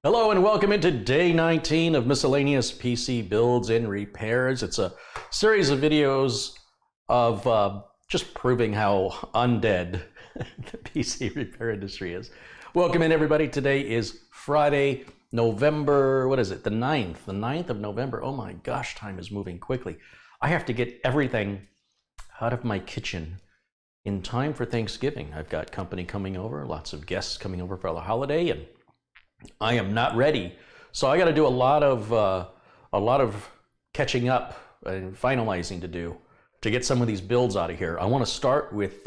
Hello and welcome into day 19 of miscellaneous PC builds and repairs. It's a series of videos of just proving how undead the PC repair industry is. Welcome in everybody. Today is Friday, November, what is it? The 9th of November. Oh my gosh, time is moving quickly. I have to get everything out of my kitchen in time for Thanksgiving. I've got company coming over, lots of guests coming over for the holiday, and I am not ready. So I got to do a lot of catching up and finalizing to get some of these builds out of here. I want to start with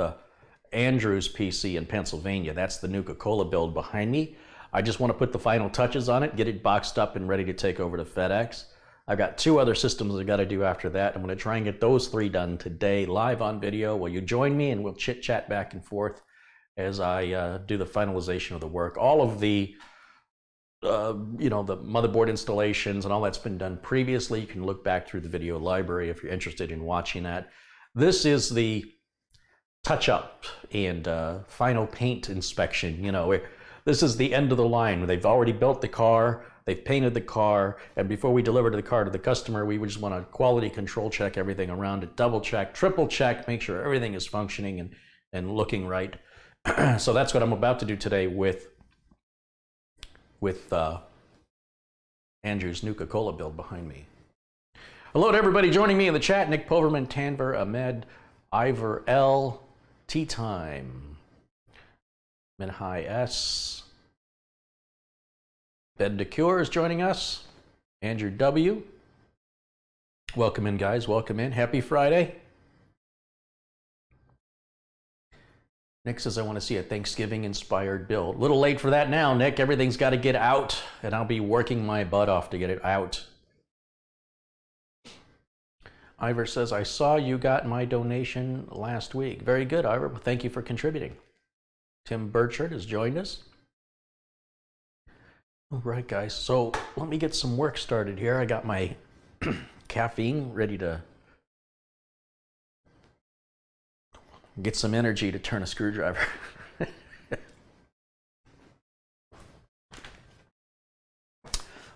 Andrew's PC in Pennsylvania. That's the Nuka-Cola build behind me. I just want to put the final touches on it, get it boxed up and ready to take over to FedEx. I've got two other systems I got to do after that. I'm going to try and get those three done today live on video. Will you join me and we'll chit chat back and forth as I do the finalization of the work. All of the the motherboard installations and all that's been done previously. You can look back through the video library if you're interested in watching that. This is the touch-up and final paint inspection. This is the end of the line. They've already built the car, they've painted the car, and before we deliver the car to the customer, we just want to quality control check everything around it, double check, triple check, make sure everything is functioning and looking right. So that's what I'm about to do today with Andrew's Nuka-Cola build behind me. Hello to everybody joining me in the chat. Nick Poverman, Tanver, Ahmed, Ivor L, Tea Time, Minhai S, Ben DeCure is joining us, Andrew W. Welcome in, guys. Welcome in. Happy Friday. Nick says, I want to see a Thanksgiving-inspired build. A little late for that now, Nick. Everything's got to get out, and I'll be working my butt off to get it out. Ivor says, I saw you got my donation last week. Very good, Ivor. Well, thank you for contributing. Tim Burchard has joined us. All right, guys. So let me get some work started here. I got my caffeine ready to get some energy to turn a screwdriver.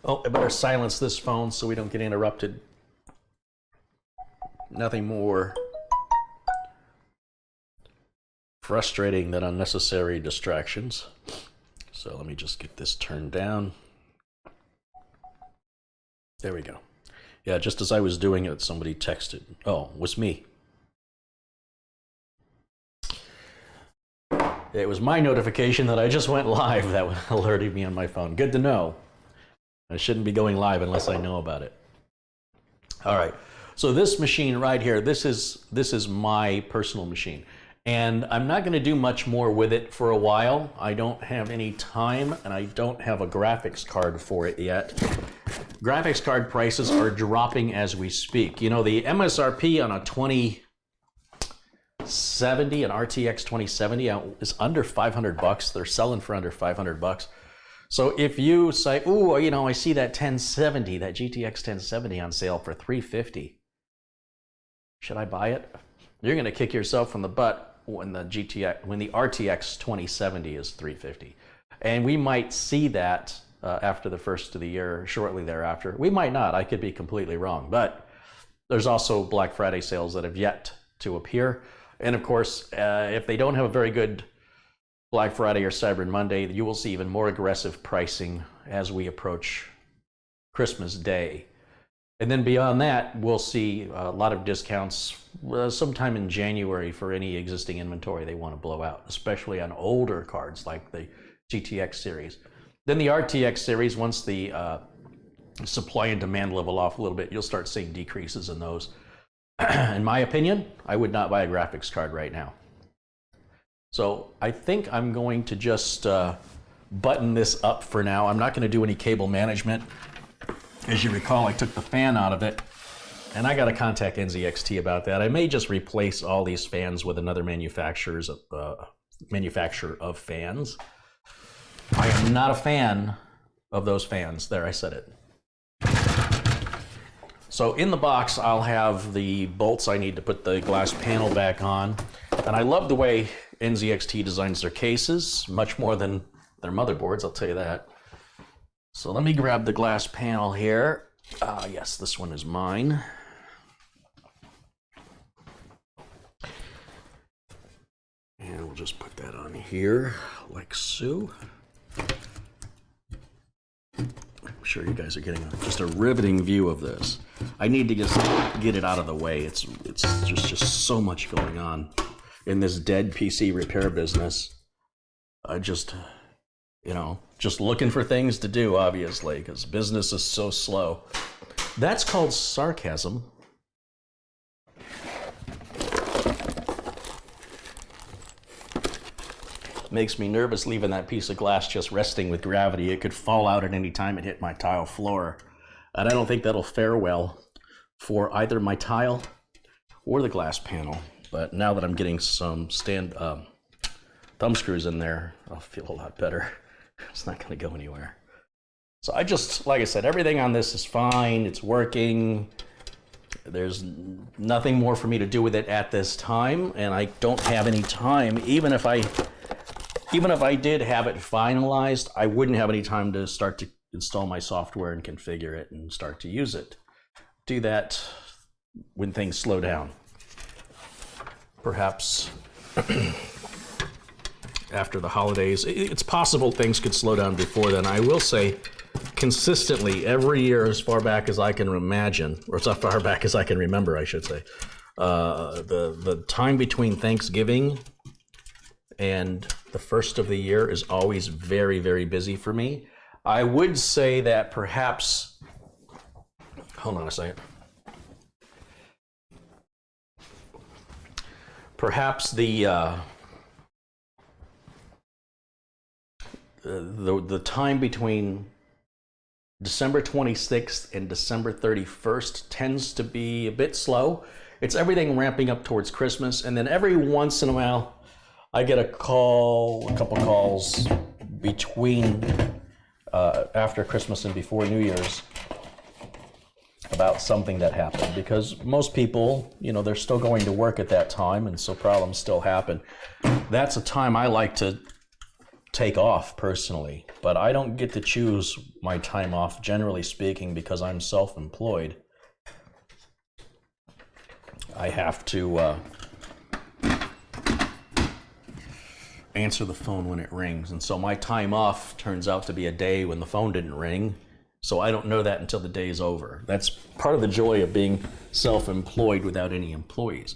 Oh, I better silence this phone so we don't get interrupted. Nothing more frustrating than unnecessary distractions. So let me just get this turned down. There we go. Yeah, just as I was doing it, somebody texted. Oh, it was me. It was my notification that I just went live that alerted me on my phone. Good to know. I shouldn't be going live unless I know about it. All right, so this machine right here, this is my personal machine. And I'm not going to do much more with it for a while. I don't have any time, and I don't have a graphics card for it yet. Graphics card prices are dropping as we speak. You know, the MSRP on a 2070, an RTX 2070 is under 500 bucks. They're selling for under 500 bucks. So if you say, ooh, I see that 1070, that GTX 1070 on sale for 350. Should I buy it? You're going to kick yourself in the butt when the RTX 2070 is 350. And we might see that after the first of the year, shortly thereafter. We might not. I could be completely wrong. But there's also Black Friday sales that have yet to appear. And of course, if they don't have a very good Black Friday or Cyber Monday, you will see even more aggressive pricing as we approach Christmas Day. And then beyond that, we'll see a lot of discounts sometime in January for any existing inventory they want to blow out, especially on older cards like the GTX series. Then the RTX series, once the supply and demand level off a little bit, you'll start seeing decreases in those. In my opinion, I would not buy a graphics card right now. So I think I'm going to just button this up for now. I'm not going to do any cable management. As you recall, I took the fan out of it, and I got to contact NZXT about that. I may just replace all these fans with another manufacturer of fans. I am not a fan of those fans. There, I said it. So in the box, I'll have the bolts I need to put the glass panel back on. And I love the way NZXT designs their cases, much more than their motherboards, I'll tell you that. So let me grab the glass panel here. Yes, this one is mine. And we'll just put that on here, like so. I'm sure you guys are getting just a riveting view of this. I need to just get it out of the way. It's just so much going on in this dead PC repair business. I just, just looking for things to do, obviously, because business is so slow. That's called sarcasm. Makes me nervous leaving that piece of glass just resting with gravity. It could fall out at any time it hit my tile floor. And I don't think that'll fare well for either my tile or the glass panel. But now that I'm getting some thumb screws in there, I'll feel a lot better. It's not going to go anywhere. So I just, like I said, everything on this is fine. It's working. There's nothing more for me to do with it at this time. And I don't have any time, even if I did have it finalized, I wouldn't have any time to start to install my software and configure it and start to use it. Do that when things slow down. Perhaps after the holidays. It's possible things could slow down before then. I will say consistently every year as far back as I can imagine, or as far back as I can remember, I should say, the time between Thanksgiving and the first of the year is always very, very busy for me. I would say that perhaps, hold on a second. Perhaps the time between December 26th and December 31st tends to be a bit slow. It's everything ramping up towards Christmas, and then every once in a while, I get a couple calls between after Christmas and before New Year's about something that happened, because most people, they're still going to work at that time, and so problems still happen. That's a time I like to take off personally, but I don't get to choose my time off, generally speaking, because I'm self-employed. I have to answer the phone when it rings, and so my time off turns out to be a day when the phone didn't ring, so I don't know that until the day's over. That's part of the joy of being self-employed without any employees.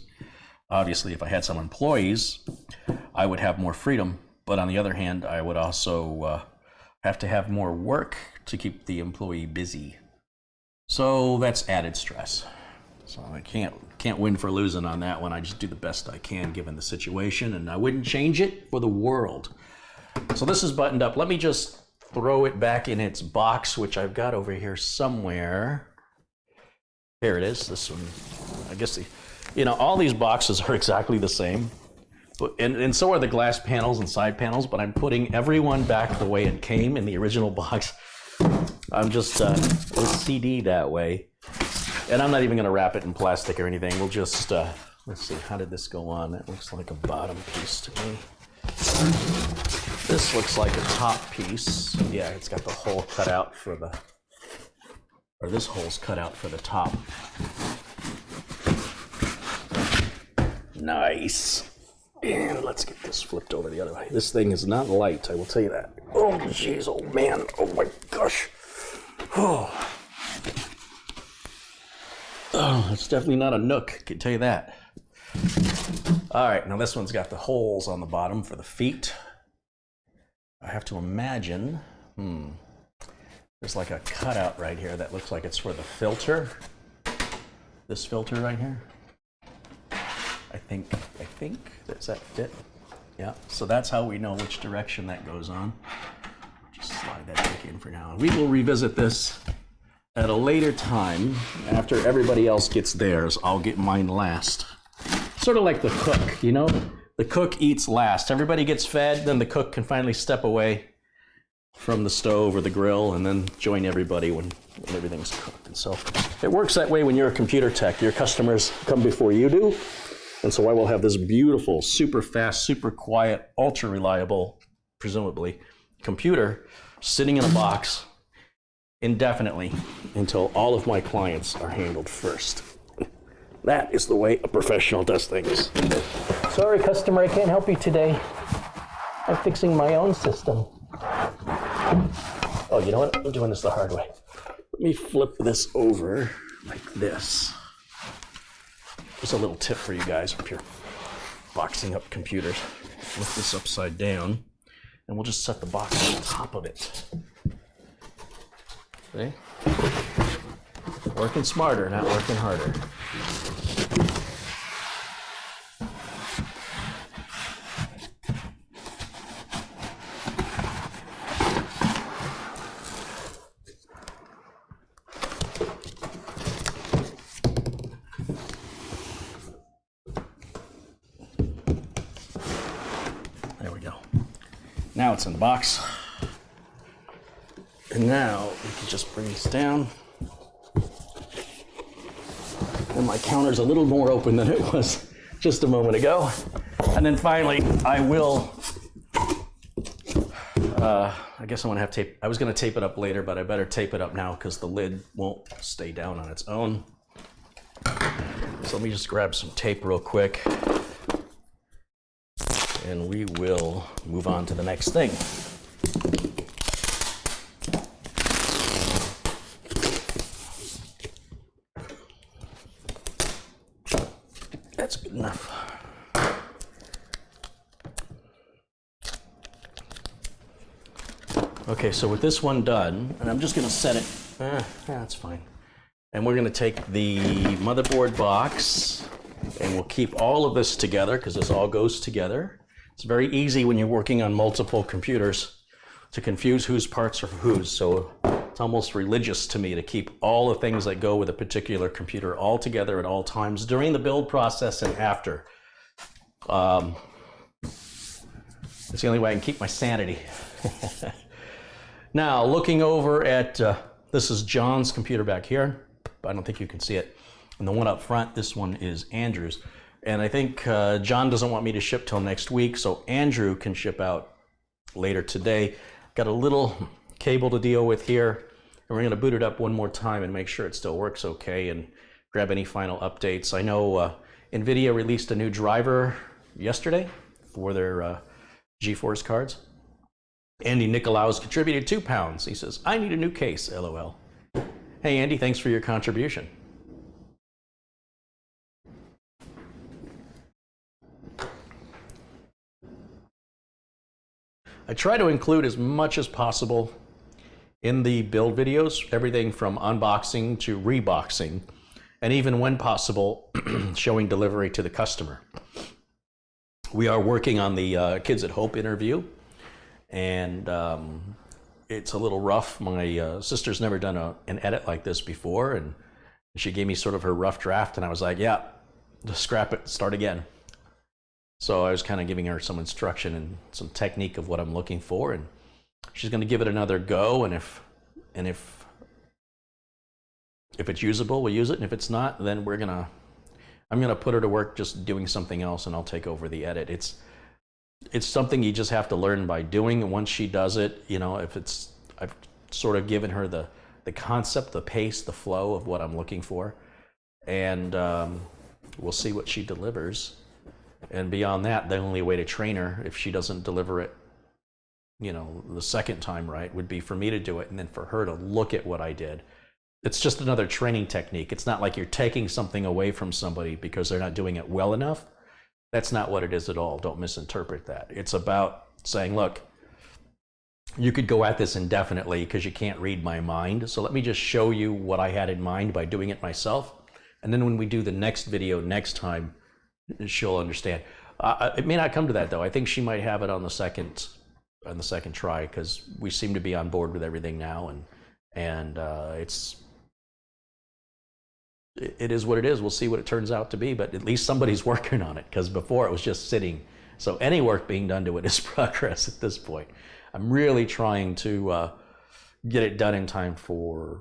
Obviously, if I had some employees, I would have more freedom, but on the other hand, I would also have to have more work to keep the employee busy. So that's added stress. So I can't win for losing on that one. I just do the best I can given the situation, and I wouldn't change it for the world. So this is buttoned up. Let me just throw it back in its box, which I've got over here somewhere. Here it is. This one, I guess, all these boxes are exactly the same. And so are the glass panels and side panels, but I'm putting everyone back the way it came in the original box. I'm just OCD that way. And I'm not even going to wrap it in plastic or anything. We'll just, let's see, how did this go on? That looks like a bottom piece to me. This looks like a top piece. Yeah, it's got the hole cut out for the, or this hole's cut out for the top. Nice. And let's get this flipped over the other way. This thing is not light, I will tell you that. Oh, jeez, oh man, oh my gosh. Oh. Oh, it's definitely not a Nook, I can tell you that. All right, now this one's got the holes on the bottom for the feet. I have to imagine, there's like a cutout right here that looks like it's for the filter. This filter right here. I think, does that fit? Yeah, so that's how we know which direction that goes on. Just slide that back in for now. We will revisit this at a later time. After everybody else gets theirs, I'll get mine last. Sort of like the cook, The cook eats last. Everybody gets fed, then the cook can finally step away from the stove or the grill and then join everybody when everything's cooked. And so it works that way when you're a computer tech. Your customers come before you do. And so I will have this beautiful, super fast, super quiet, ultra reliable, presumably, computer sitting in a box indefinitely until all of my clients are handled first. That is the way a professional does things. Sorry, customer, I can't help you today. I'm fixing my own system. Oh, you know what? I'm doing this the hard way. Let me flip this over like this. Just a little tip for you guys if you're boxing up computers. Flip this upside down, and we'll just set the box on top of it. See? Working smarter, not working harder. Now it's in the box. And now we can just bring this down. And my counter's a little more open than it was just a moment ago. And then finally, I will, I guess I'm gonna have tape. I was gonna tape it up later, but I better tape it up now because the lid won't stay down on its own. So let me just grab some tape real quick. And we will move on to the next thing. That's good enough. Okay, so with this one done, and I'm just gonna set it, that's fine. And we're gonna take the motherboard box, and we'll keep all of this together because this all goes together. It's very easy when you're working on multiple computers to confuse whose parts are whose. So it's almost religious to me to keep all the things that go with a particular computer all together at all times during the build process and after. It's the only way I can keep my sanity. Now, looking over at, this is John's computer back here. I don't think you can see it. And the one up front, this one is Andrew's. And I think John doesn't want me to ship till next week, so Andrew can ship out later today. Got a little cable to deal with here, and we're gonna boot it up one more time and make sure it still works okay and grab any final updates. I know NVIDIA released a new driver yesterday for their GeForce cards. Andy Nicolaus contributed £2. He says, I need a new case, LOL. Hey Andy, thanks for your contribution. I try to include as much as possible in the build videos, everything from unboxing to reboxing, and even when possible, showing delivery to the customer. We are working on the Kids at Hope interview, and it's a little rough. My sister's never done an edit like this before, and she gave me sort of her rough draft, and I was like, yeah, just scrap it, start again. So I was kind of giving her some instruction and some technique of what I'm looking for, and she's going to give it another go. And if it's usable, we'll use it. And if it's not, then I'm gonna put her to work just doing something else, and I'll take over the edit. It's something you just have to learn by doing. And once she does it, you know, I've sort of given her the concept, the pace, the flow of what I'm looking for, and we'll see what she delivers. And beyond that, the only way to train her, if she doesn't deliver it, you know, the second time right, would be for me to do it and then for her to look at what I did. It's just another training technique. It's not like you're taking something away from somebody because they're not doing it well enough. That's not what it is at all. Don't misinterpret that. It's about saying, look, you could go at this indefinitely because you can't read my mind. So let me just show you what I had in mind by doing it myself. And then when we do the next video next time, she'll understand. It may not come to that though. I think she might have it on the second try because we seem to be on board with everything now, and it is what it is. We'll see what it turns out to be, but at least somebody's working on it because before it was just sitting. So any work being done to it is progress at this point. I'm really trying to get it done in time for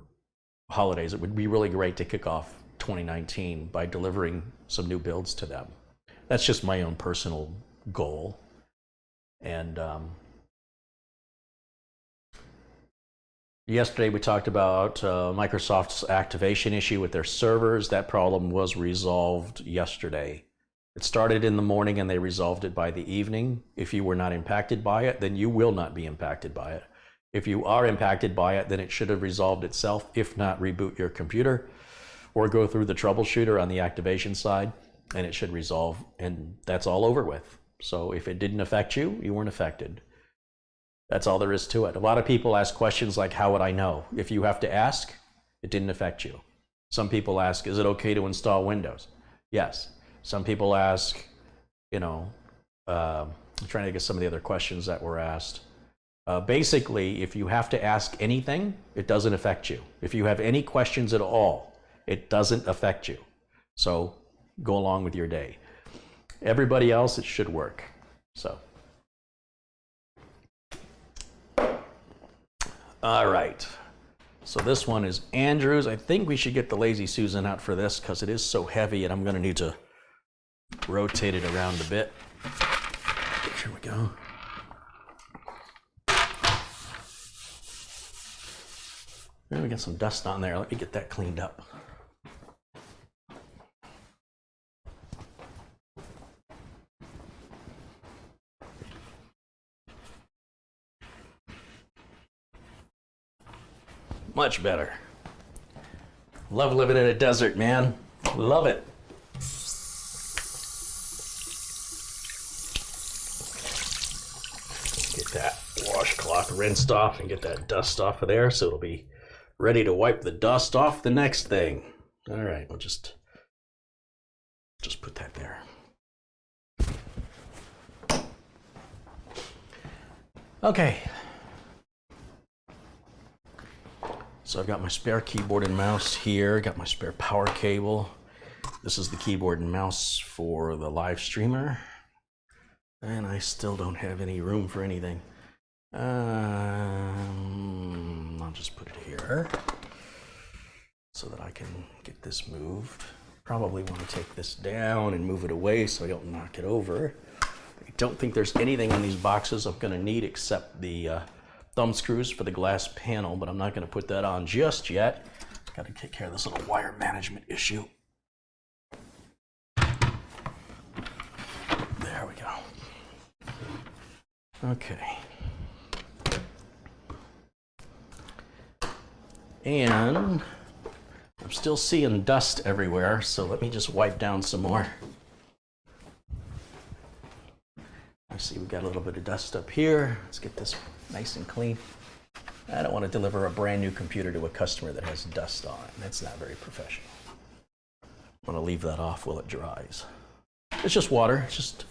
holidays. It would be really great to kick off 2019 by delivering some new builds to them. That's just my own personal goal. And Yesterday we talked about Microsoft's activation issue with their servers. That problem was resolved yesterday. It started in the morning and they resolved it by the evening. If you were not impacted by it, then you will not be impacted by it. If you are impacted by it, then it should have resolved itself. If not, reboot your computer or go through the troubleshooter on the activation side and it should resolve, and that's all over with. So if it didn't affect you, you weren't affected. That's all there is to it. A lot of people ask questions like, how would I know? If you have to ask, it didn't affect you. Some people ask, is it okay to install Windows? Yes. Some people ask, you know, I'm trying to think of some of the other questions that were asked. Basically, if you have to ask anything, it doesn't affect you. If you have any questions at all, it doesn't affect you. So go along with your day. Everybody else, it should work. So. All right, so this one is Andrew's. I think we should get the Lazy Susan out for this because it is so heavy and I'm gonna need to rotate it around a bit. Here we go. We got some dust on there. Let me get that cleaned up. Much better. Love living in a desert, man. Love it. Get that washcloth rinsed off and get that dust off of there so it'll be ready to wipe the dust off the next thing. All right, we'll just put that there. Okay. So I've got my spare keyboard and mouse here, got my spare power cable. This is the keyboard and mouse for the live streamer. And I still don't have any room for anything. I'll just put it here so that I can get this moved. Probably want to take this down and move it away so I don't knock it over. I don't think there's anything in these boxes I'm going to need except the thumb screws for the glass panel, but I'm not going to put that on just yet. Got to take care of this little wire management issue. There we go. Okay. And I'm still seeing dust everywhere, so let me just wipe down some more. I see we got a little bit of dust up here. Let's get this nice and clean. I don't want to deliver a brand new computer to a customer that has dust on it. That's not very professional. I want to leave that off while it dries. It's just water. It's just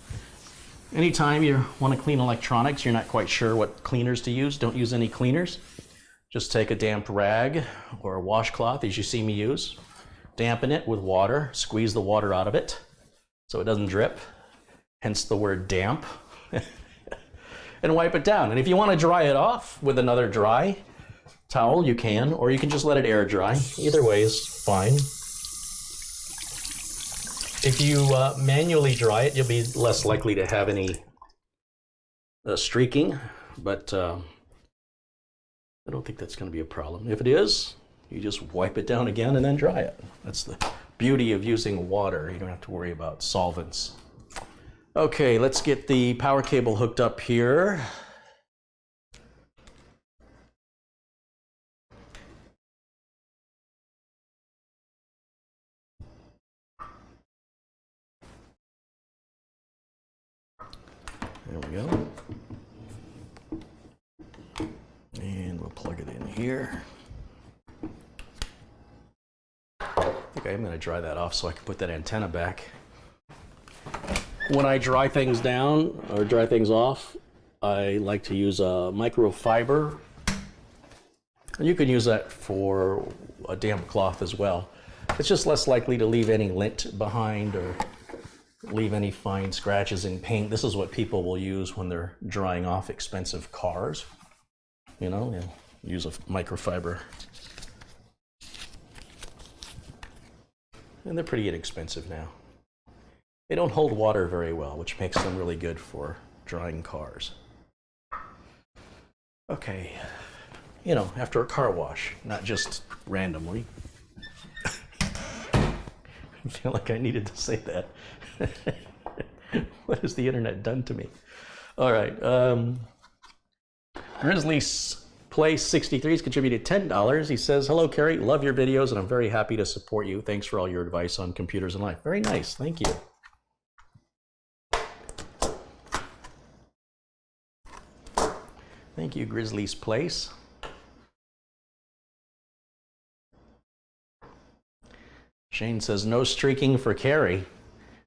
anytime you want to clean electronics, you're not quite sure what cleaners to use, don't use any cleaners. Just take a damp rag or a washcloth, as you see me use, dampen it with water, squeeze the water out of it so it doesn't drip, hence the word damp. And wipe it down. And if you want to dry it off with another dry towel, you can, or you can just let it air dry. Either way is fine. If you manually dry it, you'll be less likely to have any streaking, but I don't think that's going to be a problem. If it is, you just wipe it down again and then dry it. That's the beauty of using water. You don't have to worry about solvents. Okay, let's get the power cable hooked up here. There we go. And we'll plug it in here. I think I'm going to dry that off so I can put that antenna back. When I dry things down or dry things off, I like to use a microfiber. And you can use that for a damp cloth as well. It's just less likely to leave any lint behind or leave any fine scratches in paint. This is what people will use when they're drying off expensive cars. You know, they'll use a microfiber. And they're pretty inexpensive now. They don't hold water very well, which makes them really good for drying cars. Okay, you know, after a car wash, not just randomly. I feel like I needed to say that. What has the internet done to me? All right. Grizzly's Place 63 has contributed $10. He says, hello, Carrie. Love your videos, and I'm very happy to support you. Thanks for all your advice on computers and life. Very nice. Thank you. Thank you, Grizzly's Place. Shane says, no streaking for Carrie.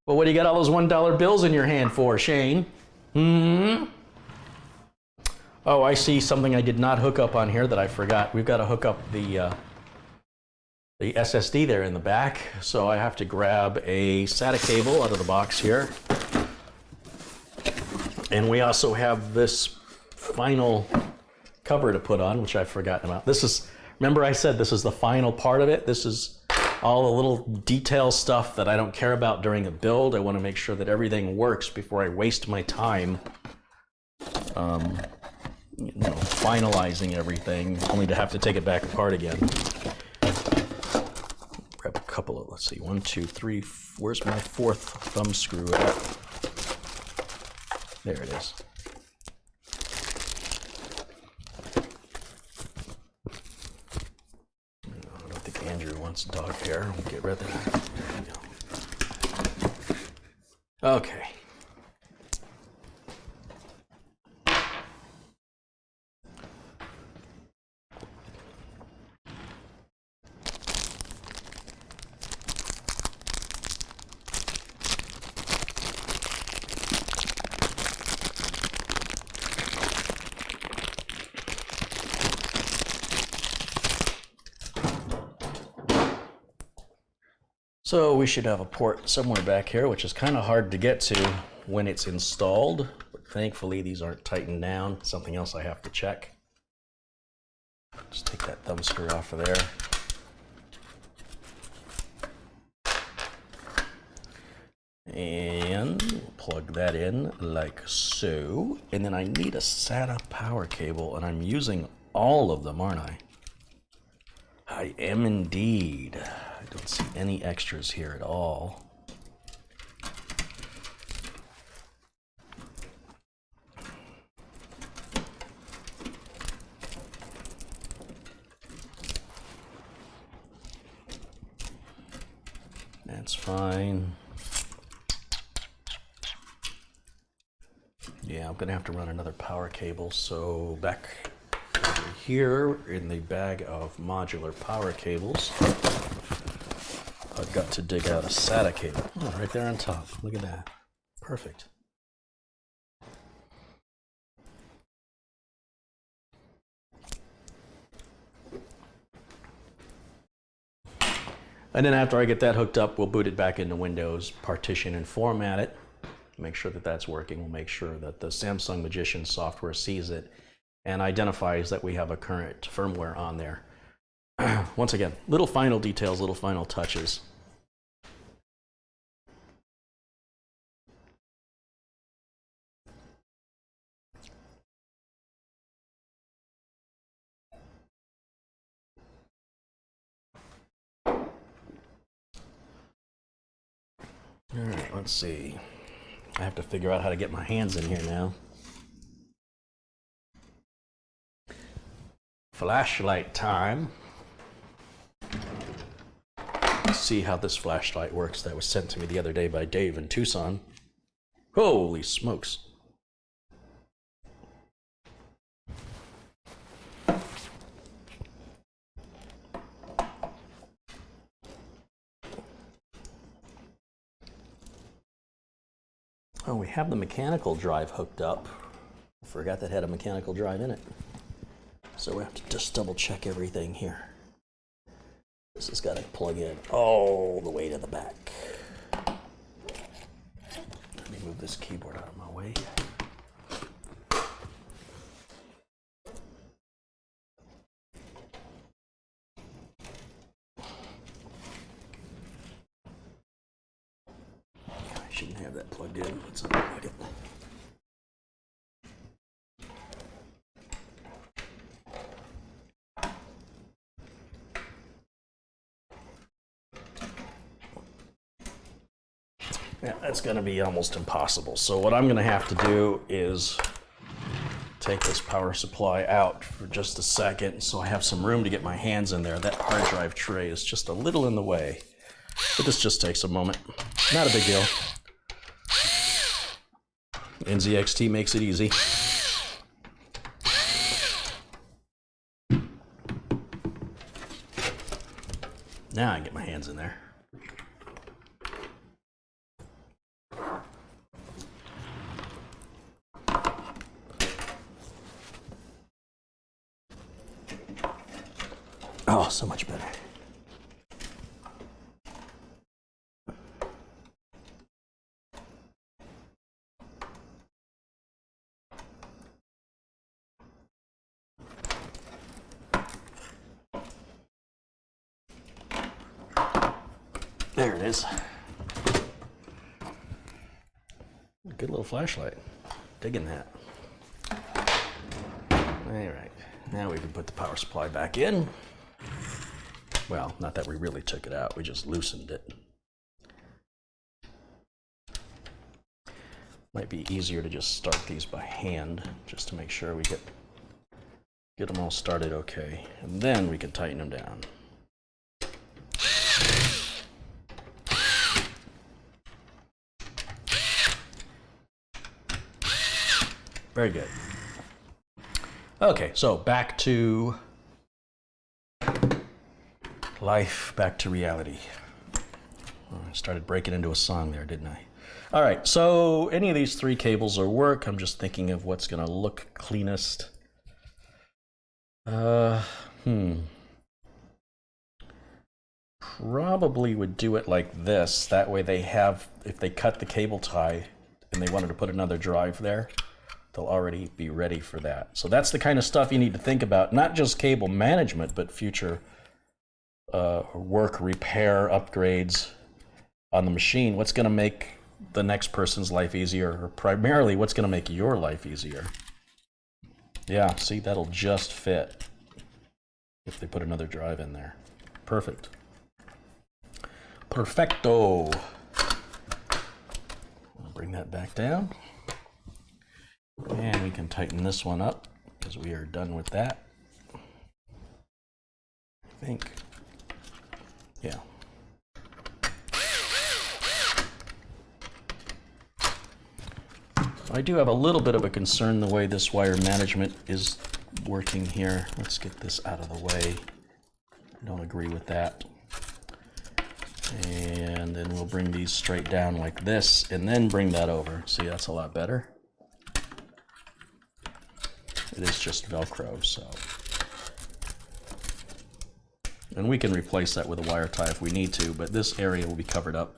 Well, what do you got all those $1 bills in your hand for, Shane? Oh, I see something I did not hook up on here that I forgot. We've got to hook up the SSD there in the back. So I have to grab a SATA cable out of the box here. And we also have this final cover to put on, which I've forgotten about. This is, remember I said this is the final part of it. This is all the little detail stuff that I don't care about during a build. I want to make sure that everything works before I waste my time you know, finalizing everything, only to have to take it back apart again. Grab a couple of, let's see, 1, 2, 3, where's my 4th thumb screw at? There it is. I don't think Andrew wants dog hair. We'll get rid of that. There we go. Okay. So we should have a port somewhere back here, which is kind of hard to get to when it's installed. But thankfully, these aren't tightened down. Something else I have to check. Just take that thumb screw off of there. And we'll plug that in like so. And then I need a SATA power cable, and I'm using all of them, aren't I? I am indeed. I don't see any extras here at all. That's fine. Yeah, I'm gonna have to run another power cable, so back over here in the bag of modular power cables, I've got to dig out a SATA cable. Oh, right there on top. Look at that. Perfect. And then after I get that hooked up, we'll boot it back into Windows, partition and format it. Make sure that that's working. We'll make sure that the Samsung Magician software sees it and identifies that we have a current firmware on there. Once again, little final details, little final touches. All right, let's see. I have to figure out how to get my hands in here now. Flashlight time. Let's see how this flashlight works that was sent to me the other day by Dave in Tucson. Holy smokes. Oh, we have the mechanical drive hooked up. I forgot that had a mechanical drive in it. So we have to just double check everything here. This has got to plug in all the way to the back. Let me move this keyboard out of my way. I shouldn't have that plugged in. Let's unplug it. Yeah, that's going to be almost impossible. So what I'm going to have to do is take this power supply out for just a second so I have some room to get my hands in there. That hard drive tray is just a little in the way, but this just takes a moment. Not a big deal. NZXT makes it easy. Now I can get my hands in there. Oh, so much better. There it is. Good little flashlight. Digging that. All right, now we can put the power supply back in. Well, not that we really took it out, we just loosened it. Might be easier to just start these by hand, just to make sure we get them all started okay. And then we can tighten them down. Very good. Okay, so back to life, back to reality. Oh, I started breaking into a song there, didn't I? All right, so any of these three cables will work. I'm just thinking of what's gonna look cleanest. Probably would do it like this. That way they have, if they cut the cable tie and they wanted to put another drive there, they'll already be ready for that. So that's the kind of stuff you need to think about, not just cable management, but future work, repair, upgrades on the machine. What's going to make the next person's life easier, or primarily what's going to make your life easier? Yeah, see, that'll just fit if they put another drive in there. Perfect. Perfecto. I'll bring that back down. And we can tighten this one up because we are done with that. I think. Yeah. I do have a little bit of a concern the way this wire management is working here. Let's get this out of the way. I don't agree with that. And then we'll bring these straight down like this and then bring that over. See, that's a lot better. It is just Velcro, so. And we can replace that with a wire tie if we need to, but this area will be covered up.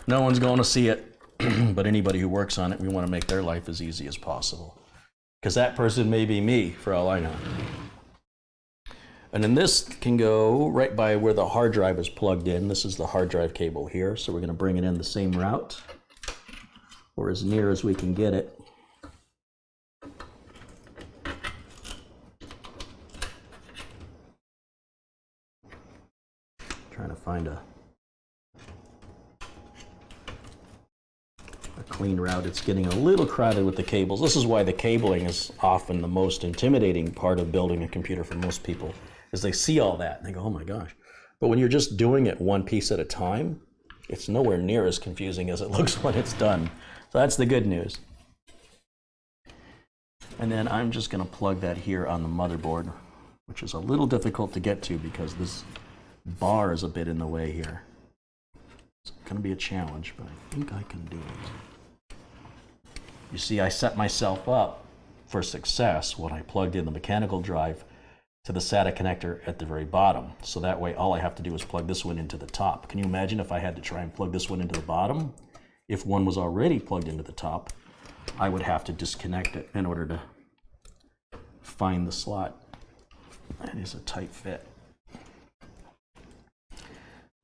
No one's going to see it, but anybody who works on it, we want to make their life as easy as possible. Because that person may be me, for all I know. And then this can go right by where the hard drive is plugged in. This is the hard drive cable here, so we're going to bring it in the same route, or as near as we can get it. Trying to find a clean route. It's getting a little crowded with the cables. This is why the cabling is often the most intimidating part of building a computer for most people, is they see all that and they go, oh my gosh. But when you're just doing it one piece at a time, it's nowhere near as confusing as it looks when it's done. So that's the good news. And then I'm just going to plug that here on the motherboard, which is a little difficult to get to because this bar is a bit in the way here. It's going to be a challenge, but I think I can do it. You see, I set myself up for success when I plugged in the mechanical drive to the SATA connector at the very bottom. So that way all I have to do is plug this one into the top. Can you imagine if I had to try and plug this one into the bottom? If one was already plugged into the top, I would have to disconnect it in order to find the slot. That is a tight fit.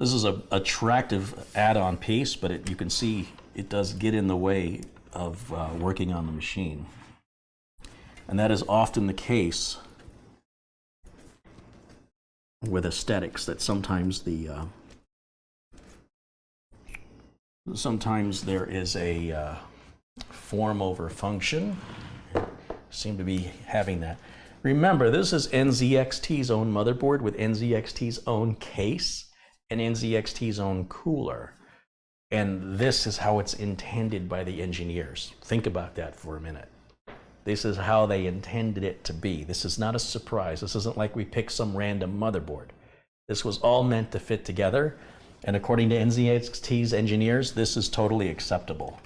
This is an attractive add-on piece, but you can see it does get in the way of working on the machine. And that is often the case with aesthetics, that sometimes the Sometimes there is a form over function. Seem to be having that. Remember, this is NZXT's own motherboard with NZXT's own case and NZXT's own cooler. And this is how it's intended by the engineers. Think about that for a minute. This is how they intended it to be. This is not a surprise. This isn't like we picked some random motherboard. This was all meant to fit together. And according to NZXT's engineers, this is totally acceptable.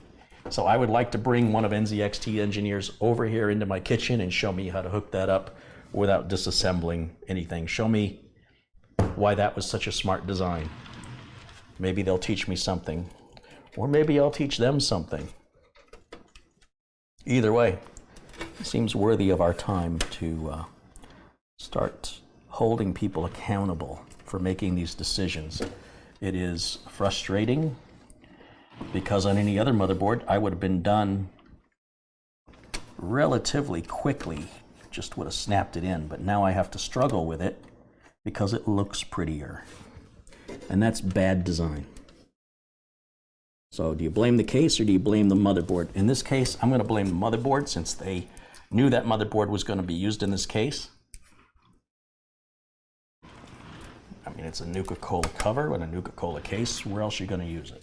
So I would like to bring one of NZXT engineers over here into my kitchen and show me how to hook that up without disassembling anything. Show me why that was such a smart design. Maybe they'll teach me something, or maybe I'll teach them something. Either way, it seems worthy of our time to start holding people accountable for making these decisions. It is frustrating because on any other motherboard, I would have been done relatively quickly, just would have snapped it in, but now I have to struggle with it because it looks prettier. And that's bad design. So do you blame the case or do you blame the motherboard? In this case, I'm going to blame the motherboard since they knew that motherboard was going to be used in this case. I mean, it's a Nuka-Cola cover and a Nuka-Cola case. Where else are you going to use it?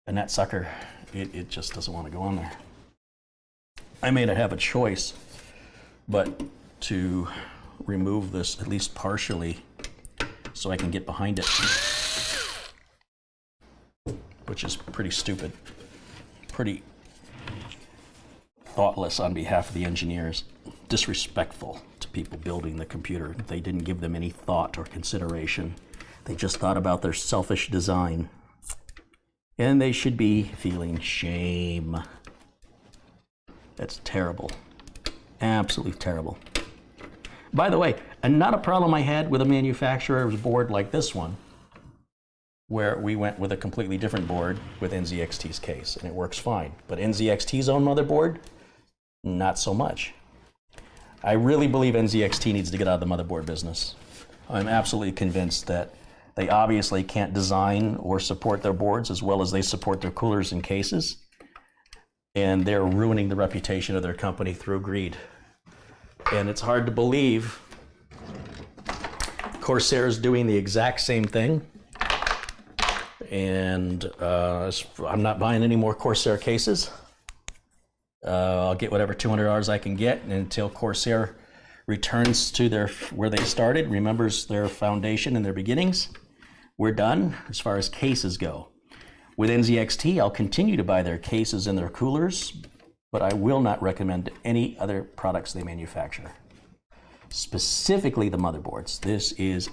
And that sucker, it just doesn't want to go on there. I may not have a choice, but to remove this at least partially so I can get behind it, which is pretty stupid, pretty thoughtless on behalf of the engineers, disrespectful to people building the computer. They didn't give them any thought or consideration. They just thought about their selfish design. And they should be feeling shame. That's terrible. Absolutely terrible. By the way, and not a problem I had with a manufacturer's board like this one, where we went with a completely different board with NZXT's case, and it works fine. But NZXT's own motherboard, not so much. I really believe NZXT needs to get out of the motherboard business. I'm absolutely convinced that they obviously can't design or support their boards as well as they support their coolers and cases. And they're ruining the reputation of their company through greed. And it's hard to believe Corsair is doing the exact same thing. And I'm not buying any more Corsair cases. I'll get whatever $200 I can get until Corsair returns to where they started, remembers their foundation and their beginnings. We're done as far as cases go. With NZXT, I'll continue to buy their cases and their coolers, but I will not recommend any other products they manufacture. Specifically the motherboards. This is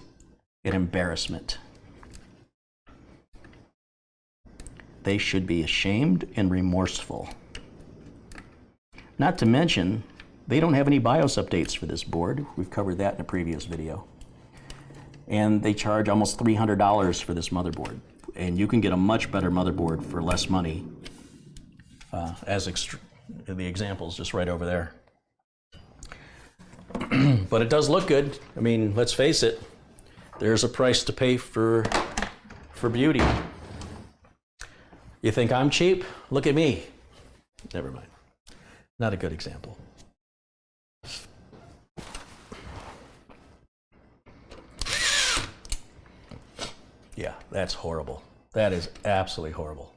an embarrassment. They should be ashamed and remorseful. Not to mention, they don't have any BIOS updates for this board. We've covered that in a previous video. And they charge almost $300 for this motherboard. And you can get a much better motherboard for less money, the example's just right over there. But it does look good. I mean, let's face it, there's a price to pay for beauty. You think I'm cheap? Look at me. Never mind. Not a good example. Yeah, that's horrible. That is absolutely horrible.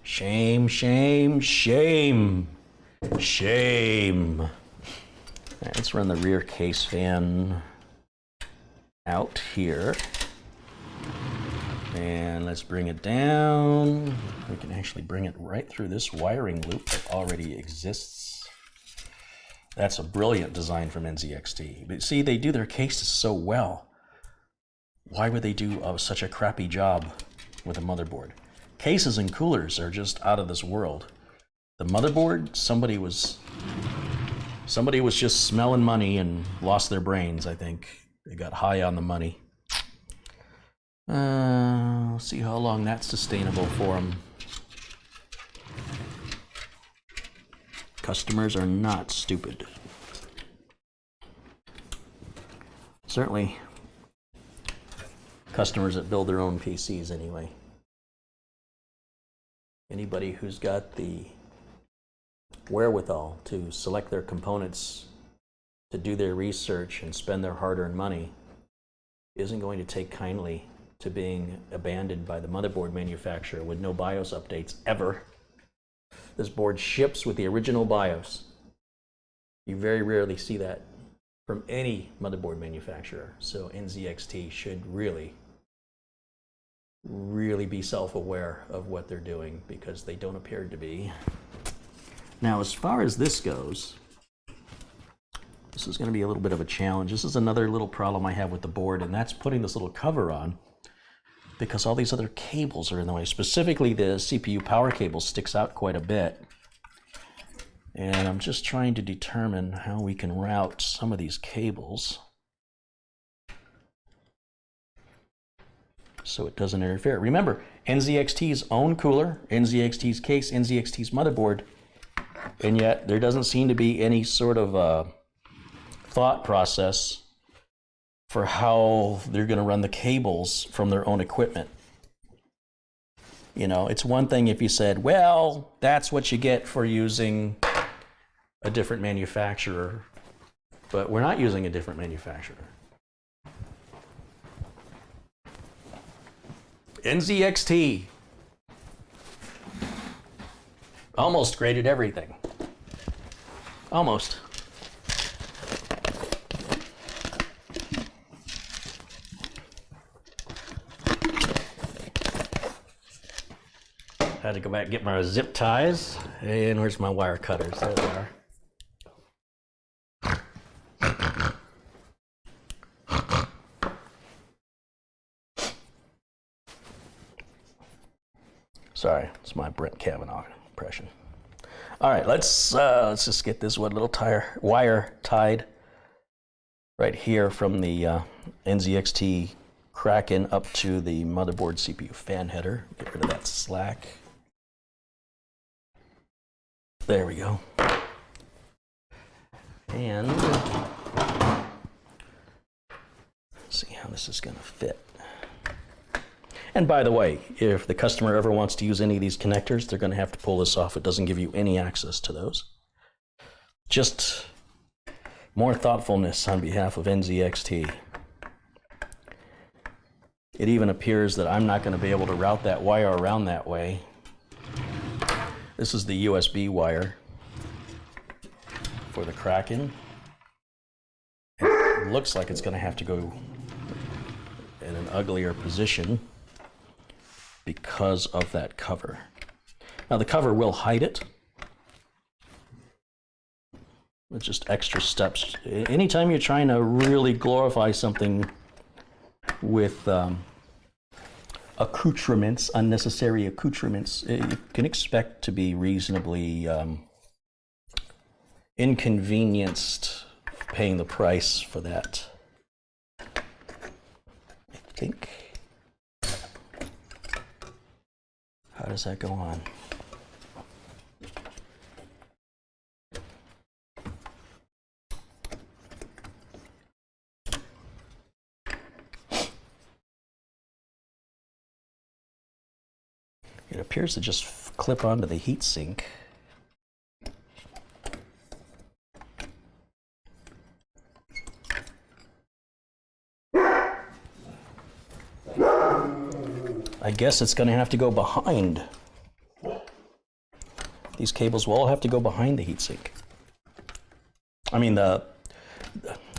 Shame, shame, shame, shame. All right, let's run the rear case fan out here. And let's bring it down. We can actually bring it right through this wiring loop that already exists. That's a brilliant design from NZXT. But see, they do their cases so well. Why would they do such a crappy job with a motherboard? Cases and coolers are just out of this world. The motherboard, somebody was just smelling money and lost their brains, I think. They got high on the money. We'll see how long that's sustainable for them. Customers are not stupid. customers that build their own PCs anyway. Anybody who's got the wherewithal to select their components, to do their research and spend their hard-earned money isn't going to take kindly to being abandoned by the motherboard manufacturer with no BIOS updates ever. This board ships with the original BIOS. You very rarely see that from any motherboard manufacturer. So NZXT should really be self-aware of what they're doing, because they don't appear to be. Now, as far as this goes, this is going to be a little bit of a challenge. This is another little problem I have with the board, and that's putting this little cover on, because all these other cables are in the way. Specifically, the CPU power cable sticks out quite a bit. And I'm just trying to determine how we can route some of these cables so it doesn't interfere. Remember, NZXT's own cooler, NZXT's case, NZXT's motherboard, and yet there doesn't seem to be any sort of thought process for how they're going to run the cables from their own equipment. You know, it's one thing if you said, well, that's what you get for using a different manufacturer, but we're not using a different manufacturer. NZXT almost graded everything. Almost. Had to go back and get my zip ties. And where's my wire cutters? There they are. Sorry, it's my Brent Kavanaugh impression. All right, let's just get this one little wire tied right here from the NZXT Kraken up to the motherboard CPU fan header. Get rid of that slack. There we go. And let's see how this is going to fit. And by the way, if the customer ever wants to use any of these connectors, they're going to have to pull this off. It doesn't give you any access to those. Just more thoughtfulness on behalf of NZXT. It even appears that I'm not going to be able to route that wire around that way. This is the USB wire for the Kraken. It looks like it's going to have to go in an uglier position because of that cover. Now the cover will hide it. It's just extra steps. Anytime you're trying to really glorify something with accoutrements, unnecessary accoutrements, you can expect to be reasonably inconvenienced paying the price for that. I think. How does that go on? It appears to just clip onto the heatsink. I guess it's going to have to go behind. These cables will all have to go behind the heatsink. I mean, I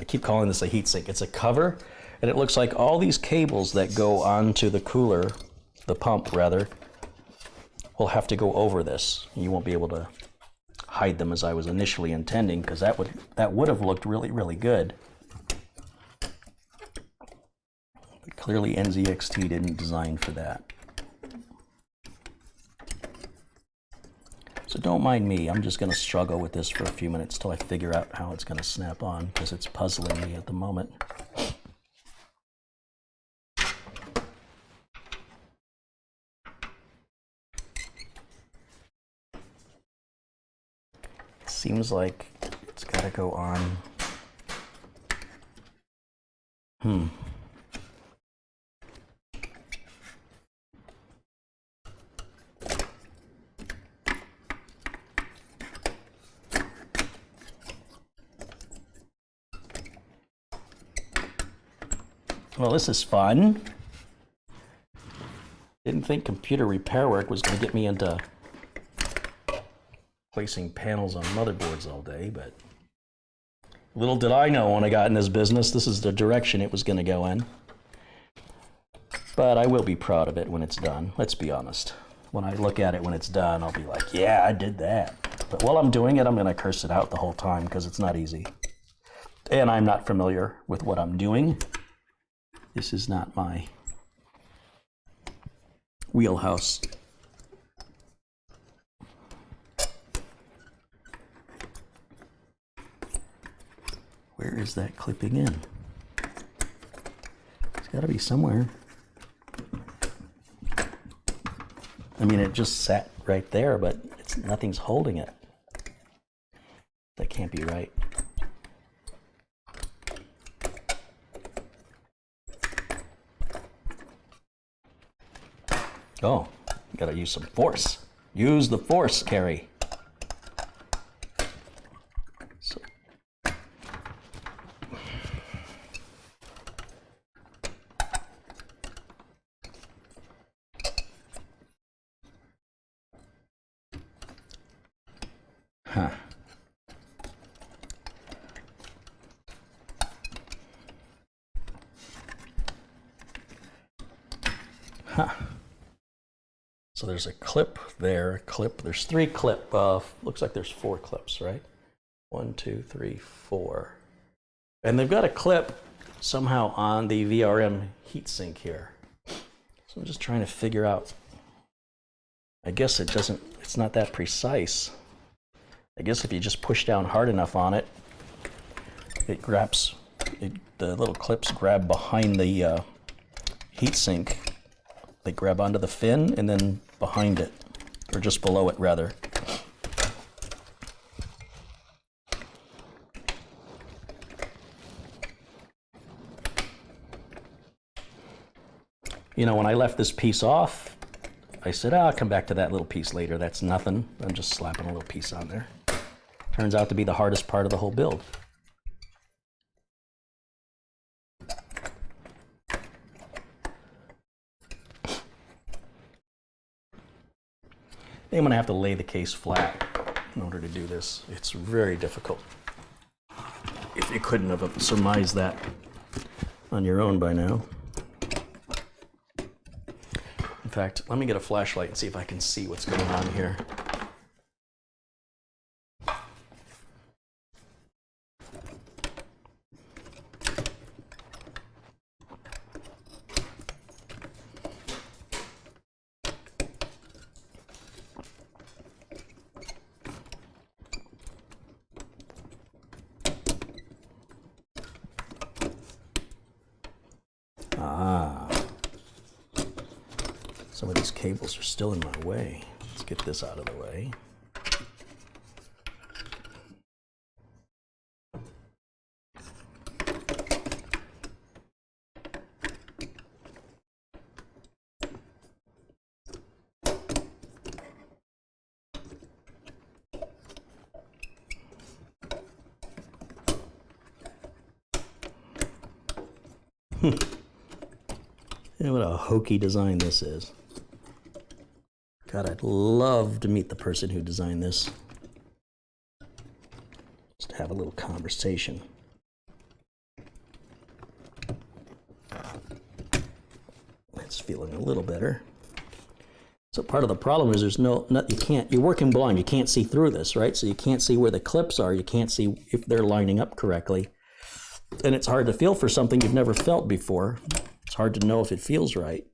keep calling this a heatsink. It's a cover, and it looks like all these cables that go onto the cooler, the pump rather, will have to go over this. You won't be able to hide them as I was initially intending, because that would have looked really, really good. But clearly NZXT didn't design for that. So don't mind me, I'm just going to struggle with this for a few minutes till I figure out how it's going to snap on, because it's puzzling me at the moment. It seems like it's got to go on. Well, this is fun. Didn't think computer repair work was going to get me into placing panels on motherboards all day, but little did I know when I got in this business, this is the direction it was going to go in. But I will be proud of it when it's done, let's be honest. When I look at it when it's done, I'll be like, yeah, I did that. But while I'm doing it, I'm going to curse it out the whole time because it's not easy. And I'm not familiar with what I'm doing. This is not my wheelhouse. Where is that clipping in? It's got to be somewhere. I mean, it just sat right there, but nothing's holding it. That can't be right. Oh, gotta use some force. Use the force, Carrie. So. Huh. Huh. So there's a clip there, there's 3 clip, looks like there's 4 clips, right? 1, 2, 3, 4. And they've got a clip somehow on the VRM heatsink here. So I'm just trying to figure out, I guess it's not that precise. I guess if you just push down hard enough on it, it grabs, the little clips grab behind the heatsink. They grab onto the fin and then behind it, or just below it rather. You know, when I left this piece off, I said, I'll come back to that little piece later. That's nothing. I'm just slapping a little piece on there. Turns out to be the hardest part of the whole build. I'm going to have to lay the case flat in order to do this. It's very difficult. If you couldn't have surmised that on your own by now. In fact, let me get a flashlight and see if I can see what's going on here. Some of these cables are still in my way. Let's get this out of the way. Yeah, what a hokey design this is. God, I'd love to meet the person who designed this. Just to have a little conversation. It's feeling a little better. So part of the problem is you're working blind, you can't see through this, right? So you can't see where the clips are, you can't see if they're lining up correctly. And it's hard to feel for something you've never felt before. It's hard to know if it feels right.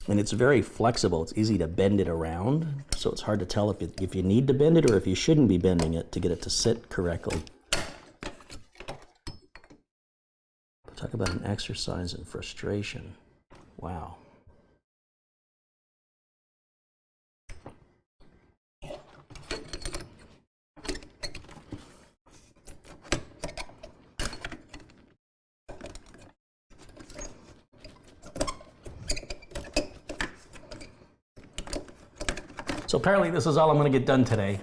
And it's very flexible. It's easy to bend it around, so it's hard to tell if you need to bend it or if you shouldn't be bending it to get it to sit correctly. Talk about an exercise in frustration. Wow. So apparently this is all I'm going to get done today.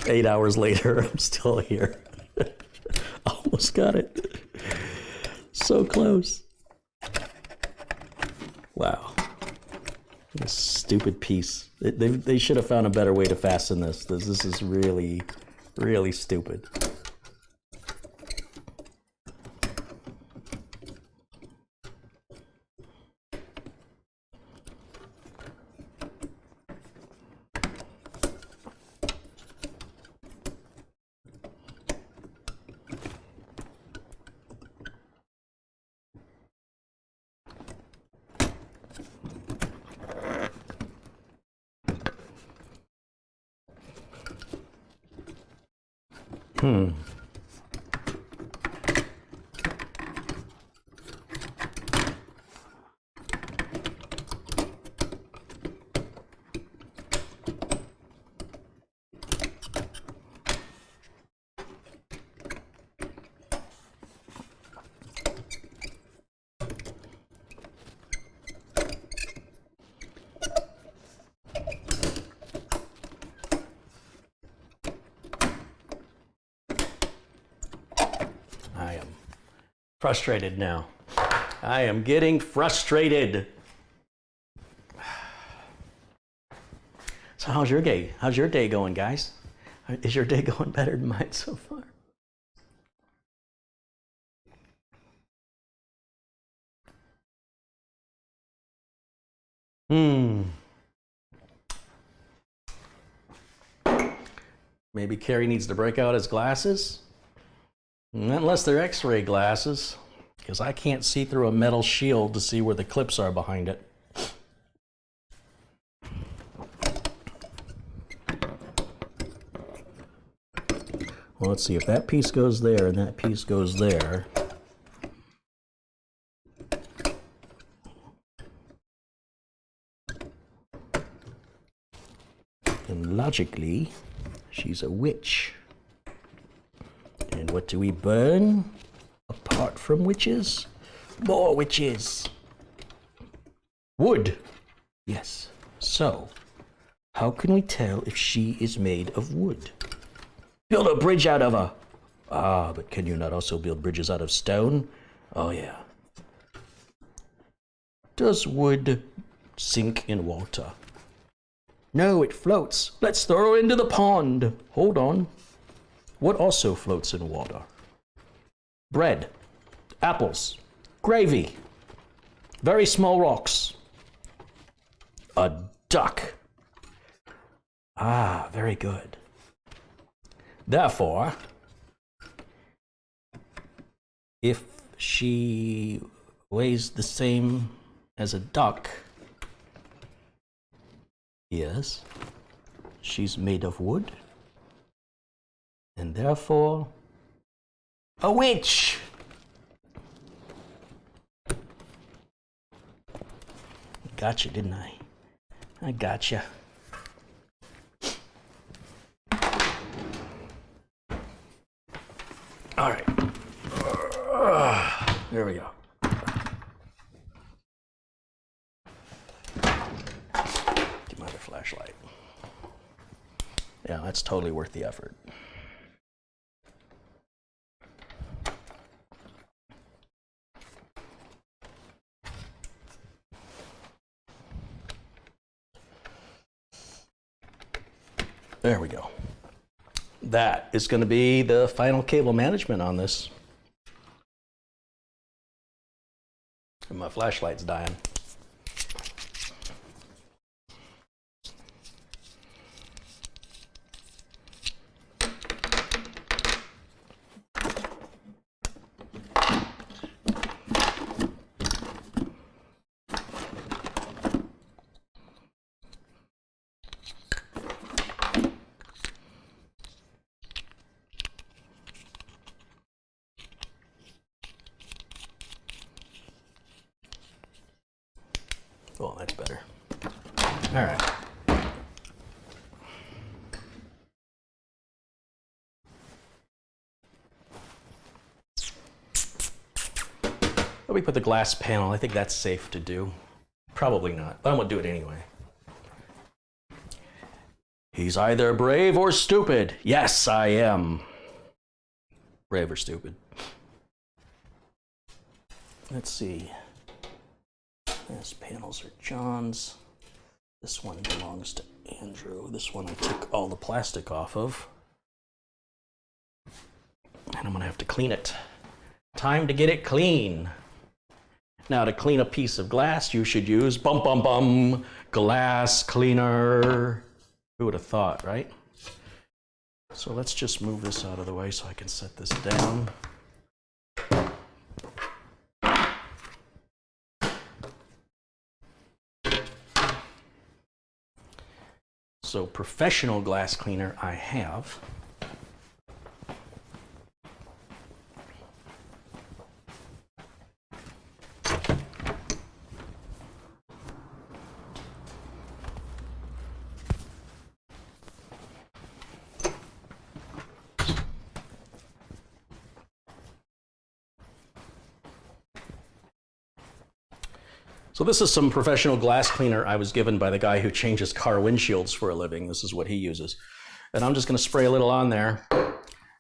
8 hours later, I'm still here. Almost got it. So close. Wow. This stupid piece. They should have found a better way to fasten this. This is really, really stupid. I am frustrated now. I am getting frustrated. So how's your day? How's your day going, guys? Is your day going better than mine so far? Maybe Carrie needs to break out his glasses? Unless they're X-ray glasses, because I can't see through a metal shield to see where the clips are behind it. Well, let's see if that piece goes there and that piece goes there. And logically, she's a witch. And what do we burn? Apart from witches? More witches! Wood! Yes. So, how can we tell if she is made of wood? Build a bridge out of her! Ah, but can you not also build bridges out of stone? Oh yeah. Does wood sink in water? No, it floats. Let's throw her into the pond. Hold on. What also floats in water? Bread, apples, gravy, very small rocks, a duck. Ah, very good. Therefore, if she weighs the same as a duck, yes, she's made of wood. And therefore, a witch! Gotcha, didn't I? I gotcha. All right. There we go. Get my other flashlight. Yeah, that's totally worth the effort. There we go. That is going to be the final cable management on this. And my flashlight's dying. Oh, that's better. All right. Let me put the glass panel. I think that's safe to do. Probably not, but I'm gonna do it anyway. He's either brave or stupid. Yes, I am. Brave or stupid. Let's see. These panels are John's. This one belongs to Andrew. This one I took all the plastic off of. And I'm gonna have to clean it. Time to get it clean. Now to clean a piece of glass, you should use glass cleaner. Who would have thought, right? So let's just move this out of the way so I can set this down. So professional glass cleaner I have. So this is some professional glass cleaner I was given by the guy who changes car windshields for a living. This is what he uses. And I'm just gonna spray a little on there.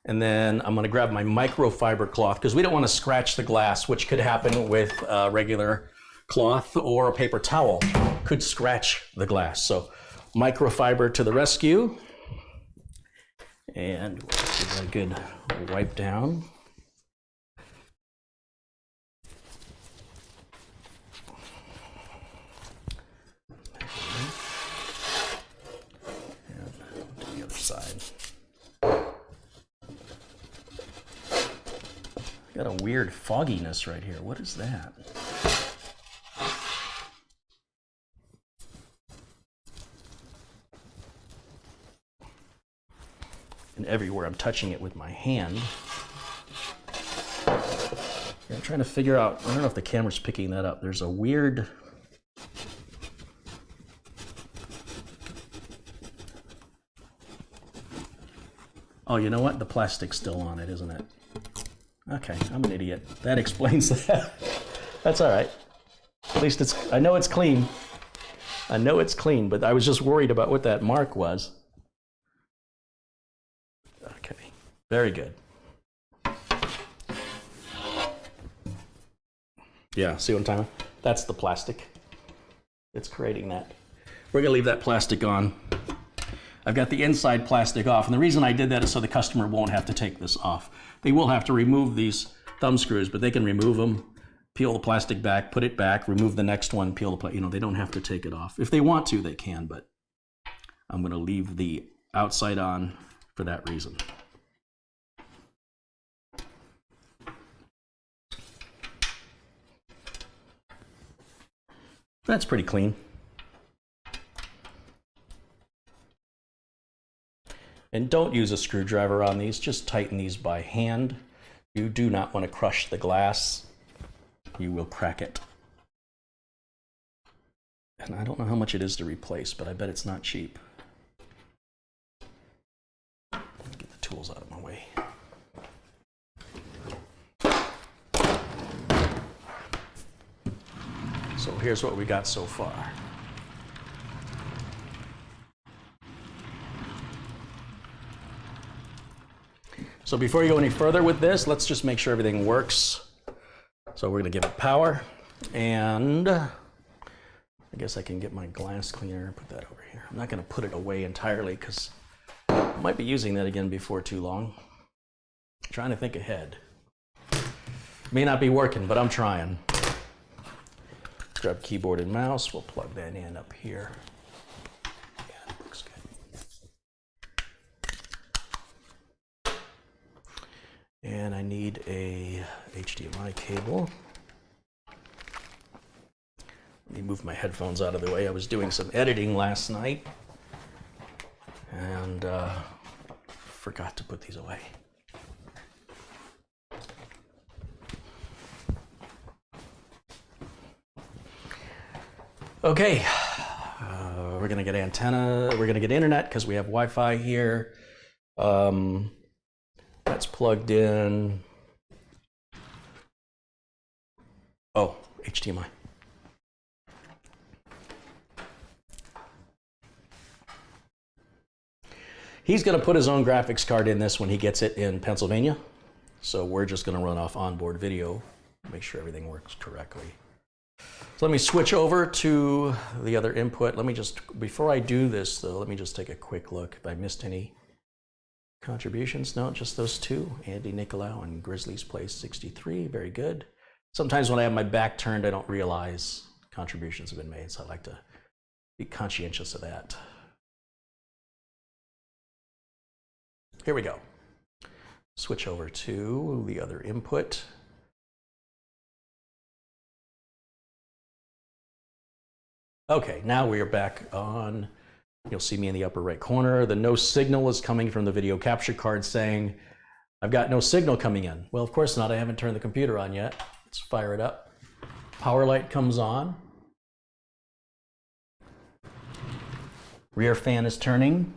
And then I'm gonna grab my microfiber cloth because we don't wanna scratch the glass, which could happen with a regular cloth or a paper towel. Could scratch the glass. So microfiber to the rescue. And we'll give that a good wipe down. Side. Got a weird fogginess right here. What is that? And everywhere I'm touching it with my hand. I'm trying to figure out, I don't know if the camera's picking that up. There's a weird oh, you know what? The plastic's still on it, isn't it? Okay, I'm an idiot. That explains that. That's all right. At least it's, I know it's clean. I know it's clean, but I was just worried about what that mark was. Okay, very good. Yeah, see what I'm talking about? That's the plastic. It's creating that. We're gonna leave that plastic on. I've got the inside plastic off, and the reason I did that is so the customer won't have to take this off. They will have to remove these thumb screws, but they can remove them, peel the plastic back, put it back, remove the next one, peel the plastic. You know, they don't have to take it off. If they want to, they can, but I'm going to leave the outside on for that reason. That's pretty clean. And don't use a screwdriver on these, just tighten these by hand. You do not want to crush the glass. You will crack it. And I don't know how much it is to replace, but I bet it's not cheap. Get the tools out of my way. So here's what we got so far. So before you go any further with this, let's just make sure everything works. So we're gonna give it power, and I guess I can get my glass cleaner and put that over here. I'm not gonna put it away entirely because I might be using that again before too long. I'm trying to think ahead. May not be working, but I'm trying. Grab keyboard and mouse, we'll plug that in up here. Yeah, that looks good. And I need a HDMI cable. Let me move my headphones out of the way. I was doing some editing last night and forgot to put these away. Okay, we're gonna get antenna, we're gonna get internet because we have Wi-Fi here. That's plugged in. Oh, HDMI. He's going to put his own graphics card in this when he gets it in Pennsylvania. So we're just going to run off onboard video, make sure everything works correctly. So let me switch over to the other input. Let me just, before I do this though, let me just take a quick look if I missed any contributions. No, just those two, Andy Nicolau and Grizzly's Place 63, very good. Sometimes when I have my back turned, I don't realize contributions have been made, so I like to be conscientious of that. Here we go. Switch over to the other input. Okay, now we are back on. You'll see me in the upper right corner. The no signal is coming from the video capture card saying, I've got no signal coming in. Well, of course not. I haven't turned the computer on yet. Let's fire it up. Power light comes on. Rear fan is turning.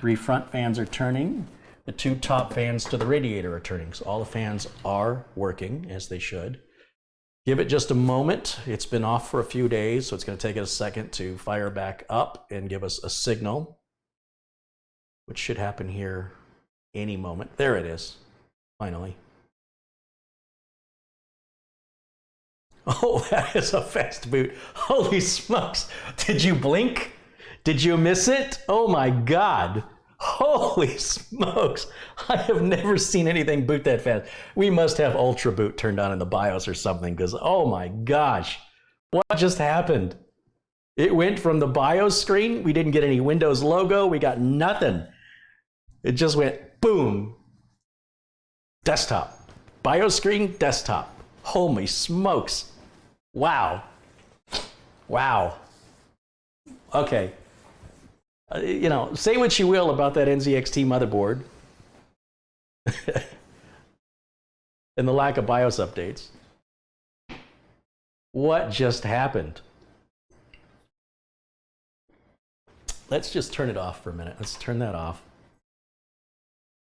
3 front fans are turning. The 2 top fans to the radiator are turning. So all the fans are working as they should. Give it just a moment. It's been off for a few days, so it's going to take it a second to fire back up and give us a signal, which should happen here any moment. There it is, finally. Oh, that is a fast boot. Holy smokes. Did you blink? Did you miss it? Oh my God. Holy smokes. I have never seen anything boot that fast. We must have Ultra Boot turned on in the BIOS or something, because oh my gosh, what just happened? It went from the BIOS screen. We didn't get any Windows logo. We got nothing. It just went boom. Desktop. BIOS screen, desktop. Holy smokes. Wow. Wow. Okay. You know, say what you will about that NZXT motherboard and the lack of BIOS updates. What just happened? Let's just turn it off for a minute. Let's turn that off.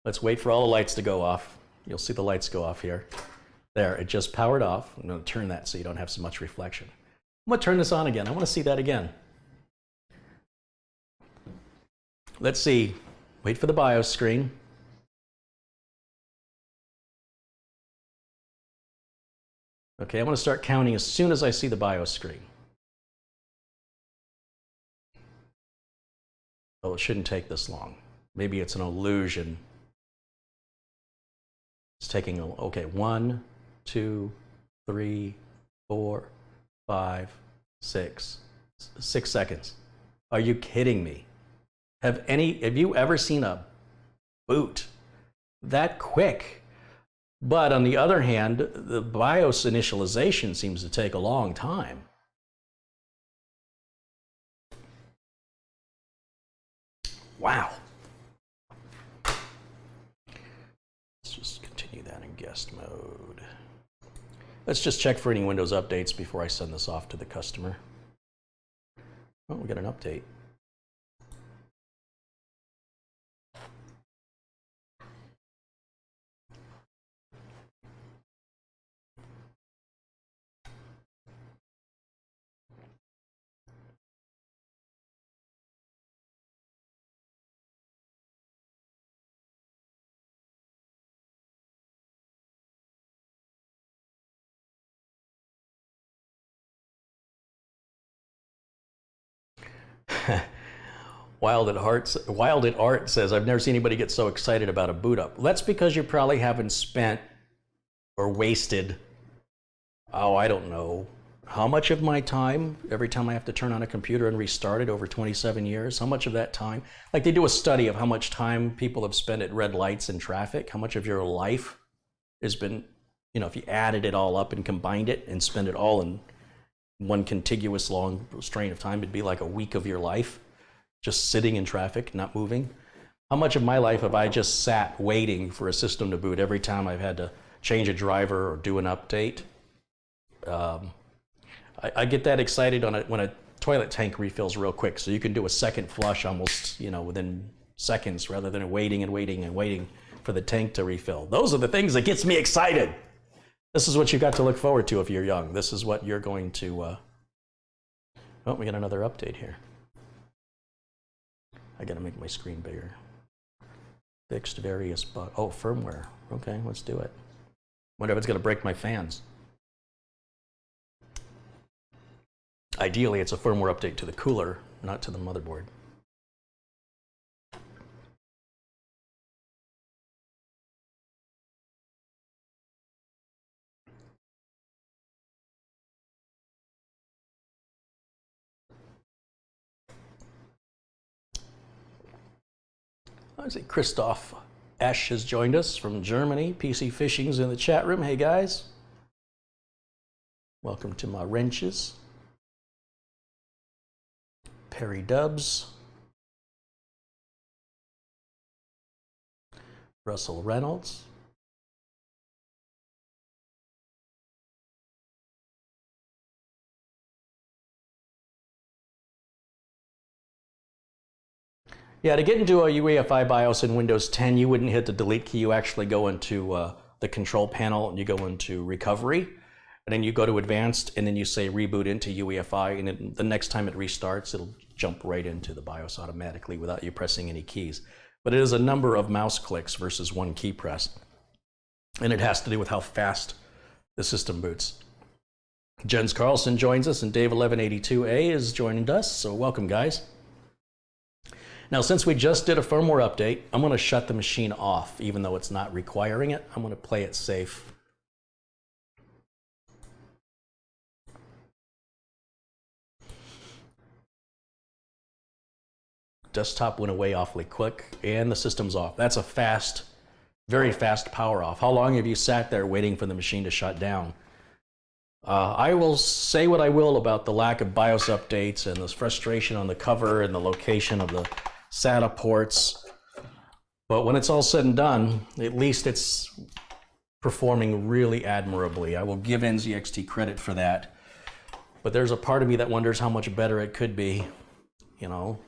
Let's wait for all the lights to go off. You'll see the lights go off here. There, it just powered off. I'm going to turn that so you don't have so much reflection. I'm going to turn this on again. I want to see that again. Let's see. Wait for the BIOS screen. Okay, I'm going to start counting as soon as I see the BIOS screen. Oh, it shouldn't take this long. Maybe it's an illusion. It's taking, okay, 1, 2, 3, 4, 5, 6 seconds. Are you kidding me? Have you ever seen a boot that quick? But on the other hand, the BIOS initialization seems to take a long time. Wow. Let's just continue that in guest mode. Let's just check for any Windows updates before I send this off to the customer. Oh, we got an update. Wild at Art says, I've never seen anybody get so excited about a boot up. That's because you probably haven't spent or wasted, oh, I don't know, how much of my time, every time I have to turn on a computer and restart it over 27 years, how much of that time, like they do a study of how much time people have spent at red lights and traffic, how much of your life has been, you know, if you added it all up and combined it and spend it all in one contiguous long strain of time, it'd be like a week of your life just sitting in traffic, not moving. How much of my life have I just sat waiting for a system to boot every time I've had to change a driver or do an update? I get that excited when a toilet tank refills real quick, so you can do a second flush almost, you know, within seconds rather than waiting and waiting and waiting for the tank to refill. Those are the things that gets me excited. This is what you got to look forward to if you're young. This is what you're going to, oh, we got another update here. I gotta make my screen bigger. Fixed various bugs. Oh, firmware. Okay, let's do it. Wonder if it's going to break my fans. Ideally, it's a firmware update to the cooler, not to the motherboard. I see Christoph Esch has joined us from Germany. PC Fishing's in the chat room. Hey guys. Welcome to my wrenches. Perry Dubs. Russell Reynolds. Yeah, to get into a UEFI BIOS in Windows 10, you wouldn't hit the delete key. You actually go into the control panel and you go into recovery, and then you go to advanced, and then you say reboot into UEFI, and then the next time it restarts, it'll jump right into the BIOS automatically without you pressing any keys. But it is a number of mouse clicks versus one key press, and it has to do with how fast the system boots. Jens Carlson joins us, and Dave1182A is joining us, so welcome, guys. Now, since we just did a firmware update, I'm going to shut the machine off, even though it's not requiring it. I'm going to play it safe. Desktop went away awfully quick, and the system's off. That's a fast, very fast power off. How long have you sat there waiting for the machine to shut down? I will say what I will about the lack of BIOS updates and this frustration on the cover and the location of the SATA ports, but when it's all said and done, at least it's performing really admirably. I will give NZXT credit for that, but there's a part of me that wonders how much better it could be. You know,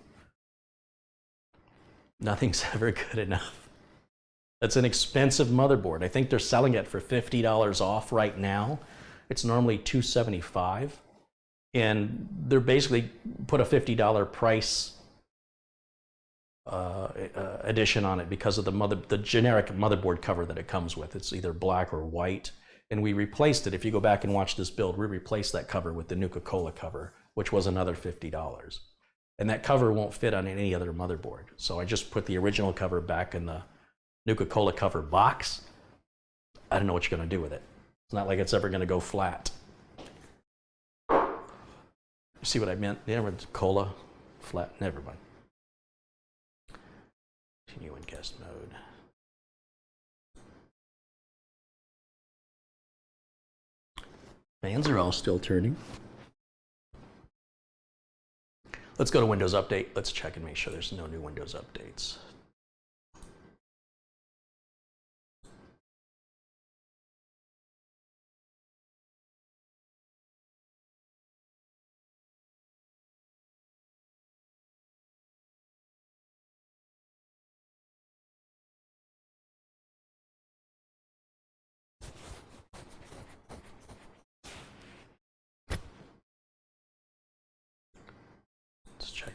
nothing's ever good enough. That's an expensive motherboard. I think they're selling it for $50 off right now. It's normally $275, and they're basically put a $50 price addition on it because of the generic motherboard cover that it comes with. It's either black or white, and we replaced it. If you go back and watch this build, we replaced that cover with the Nuka-Cola cover, which was another $50, and that cover won't fit on any other motherboard. So I just put the original cover back in the Nuka-Cola cover box. I don't know what you're going to do with it. It's not like it's ever going to go flat. You see what I meant? Yeah, with cola flat. Never mind. Continue in guest mode. Fans are all still turning. Let's go to Windows Update. Let's check and make sure there's no new Windows updates.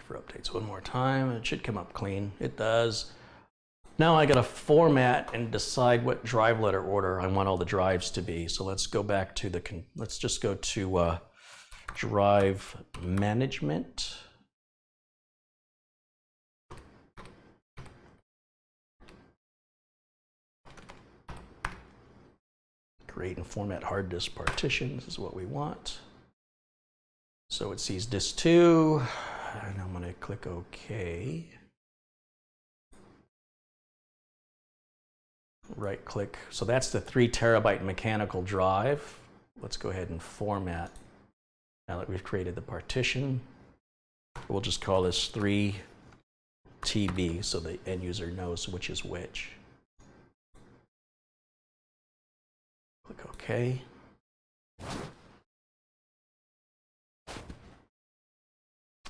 For updates one more time. It should come up clean. It does. Now I got to format and decide what drive letter order I want all the drives to be. So let's go back to the, let's just go to drive management. Create and format hard disk partitions is what we want. So it sees disk 2. And I'm going to click OK. Right click. So that's the 3 terabyte mechanical drive. Let's go ahead and format. Now that we've created the partition, we'll just call this 3 TB so the end user knows which is which. Click OK.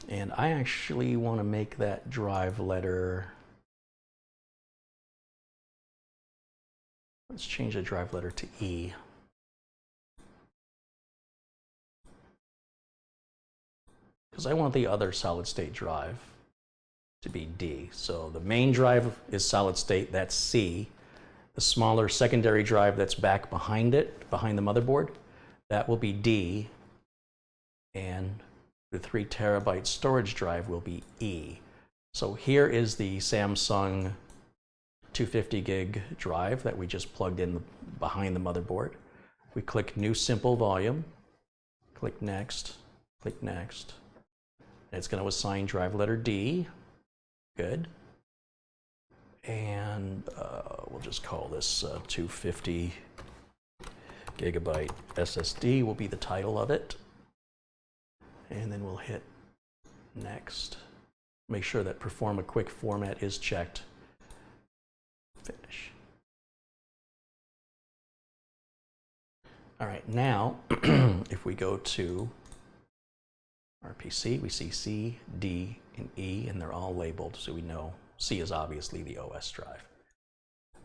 And I actually want to make that drive letter. Let's change the drive letter to E. Because I want the other solid state drive. to be D. So the main drive is solid state, that's C. The smaller secondary drive that's back behind it, behind the motherboard, that will be D. And the 3 terabyte storage drive will be E. So here is the Samsung 250 gig drive that we just plugged in behind the motherboard. We click New Simple Volume, click Next, click Next. And it's going to assign drive letter D. Good. And we'll just call this 250 gigabyte SSD will be the title of it. And then we'll hit Next. Make sure that Perform a Quick Format is checked. Finish. All right, now if we go to our PC, we see C, D, and E, and they're all labeled, so we know C is obviously the OS drive.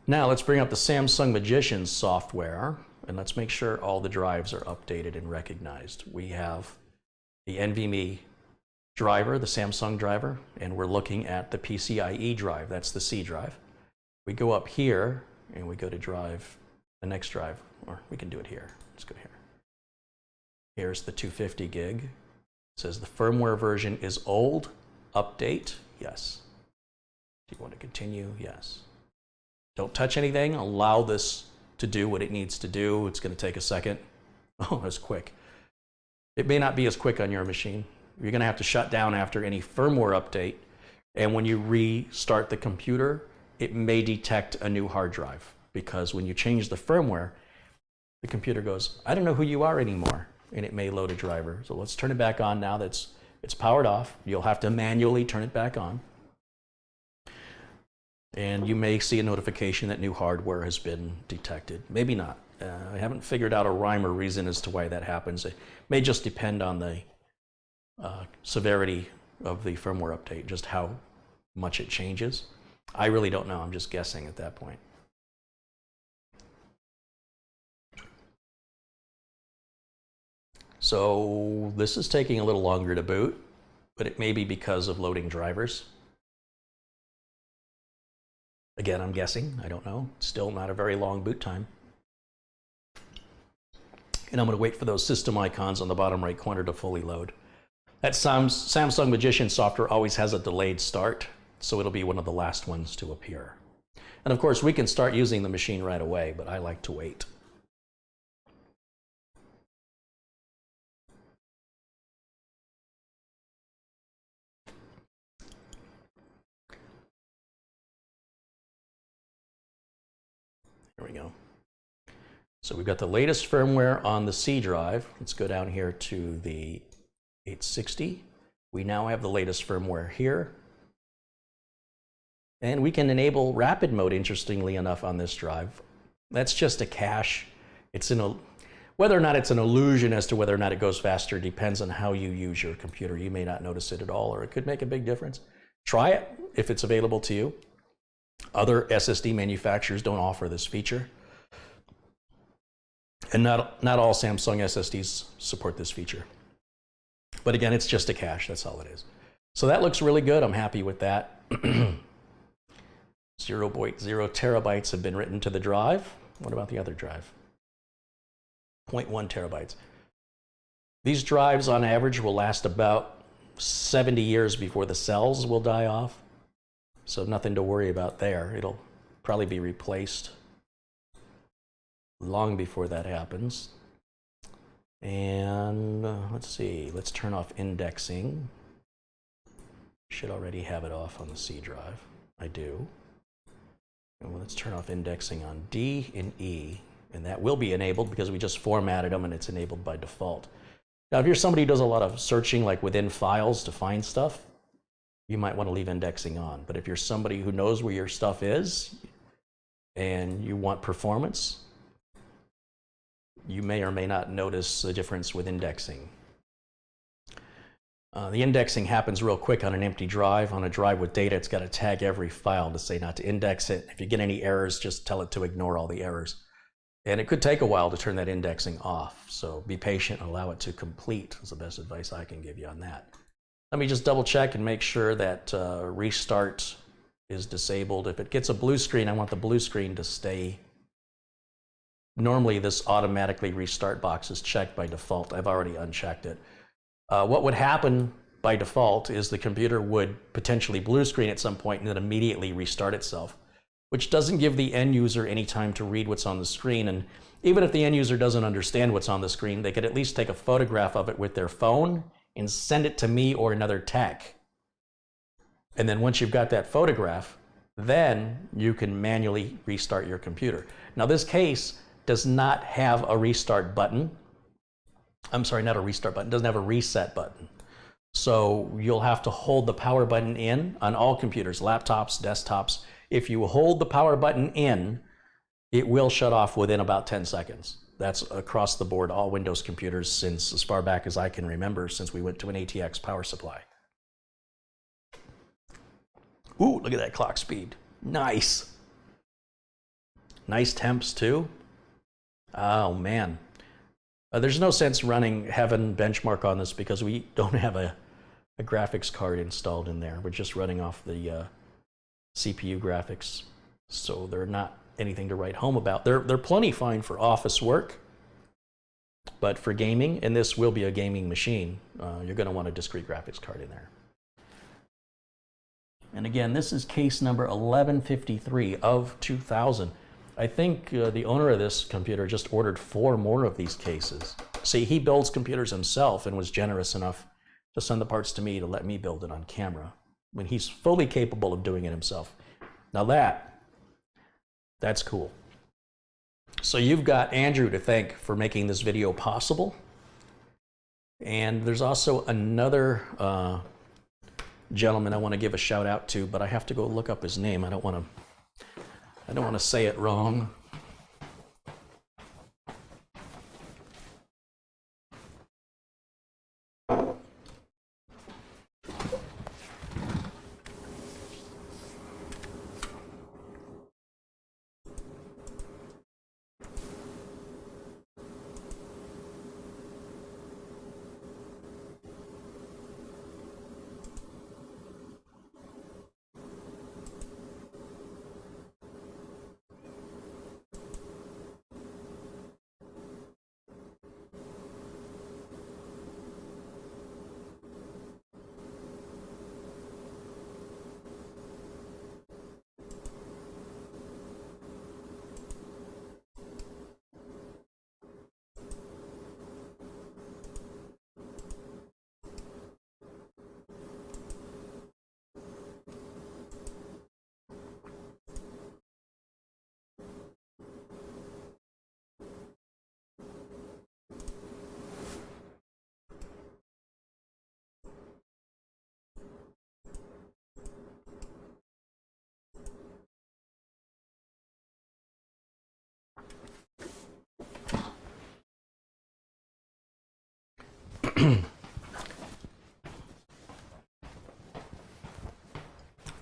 Now let's bring up the Samsung Magician software, and let's make sure all the drives are updated and recognized. We have the NVMe driver, the Samsung driver, and we're looking at the PCIe drive, that's the C drive. We go up here, and we go to drive, the next drive, or we can do it here. Let's go here. Here's the 250 gig. It says the firmware version is old. Update, yes. Do you want to continue? Yes. Don't touch anything. Allow this to do what it needs to do. It's going to take a second. Oh, that's quick. It may not be as quick on your machine. You're going to have to shut down after any firmware update. And when you restart the computer, it may detect a new hard drive. Because when you change the firmware, the computer goes, I don't know who you are anymore. And it may load a driver. So let's turn it back on now that it's powered off. You'll have to manually turn it back on. And you may see a notification that new hardware has been detected. Maybe not. I haven't figured out a rhyme or reason as to why that happens. It may just depend on the severity of the firmware update, just how much it changes. I really don't know. I'm just guessing at that point. So this is taking a little longer to boot, but it may be because of loading drivers. Again, I'm guessing. I don't know. Still not a very long boot time. And I'm going to wait for those system icons on the bottom right corner to fully load. That Samsung Magician software always has a delayed start, so it'll be one of the last ones to appear. And of course, we can start using the machine right away, but I like to wait. There we go. So we've got the latest firmware on the C drive. Let's go down here to the 860. We now have the latest firmware here. And we can enable rapid mode, interestingly enough, on this drive. That's just a cache. Whether or not it's an illusion as to whether or not it goes faster depends on how you use your computer. You may not notice it at all, or it could make a big difference. Try it if it's available to you. Other SSD manufacturers don't offer this feature. And not all Samsung SSDs support this feature. But again, it's just a cache, that's all it is. So that looks really good, I'm happy with that. 0.0 terabytes have been written to the drive. What about the other drive? 0.1 terabytes. These drives on average will last about 70 years before the cells will die off. So nothing to worry about there. It'll probably be replaced long before that happens. And let's see, let's turn off indexing. Should already have it off on the C drive. I do. And let's turn off indexing on D and E. And that will be enabled because we just formatted them and it's enabled by default. Now, if you're somebody who does a lot of searching, like within files to find stuff, you might want to leave indexing on. But if you're somebody who knows where your stuff is and you want performance, you may or may not notice the difference with indexing. The indexing happens real quick on an empty drive. On a drive with data, it's got to tag every file to say not to index it. If you get any errors, just tell it to ignore all the errors. And it could take a while to turn that indexing off. So be patient and allow it to complete is the best advice I can give you on that. Let me just double check and make sure that restart is disabled. If it gets a blue screen, I want the blue screen to stay. Normally this automatically restart box is checked by default. I've already unchecked it. What would happen by default is the computer would potentially blue screen at some point and then immediately restart itself, which doesn't give the end user any time to read what's on the screen. And even if the end user doesn't understand what's on the screen, they could at least take a photograph of it with their phone and send it to me or another tech. And then once you've got that photograph, then you can manually restart your computer. Now this case does not have a restart button. I'm sorry, not a restart button, doesn't have a reset button. So you'll have to hold the power button in on all computers, laptops, desktops. If you hold the power button in, it will shut off within about 10 seconds. That's across the board, all Windows computers since as far back as I can remember, since we went to an ATX power supply. Ooh, look at that clock speed. Nice. Nice temps too. Oh man. There's no sense running Heaven benchmark on this because we don't have a graphics card installed in there. We're just running off the CPU graphics. So they're not anything to write home about. They're plenty fine for office work, but for gaming, and this will be a gaming machine, you're going to want a discrete graphics card in there. And again, this is case number 1153 of 2000. I think the owner of this computer just ordered 4 more of these cases. See, he builds computers himself and was generous enough to send the parts to me to let me build it on camera when he's fully capable of doing it himself. Now that's cool. So you've got Andrew to thank for making this video possible. And there's also another gentleman I want to give a shout out to, but I have to go look up his name. I don't want to say it wrong.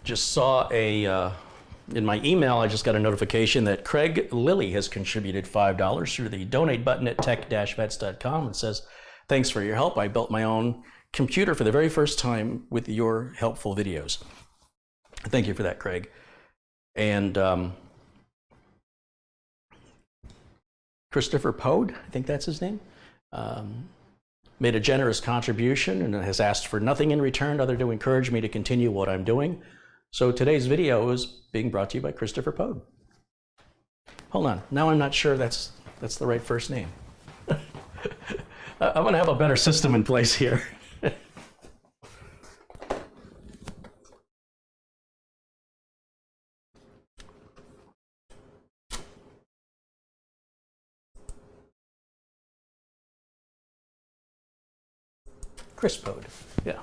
Just saw in my email, I just got a notification that Craig Lilly has contributed $5 through the donate button at tech-vets.com and says, thanks for your help. I built my own computer for the very first time with your helpful videos. Thank you for that, Craig. And Christopher Pode, I think that's his name, made a generous contribution and has asked for nothing in return other to encourage me to continue what I'm doing. So today's video is being brought to you by Christopher Pode. Hold on, now I'm not sure that's the right first name. I'm gonna have a better system in place here. Chris Pode, yeah.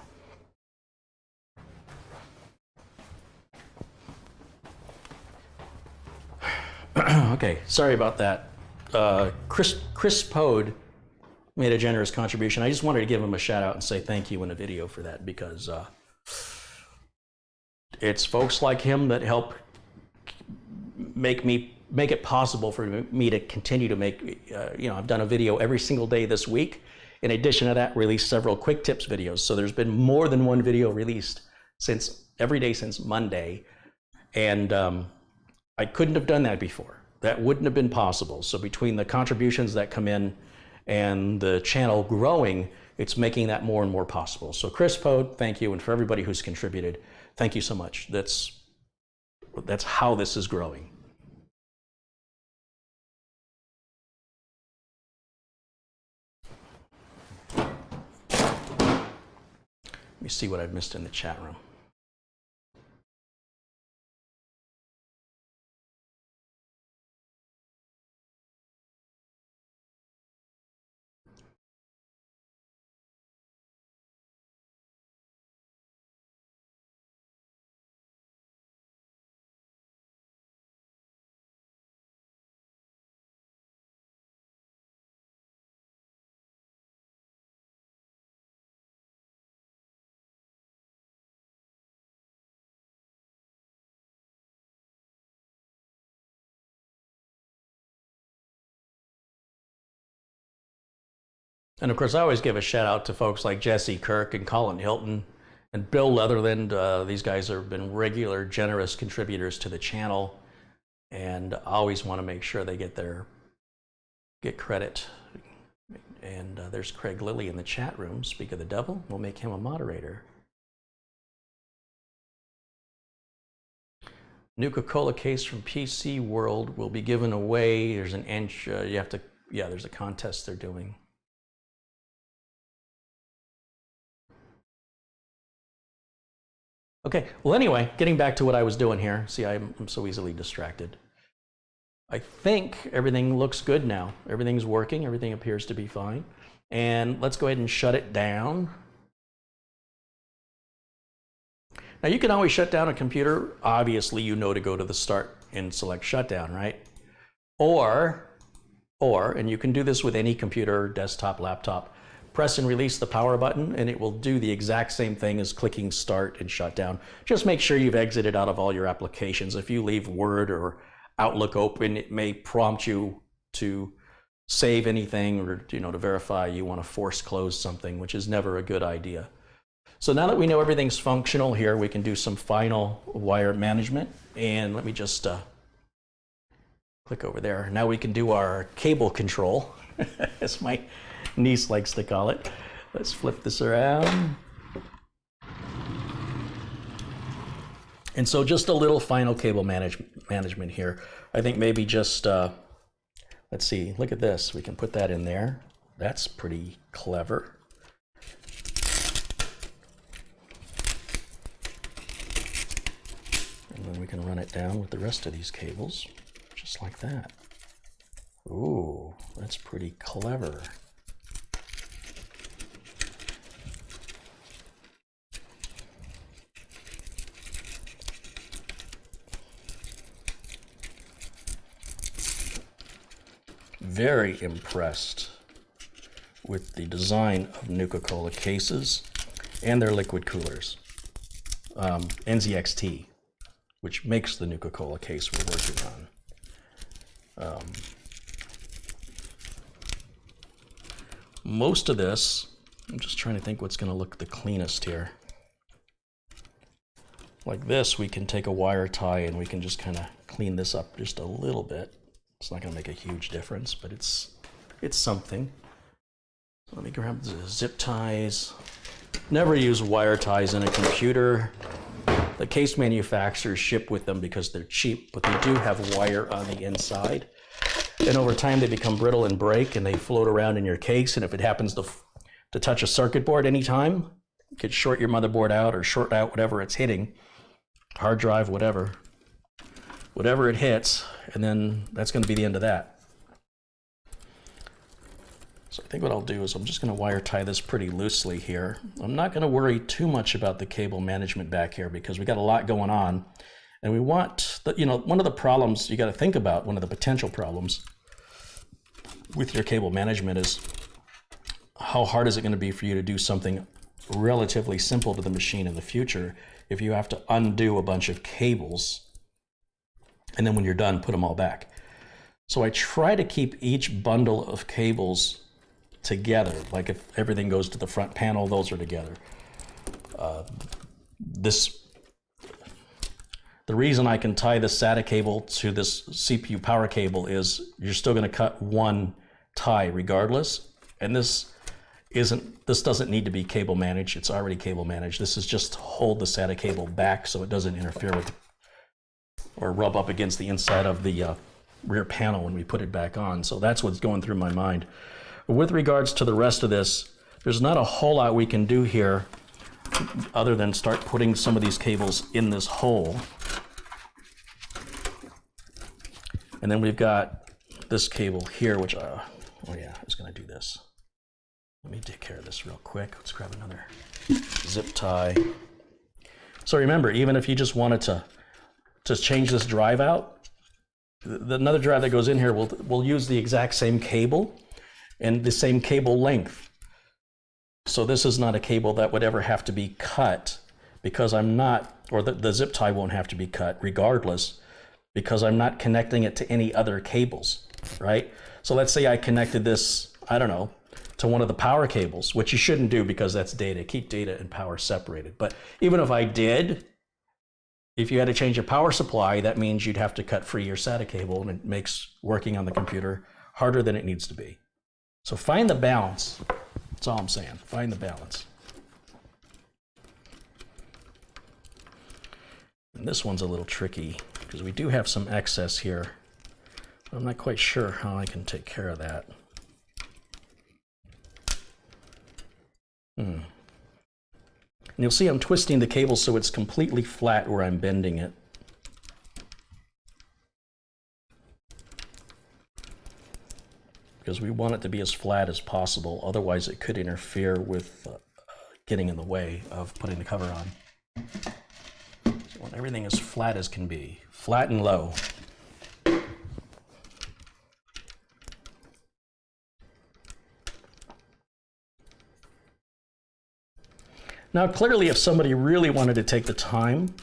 Okay, sorry about that. Chris Pode made a generous contribution. I just wanted to give him a shout out and say thank you in a video for that, because it's folks like him that help make it possible for me to continue to make, I've done a video every single day this week, In addition to that, released several quick tips videos. So there's been more than one video released every day since Monday. And I couldn't have done that before. That wouldn't have been possible. So between the contributions that come in and the channel growing, it's making that more and more possible. So Chris Pode, thank you. And for everybody who's contributed, thank you so much. That's how this is growing. Let me see what I've missed in the chat room. And of course, I always give a shout out to folks like Jesse Kirk and Colin Hilton and Bill Leatherland. These guys have been regular, generous contributors to the channel, and I always want to make sure they get credit. And there's Craig Lilly in the chat room. Speak of the devil, we'll make him a moderator. Nuka-Cola case from PC World will be given away. There's an inch, there's a contest they're doing. Okay, well anyway, getting back to what I was doing here. See, I'm so easily distracted. I think everything looks good now. Everything's working, everything appears to be fine. And let's go ahead and shut it down. Now you can always shut down a computer. Obviously, you know to go to the start and select shutdown, right? Or, and you can do this with any computer, desktop, laptop, press and release the power button and it will do the exact same thing as clicking start and shut down. Just make sure you've exited out of all your applications. If you leave Word or Outlook open, it may prompt you to save anything or to verify you want to force close something, which is never a good idea. So now that we know everything's functional here, we can do some final wire management. And let me just click over there. Now we can do our cable control, as my niece likes to call it. Let's flip this around. And so just a little final cable management here. I think maybe just, let's see, look at this. We can put that in there. That's pretty clever. And then we can run it down with the rest of these cables, just like that. Ooh, that's pretty clever. Very impressed with the design of Nuka-Cola cases and their liquid coolers. NZXT, which makes the Nuka-Cola case we're working on. Most of this, I'm just trying to think what's going to look the cleanest here. Like this, we can take a wire tie and we can just kind of clean this up just a little bit. It's not going to make a huge difference, but it's something. So let me grab the zip ties. Never use wire ties in a computer. The case manufacturers ship with them because they're cheap, but they do have wire on the inside. And over time they become brittle and break and they float around in your case. And if it happens to touch a circuit board anytime, it could short your motherboard out or short out whatever it's hitting, hard drive, whatever it hits, and then that's going to be the end of that. So I think what I'll do is I'm just going to wire tie this pretty loosely here. I'm not going to worry too much about the cable management back here because we got a lot going on, and we want one of the problems you got to think about, one of the potential problems with your cable management is how hard is it going to be for you to do something relatively simple to the machine in the future if you have to undo a bunch of cables and then when you're done, put them all back. So I try to keep each bundle of cables together. Like if everything goes to the front panel, those are together. The reason I can tie the SATA cable to this CPU power cable is you're still going to cut one tie regardless. And this doesn't need to be cable managed. It's already cable managed. This is just to hold the SATA cable back so it doesn't interfere with or rub up against the inside of the rear panel when we put it back on. So that's what's going through my mind. With regards to the rest of this, there's not a whole lot we can do here other than start putting some of these cables in this hole. And then we've got this cable here, which, oh yeah, I was gonna do this. Let me take care of this real quick. Let's grab another zip tie. So remember, even if you just wanted to change this drive out, another drive that goes in here will use the exact same cable and the same cable length. So this is not a cable that would ever have to be cut because I'm not, or the zip tie won't have to be cut regardless, because I'm not connecting it to any other cables, right? So let's say I connected this, I don't know, to one of the power cables, which you shouldn't do because that's data. Keep data and power separated. But even if I did, if you had to change a power supply, that means you'd have to cut free your SATA cable, and it makes working on the computer harder than it needs to be. So find the balance. That's all I'm saying. Find the balance. And this one's a little tricky because we do have some excess here. I'm not quite sure how I can take care of that. And you'll see I'm twisting the cable so it's completely flat where I'm bending it. Because we want it to be as flat as possible, otherwise it could interfere with getting in the way of putting the cover on. So I want everything as flat as can be, flat and low. Now clearly if somebody really wanted to take the time,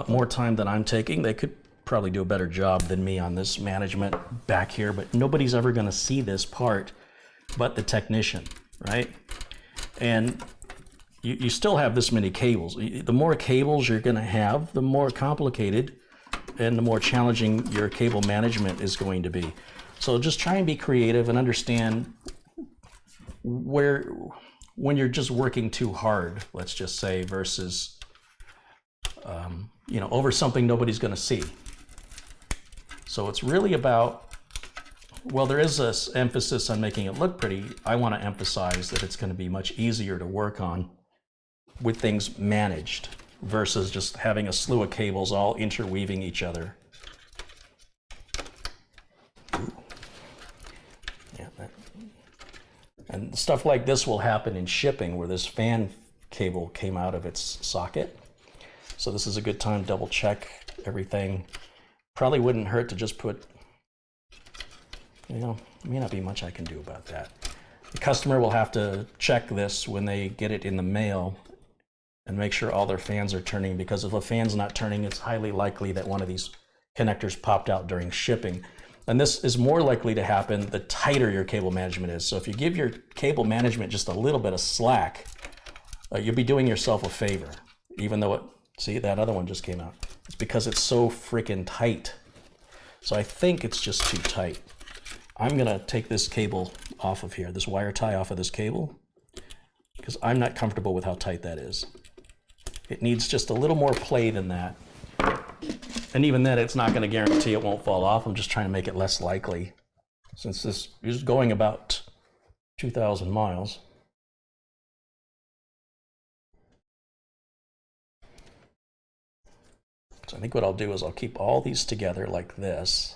more time than I'm taking, they could probably do a better job than me on this management back here, but nobody's ever going to see this part but the technician, right? And you still have this many cables. The more cables you're going to have, the more complicated and the more challenging your cable management is going to be. So just try and be creative and understand when you're just working too hard, let's just say, versus over something nobody's going to see. So it's really about, well, there is this emphasis on making it look pretty. I want to emphasize that it's going to be much easier to work on with things managed versus just having a slew of cables all interweaving each other. Yeah, and stuff like this will happen in shipping where this fan cable came out of its socket. So this is a good time to double check everything. Probably wouldn't hurt to just put, may not be much I can do about that. The customer will have to check this when they get it in the mail and make sure all their fans are turning, because if a fan's not turning, it's highly likely that one of these connectors popped out during shipping. And this is more likely to happen the tighter your cable management is. So if you give your cable management just a little bit of slack, you'll be doing yourself a favor, even though see, that other one just came out. It's because it's so freaking tight. So I think it's just too tight. I'm gonna take this cable off of here, this wire tie off of this cable, because I'm not comfortable with how tight that is. It needs just a little more play than that. And even then, it's not gonna guarantee it won't fall off. I'm just trying to make it less likely, since this is going about 2,000 miles. So I think what I'll do is I'll keep all these together like this.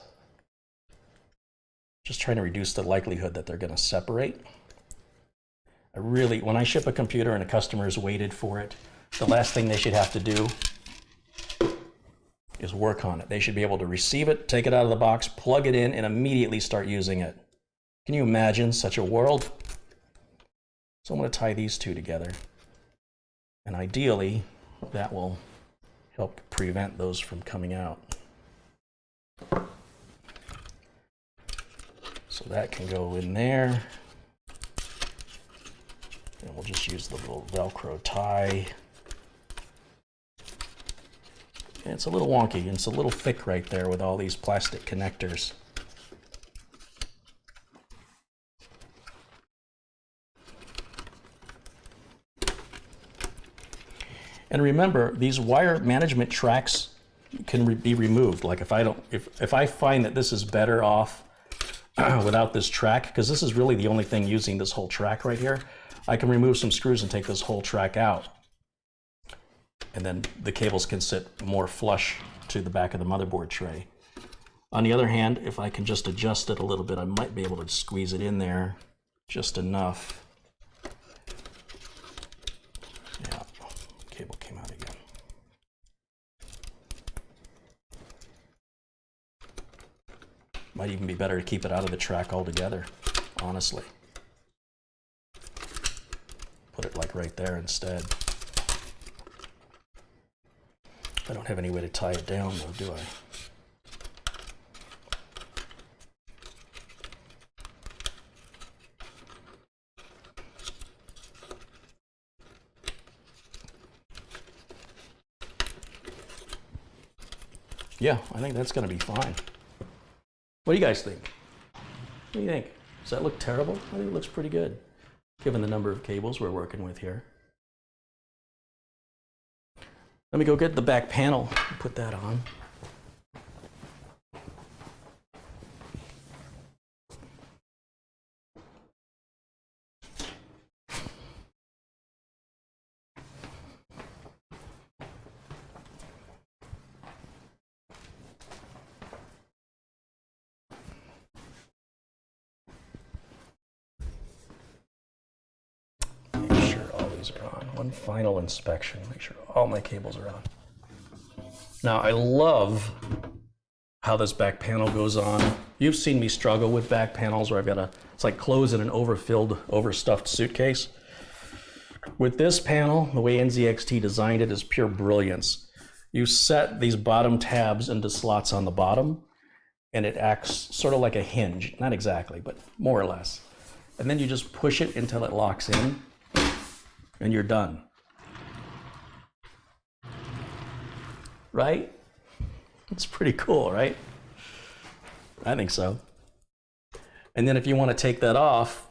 Just trying to reduce the likelihood that they're going to separate. When I ship a computer and a customer's waited for it, the last thing they should have to do is work on it. They should be able to receive it, take it out of the box, plug it in, and immediately start using it. Can you imagine such a world? So I'm going to tie these two together. And ideally, that will help prevent those from coming out. So that can go in there. And we'll just use the little Velcro tie. And it's a little wonky, and it's a little thick right there with all these plastic connectors. And remember, these wire management tracks can be removed. Like if I find that this is better off without this track, because this is really the only thing using this whole track right here, I can remove some screws and take this whole track out. And then the cables can sit more flush to the back of the motherboard tray. On the other hand, if I can just adjust it a little bit, I might be able to squeeze it in there just enough. Yeah, cable came out again. Might even be better to keep it out of the track altogether, honestly. Put it like right there instead. I don't have any way to tie it down though, do I? Yeah, I think that's going to be fine. What do you guys think? What do you think? Does that look terrible? I think it looks pretty good, given the number of cables we're working with here. Let me go get the back panel and put that on. Are on. One final inspection, make sure all my cables are on. Now I love how this back panel goes on. You've seen me struggle with back panels where I've got it's like closing an overfilled, overstuffed suitcase. With this panel, the way NZXT designed it is pure brilliance. You set these bottom tabs into slots on the bottom, and it acts sort of like a hinge. Not exactly, but more or less. And then you just push it until it locks in, and you're done. Right? It's pretty cool, right? I think so. And then if you want to take that off,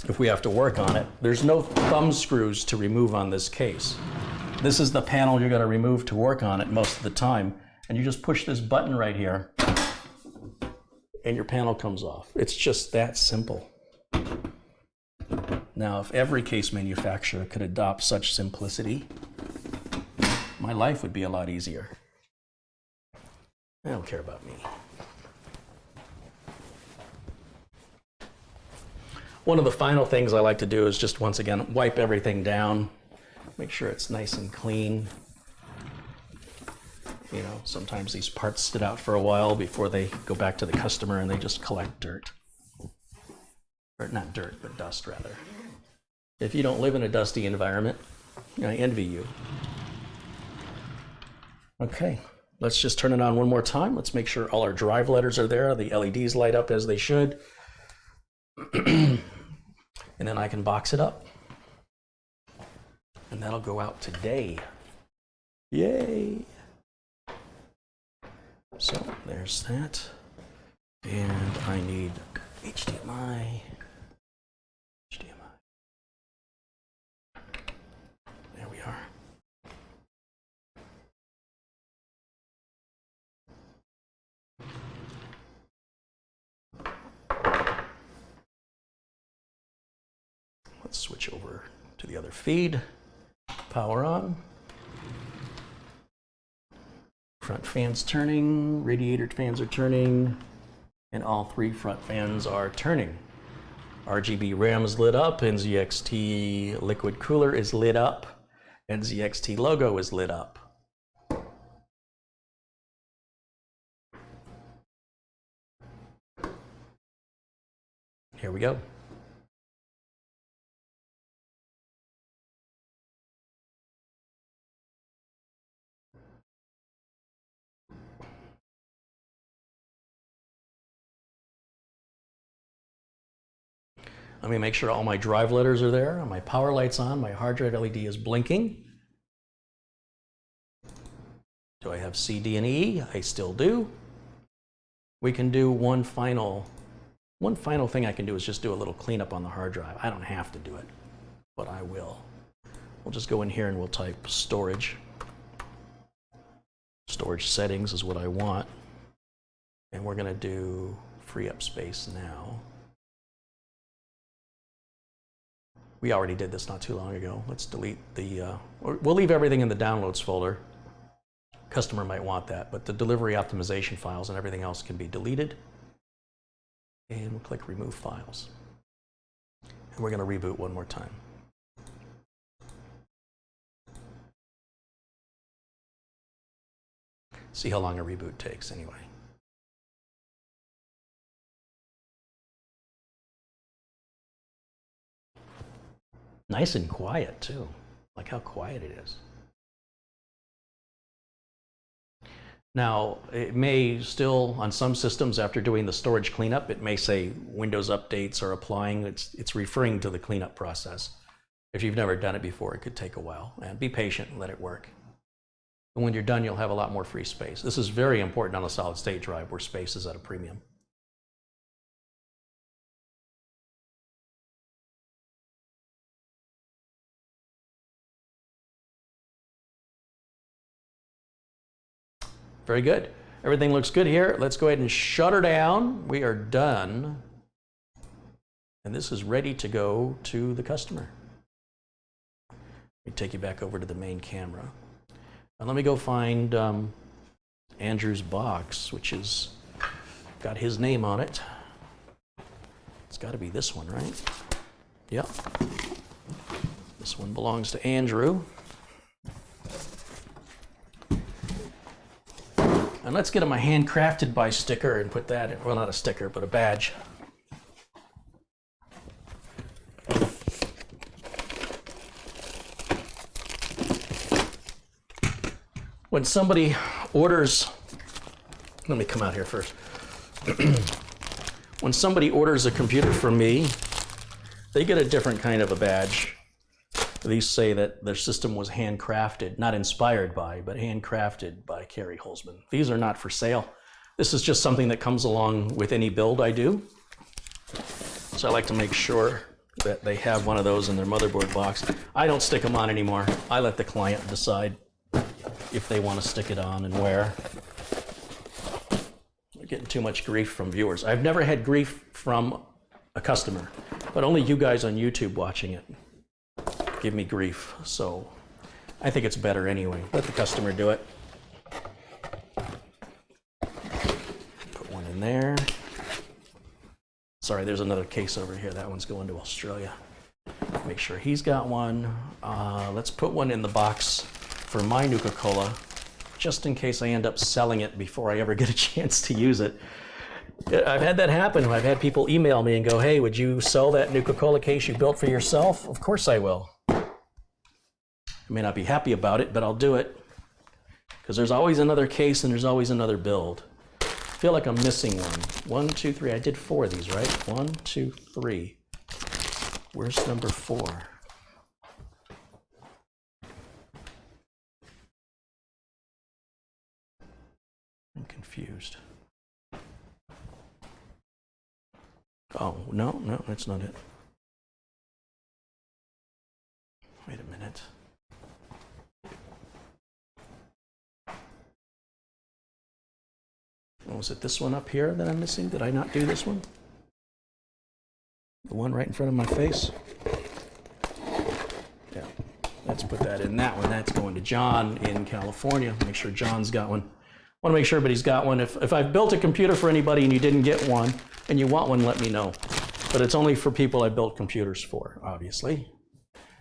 if we have to work on it, there's no thumb screws to remove on this case. This is the panel you're going to remove to work on it most of the time. And you just push this button right here, and your panel comes off. It's just that simple. Now, if every case manufacturer could adopt such simplicity, my life would be a lot easier. I don't care about me. One of the final things I like to do is just once again wipe everything down, make sure it's nice and clean. You know, sometimes these parts sit out for a while before they go back to the customer and they just collect dirt. Or not dirt, but dust rather. If you don't live in a dusty environment, I envy you. Okay, let's just turn it on one more time. Let's make sure all our drive letters are there. The LEDs light up as they should. And then I can box it up. And that'll go out today. Yay! So there's that. And I need HDMI. There we are. Let's switch over to the other feed. Power on. Front fans turning, radiator fans are turning, and all three front fans are turning. RGB RAM is lit up, NZXT liquid cooler is lit up, NZXT logo is lit up. Here we go. Let me make sure all my drive letters are there, my power light's on, my hard drive LED is blinking. Do I have C, D, and E? I still do. We can do one final thing I can do is just do a little cleanup on the hard drive. I don't have to do it, but I will. We'll just go in here and we'll type storage. Storage settings is what I want. And we're gonna do free up space now. We already did this not too long ago. Let's delete the, we'll leave everything in the downloads folder. Customer might want that, but the delivery optimization files and everything else can be deleted. And we'll click remove files. And we're gonna reboot one more time. See how long a reboot takes anyway. Nice and quiet too. Like how quiet it is. Now, it may still, on some systems after doing the storage cleanup, it may say Windows updates are applying. It's referring to the cleanup process. If you've never done it before, it could take a while. And be patient and let it work. And when you're done, you'll have a lot more free space. This is very important on a solid state drive where space is at a premium. Very good. Everything looks good here. Let's go ahead and shut her down. We are done. And this is ready to go to the customer. Let me take you back over to the main camera. And let me go find Andrew's box, which is got his name on it. It's got to be this one, right? Yep. This one belongs to Andrew. And let's get him a handcrafted by sticker and put that in, well, not a sticker, but a badge. When somebody orders, let me come out here first. When somebody orders a computer from me, they get a different kind of a badge. These say that their system was handcrafted, not inspired by, but handcrafted by Carey Holzman. These are not for sale. This is just something that comes along with any build I do. So I like to make sure that they have one of those in their motherboard box. I don't stick them on anymore. I let the client decide if they want to stick it on and where. I'm getting too much grief from viewers. I've never had grief from a customer, but only you guys on YouTube watching it give me grief. So I think it's better anyway. Let the customer do it. Put one in there. Sorry, there's another case over here. That one's going to Australia. Make sure he's got one. Let's put one in the box for my Nuka-Cola, just in case I end up selling it before I ever get a chance to use it. I've had that happen. I've had people email me and go, hey, would you sell that Nuka-Cola case you built for yourself? Of course I will. I may not be happy about it, but I'll do it. Because there's always another case and there's always another build. I feel like I'm missing one. 1, 2, 3. I did 4 of these, right? 1, 2, 3. Where's number 4? I'm confused. Oh, no, that's not it. Wait a minute. Oh, was it this one up here that I'm missing? Did I not do this one? The one right in front of my face? Yeah, let's put that in that one. That's going to John in California. Make sure John's got one. I want to make sure everybody's got one. If I've built a computer for anybody and you didn't get one and you want one, let me know. But it's only for people I built computers for, obviously.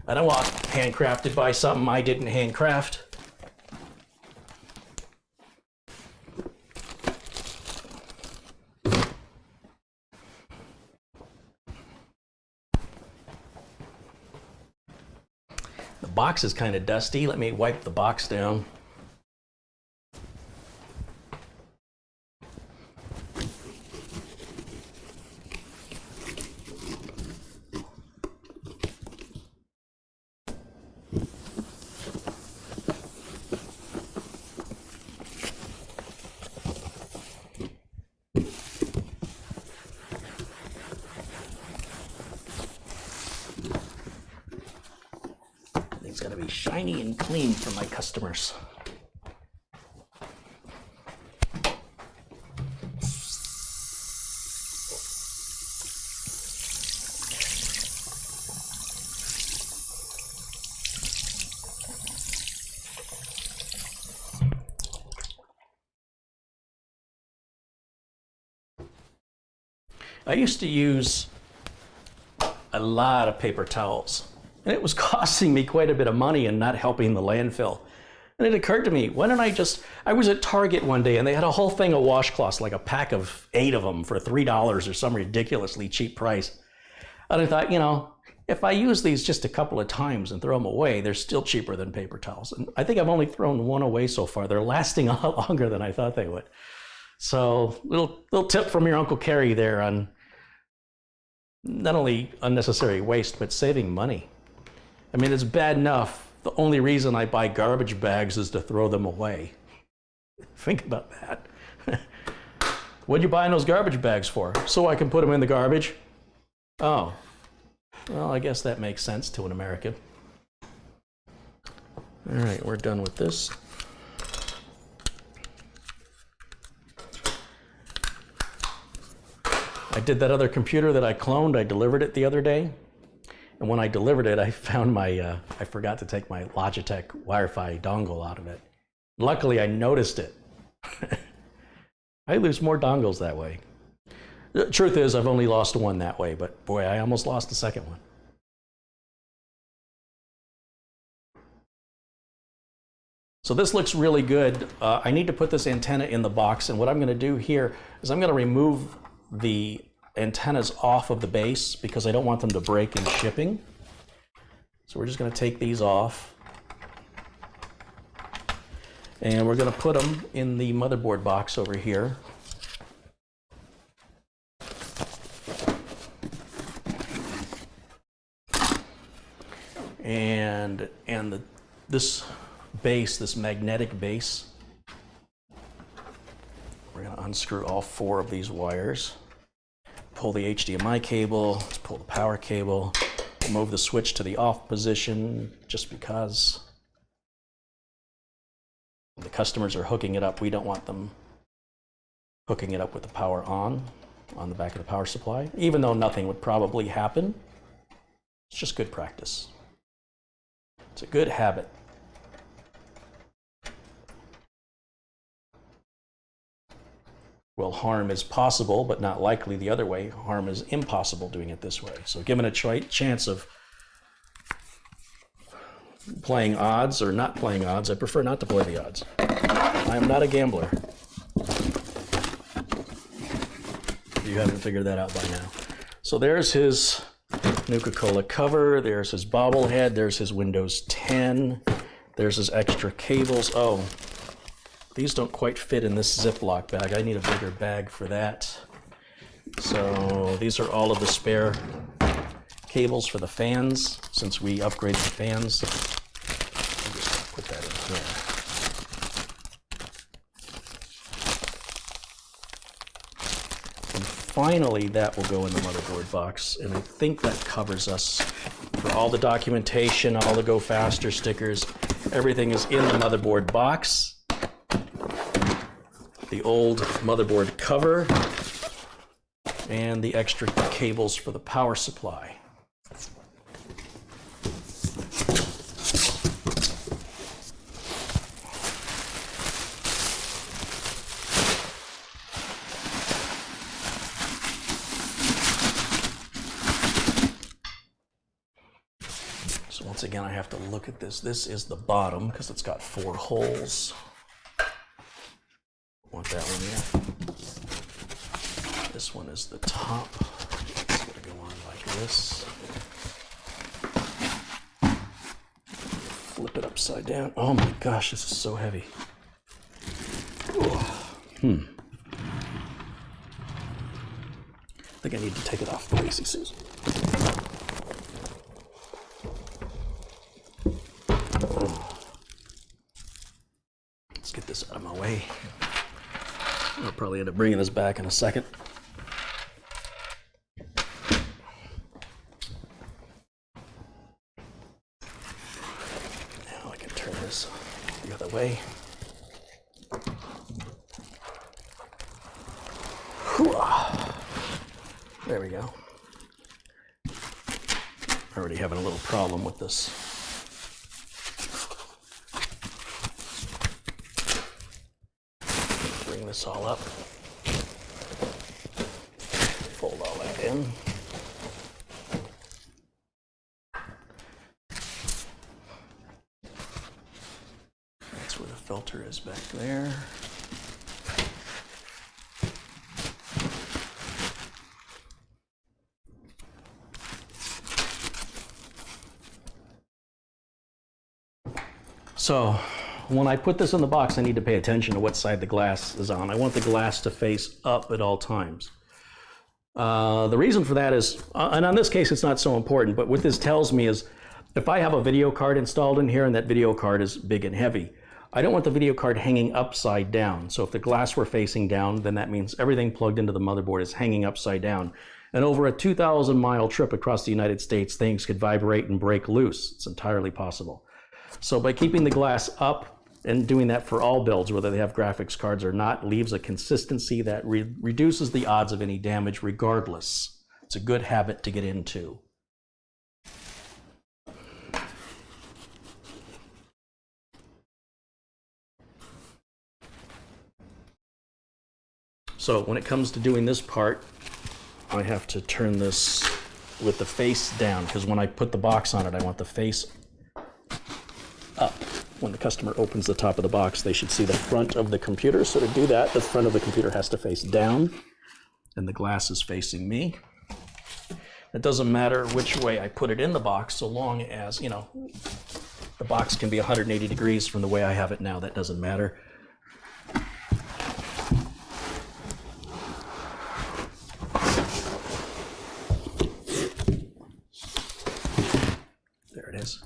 I don't want handcrafted by something I didn't handcraft. The box is kind of dusty. Let me wipe the box down. Everything's got to be shiny and clean for my customers. I used to use a lot of paper towels, and it was costing me quite a bit of money and not helping the landfill. And it occurred to me, why don't I was at Target one day and they had a whole thing of washcloths, like a pack of 8 of them for $3 or some ridiculously cheap price. And I thought, you know, if I use these just a couple of times and throw them away, they're still cheaper than paper towels. And I think I've only thrown one away so far. They're lasting a lot longer than I thought they would. So little tip from your Uncle Kerry there on not only unnecessary waste, but saving money. I mean, it's bad enough. The only reason I buy garbage bags is to throw them away. Think about that. What are you buying those garbage bags for? So I can put them in the garbage? Oh, well, I guess that makes sense to an American. All right, we're done with this. I did that other computer that I cloned. I delivered it the other day. And when I delivered it, I found I forgot to take my Logitech Wi-Fi dongle out of it. Luckily, I noticed it. I lose more dongles that way. The truth is, I've only lost one that way, but boy, I almost lost the second one. So this looks really good. I need to put this antenna in the box, and what I'm going to do here is I'm going to remove the antennas off of the base because I don't want them to break in shipping. So we're just going to take these off, and we're going to put them in the motherboard box over here. And this base, this magnetic base, we're going to unscrew all 4 of these wires, pull the HDMI cable, let's pull the power cable, move the switch to the off position just because when the customers are hooking it up, we don't want them hooking it up with the power on the back of the power supply, even though nothing would probably happen. It's just good practice. It's a good habit. Well, harm is possible, but not likely the other way. Harm is impossible doing it this way. So given a chance of playing odds or not playing odds, I prefer not to play the odds. I am not a gambler. You haven't figured that out by now. So there's his Nuka-Cola cover, there's his bobblehead, there's his Windows 10, there's his extra cables. Oh, these don't quite fit in this Ziploc bag. I need a bigger bag for that. So these are all of the spare cables for the fans, since we upgraded the fans. I'll just put that in here. And finally, that will go in the motherboard box, and I think that covers us for all the documentation, all the Go Faster stickers. Everything is in the motherboard box. The old motherboard cover, and the extra cables for the power supply. So once again, I have to look at this. This is the bottom because it's got 4 holes. Want that one, yeah. This one is the top. It's going to go on like this. Flip it upside down. Oh my gosh, this is so heavy. I think I need to take it off the Lazy Susan. Let's get this out of my way. I'll probably end up bringing this back in a second. this the other way. There we go. Already having a little problem with this. Bring this all up. Fold all that in. That's where the filter is back there. So when I put this in the box, I need to pay attention to what side the glass is on. I want the glass to face up at all times. The reason for that is, and on this case it's not so important, but what this tells me is if I have a video card installed in here and that video card is big and heavy, I don't want the video card hanging upside down. So if the glass were facing down, then that means everything plugged into the motherboard is hanging upside down. And over a 2,000-mile trip across the United States, things could vibrate and break loose. It's entirely possible. So by keeping the glass up and doing that for all builds, whether they have graphics cards or not, leaves a consistency that reduces the odds of any damage regardless. It's a good habit to get into. So when it comes to doing this part, I have to turn this with the face down, because when I put the box on it, I want the face up. When the customer opens the top of the box, they should see the front of the computer. So to do that, the front of the computer has to face down, and the glass is facing me. It doesn't matter which way I put it in the box, so long as, you know, the box can be 180 degrees from the way I have it now. That doesn't matter. There it is.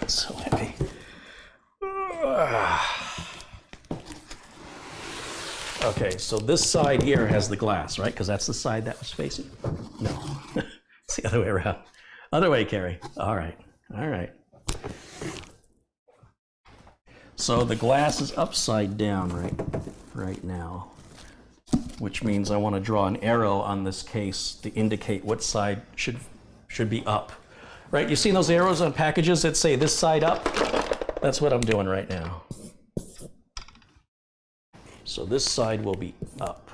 So heavy. Okay, so this side here has the glass, right? Because that's the side that was facing. No, it's the other way around. Other way, Carrie. All right, all right. So the glass is upside down right now, which means I want to draw an arrow on this case to indicate what side should be up. Right, you see those arrows on packages that say this side up? That's what I'm doing right now. So this side will be up.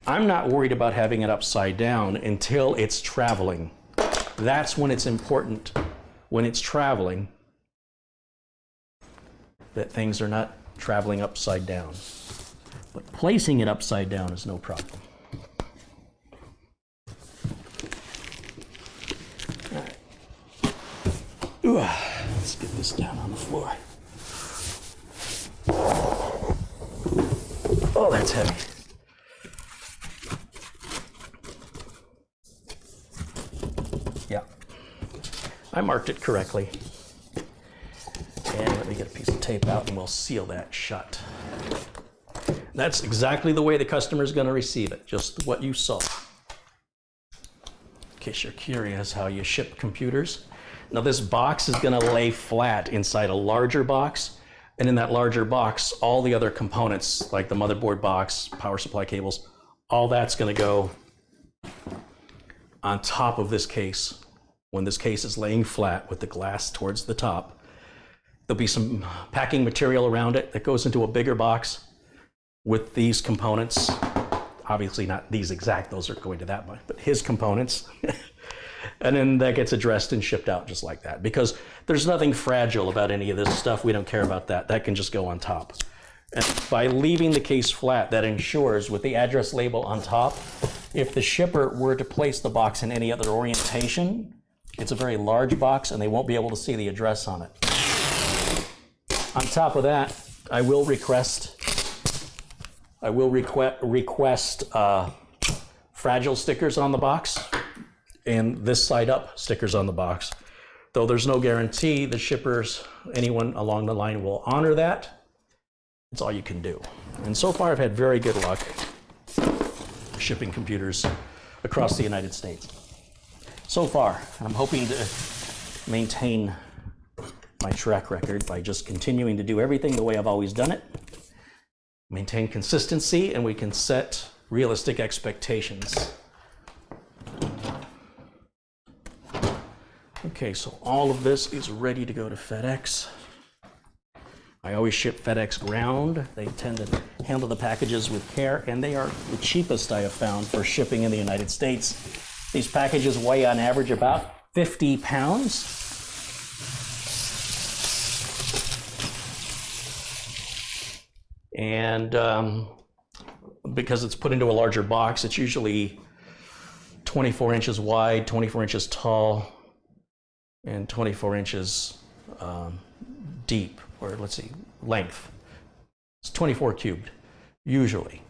I'm not worried about having it upside down until it's traveling. That's when it's important, when it's traveling, that things are not traveling upside down. But placing it upside down is no problem. Ooh, let's get this down on the floor. Oh, that's heavy. Yeah, I marked it correctly. And let me get a piece of tape out and we'll seal that shut. That's exactly the way the customer is going to receive it, just what you saw. In case you're curious how you ship computers. Now this box is going to lay flat inside a larger box, and in that larger box, all the other components, like the motherboard box, power supply cables, all that's going to go on top of this case. When this case is laying flat with the glass towards the top, there'll be some packing material around it that goes into a bigger box with these components. Obviously not these exact, those are going to that much, but his components. And then that gets addressed and shipped out just like that, because there's nothing fragile about any of this stuff. We don't care about that. That can just go on top. And by leaving the case flat, that ensures with the address label on top, if the shipper were to place the box in any other orientation, it's a very large box and they won't be able to see the address on it. On top of that, I will request fragile stickers on the box, and this side up stickers on the box. Though there's no guarantee the shippers, anyone along the line will honor that. It's all you can do. And so far I've had very good luck shipping computers across the United States. so far. I'm hoping to maintain my track record by just continuing to do everything the way I've always done it. Maintain consistency, and we can set realistic expectations. Okay, so all of this is ready to go to FedEx. I always ship FedEx ground. They tend to handle the packages with care, and they are the cheapest I have found for shipping in the United States. These packages weigh on average about 50 pounds. And because it's put into a larger box, it's usually 24 inches wide, 24 inches tall, and 24 inches deep, or let's see, length. It's 24 cubed, usually.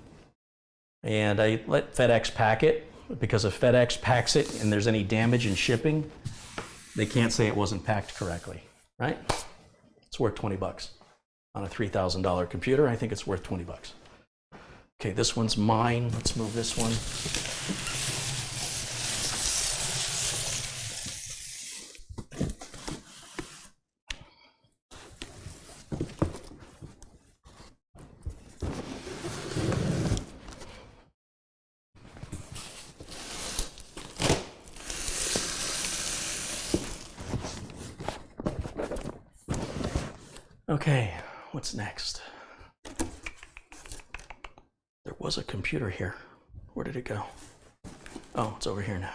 And I let FedEx pack it, because if FedEx packs it and there's any damage in shipping, they can't say it wasn't packed correctly, right? It's worth 20 bucks. On a $3,000 computer, I think it's worth 20 bucks. Okay, this one's mine. Let's move this one. Okay, what's next? There was a computer here. Where did it go? Oh, it's over here now.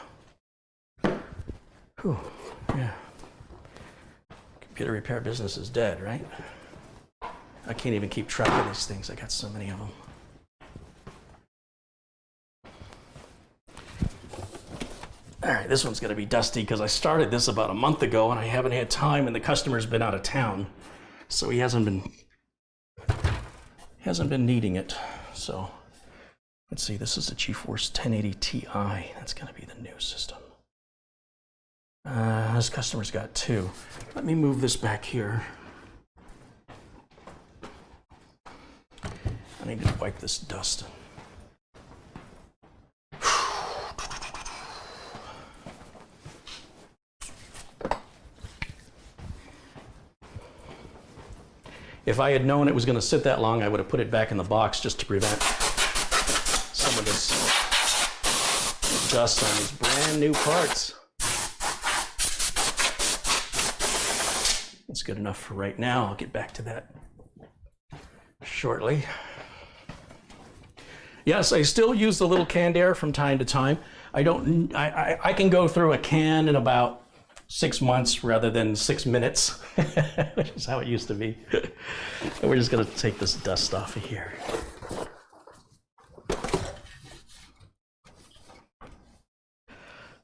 Whew, yeah. Computer repair business is dead, right? I can't even keep track of these things. I got so many of them. All right, this one's gonna be dusty because I started this about a month ago and I haven't had time, and the customer's been out of town. So he hasn't been needing it. So let's see, this is a GeForce 1080 Ti. That's gonna be the new system. This customer's got two. Let me move this back here. I need to wipe this dust. If I had known it was going to sit that long, I would have put it back in the box just to prevent some of this dust on these brand new parts. That's good enough for right now. I'll get back to that shortly. Yes, I still use the little canned air from time to time. I can go through a can in about 6 months rather than 6 minutes, which is how it used to be. And we're just gonna take this dust off of here.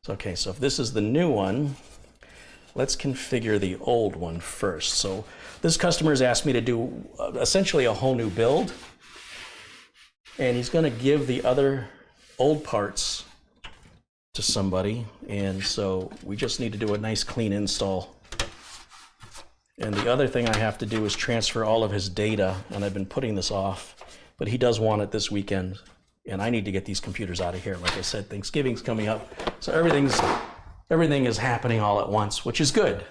So, okay, so if this is the new one, let's configure the old one first. So this customer has asked me to do essentially a whole new build, and he's gonna give the other old parts to somebody, and so we just need to do a nice clean install. And the other thing I have to do is transfer all of his data, and I've been putting this off, but he does want it this weekend, and I need to get these computers out of here. Like I said, Thanksgiving's coming up, so everything is happening all at once, which is good,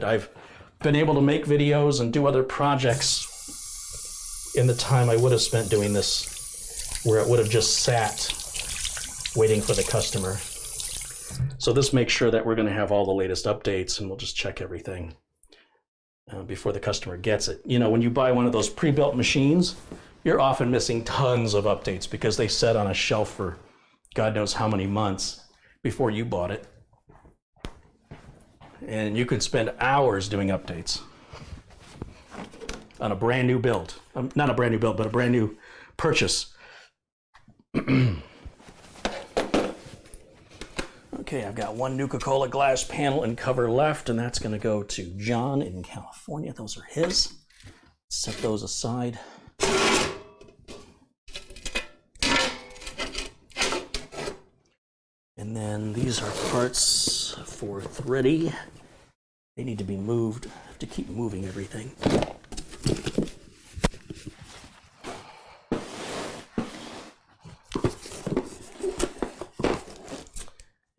I've been able to make videos and do other projects in the time I would have spent doing this, where it would have just sat waiting for the customer. So this makes sure that we're going to have all the latest updates, and we'll just check everything before the customer gets it. You know, when you buy one of those pre-built machines, you're often missing tons of updates because they sat on a shelf for God knows how many months before you bought it. And you could spend hours doing updates on a brand new build. Not a brand new build, but a brand new purchase. Okay, I've got one Nuka-Cola glass panel and cover left, and that's going to go to John in California. Those are his. Set those aside. And then these are parts for Thready. They need to be moved. I have to keep moving everything.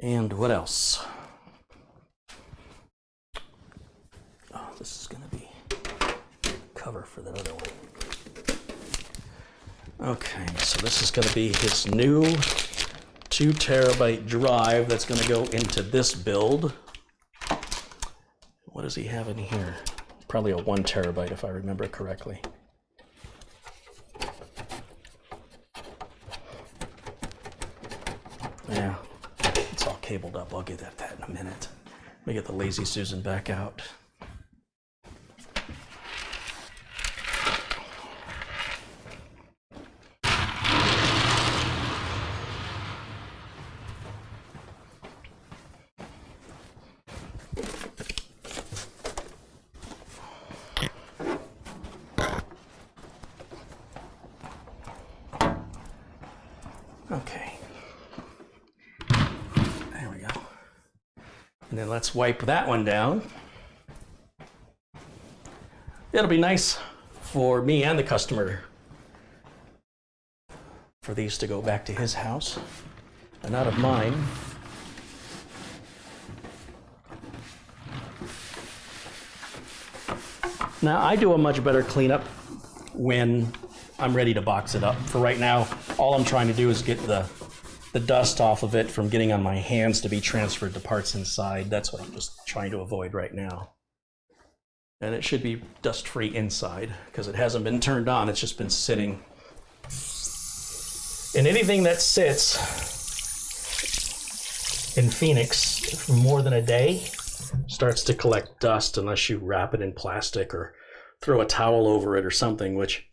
And what else? Okay, so this is going to be his new 2 terabyte drive that's going to go into this build. What does he have in here? Probably a 1 terabyte if I remember correctly. Yeah, it's all cabled up. I'll get at that in a minute. Let me get the Lazy Susan back out. Okay. There we go. And then let's wipe that one down. It'll be nice for me and the customer for these to go back to his house and out of mine. Now, I do a much better cleanup when I'm ready to box it up. For right now, all I'm trying to do is get the dust off of it from getting on my hands to be transferred to parts inside. That's what I'm just trying to avoid right now. And it should be dust-free inside because it hasn't been turned on. It's just been sitting. And anything that sits in Phoenix for more than a day starts to collect dust unless you wrap it in plastic or throw a towel over it or something, which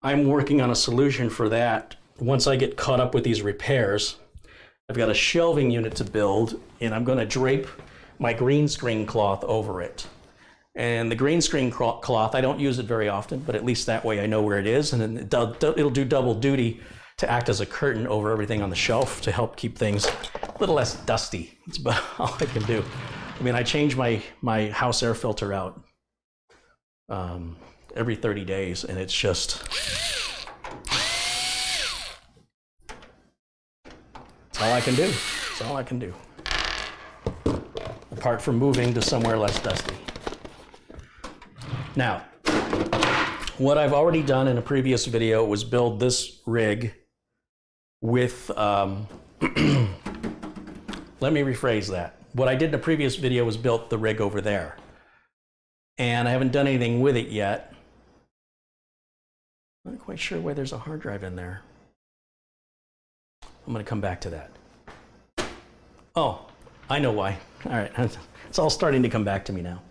I'm working on a solution for that. Once I get caught up with these repairs, I've got a shelving unit to build, and I'm going to drape my green screen cloth over it. And the green screen cloth, I don't use it very often, but at least that way I know where it is, and then it'll do double duty to act as a curtain over everything on the shelf to help keep things a little less dusty. That's about all I can do. I mean, I change my house air filter out every 30 days, and it's just... That's all I can do. That's all I can do. Apart from moving to somewhere less dusty. Now, what I've already done in a previous video was build this rig with, let me rephrase that. What I did in a previous video was built the rig over there. And I haven't done anything with it yet. I'm not quite sure why there's a hard drive in there. I'm going to come back to that. Oh, I know why. All right, it's all starting to come back to me now.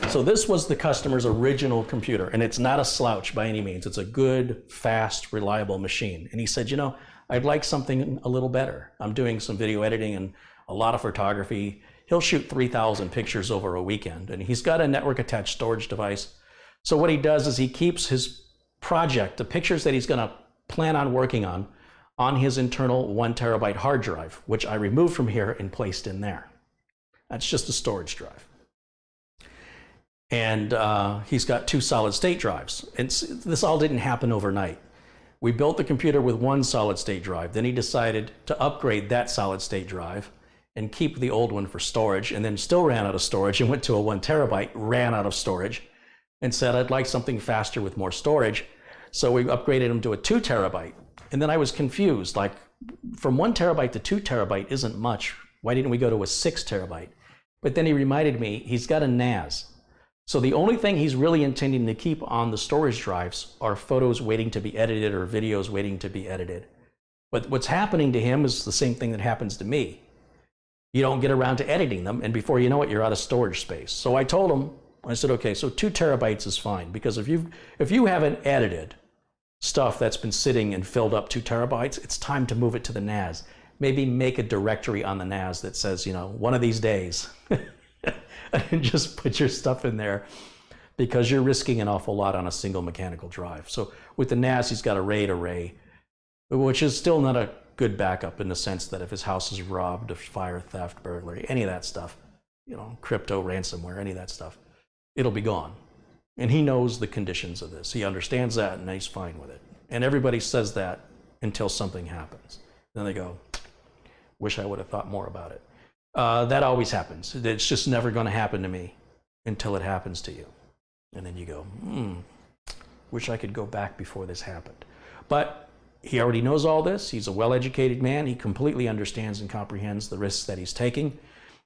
So this was the customer's original computer, and it's not a slouch by any means. It's a good, fast, reliable machine. And he said, you know, I'd like something a little better. I'm doing some video editing and a lot of photography. He'll shoot 3,000 pictures over a weekend, and he's got a network-attached storage device. So what he does is he keeps his project, the pictures that he's going to plan on working on his internal 1 terabyte hard drive, which I removed from here and placed in there. That's just a storage drive. And he's got 2 solid state drives. And this all didn't happen overnight. We built the computer with 1 solid state drive. Then he decided to upgrade that solid state drive and keep the old one for storage, and then still ran out of storage and went to a 1 terabyte, ran out of storage, and said, I'd like something faster with more storage. So we upgraded him to a 2 terabyte. And then I was confused, like from 1 terabyte to 2 terabyte isn't much. Why didn't we go to a 6 terabyte? But then he reminded me he's got a NAS. So the only thing he's really intending to keep on the storage drives are photos waiting to be edited or videos waiting to be edited. But what's happening to him is the same thing that happens to me. You don't get around to editing them, and before you know it, you're out of storage space. So I told him, I said, okay, so 2 terabytes is fine, because if you haven't edited stuff that's been sitting and filled up 2 terabytes, it's time to move it to the NAS. Maybe make a directory on the NAS that says, you know, one of these days, and just put your stuff in there, because you're risking an awful lot on a single mechanical drive. So with the NAS, he's got a RAID array, which is still not a good backup in the sense that if his house is robbed of fire, theft, burglary, any of that stuff, you know, crypto, ransomware, any of that stuff, it'll be gone. And he knows the conditions of this. He understands that, and he's fine with it. And everybody says that until something happens. Then they go, wish I would have thought more about it. That always happens. It's just never going to happen to me until it happens to you. And then you go, wish I could go back before this happened. But he already knows all this. He's a well-educated man. He completely understands and comprehends the risks that he's taking.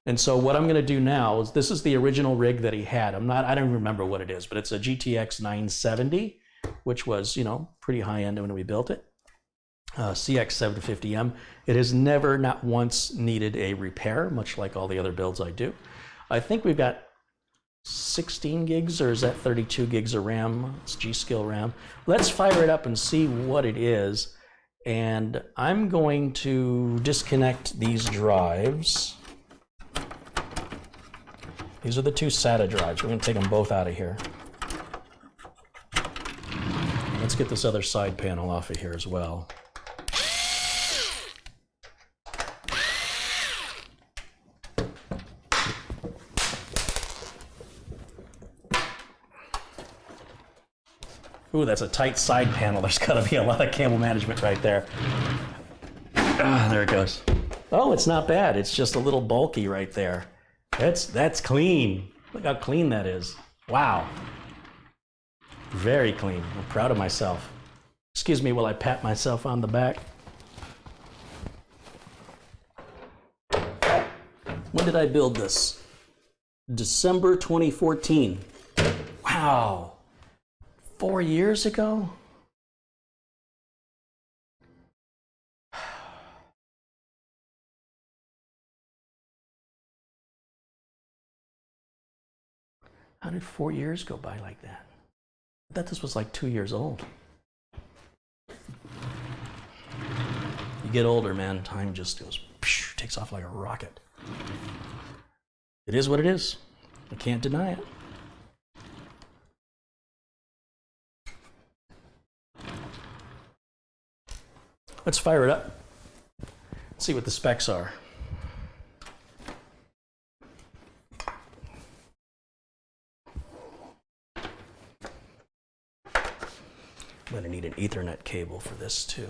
And so what I'm going to do now is, this is the original rig that he had. I don't remember what it is, but it's a GTX 970, which was, you know, pretty high end when we built it. CX 750M. It has never, not once, needed a repair, much like all the other builds I do. I think we've got 16 gigs, or is that 32 gigs of RAM? It's G-Skill RAM. Let's fire it up and see what it is. And I'm going to disconnect these drives. These are the two SATA drives. We're going to take them both out of here. Let's get this other side panel off of here as well. Ooh, that's a tight side panel. There's got to be a lot of cable management right there. Ah, there it goes. Oh, it's not bad. It's just a little bulky right there. That's clean. Look how clean that is. Wow. Very clean. I'm proud of myself. Excuse me while I pat myself on the back. When did I build this? December 2014. Wow. 4 years ago? How did 4 years go by like that? I thought this was like 2 years old. You get older, man, time just goes, takes off like a rocket. It is what it is. I can't deny it. Let's fire it up. Let's see what the specs are. I'm going to need an Ethernet cable for this too.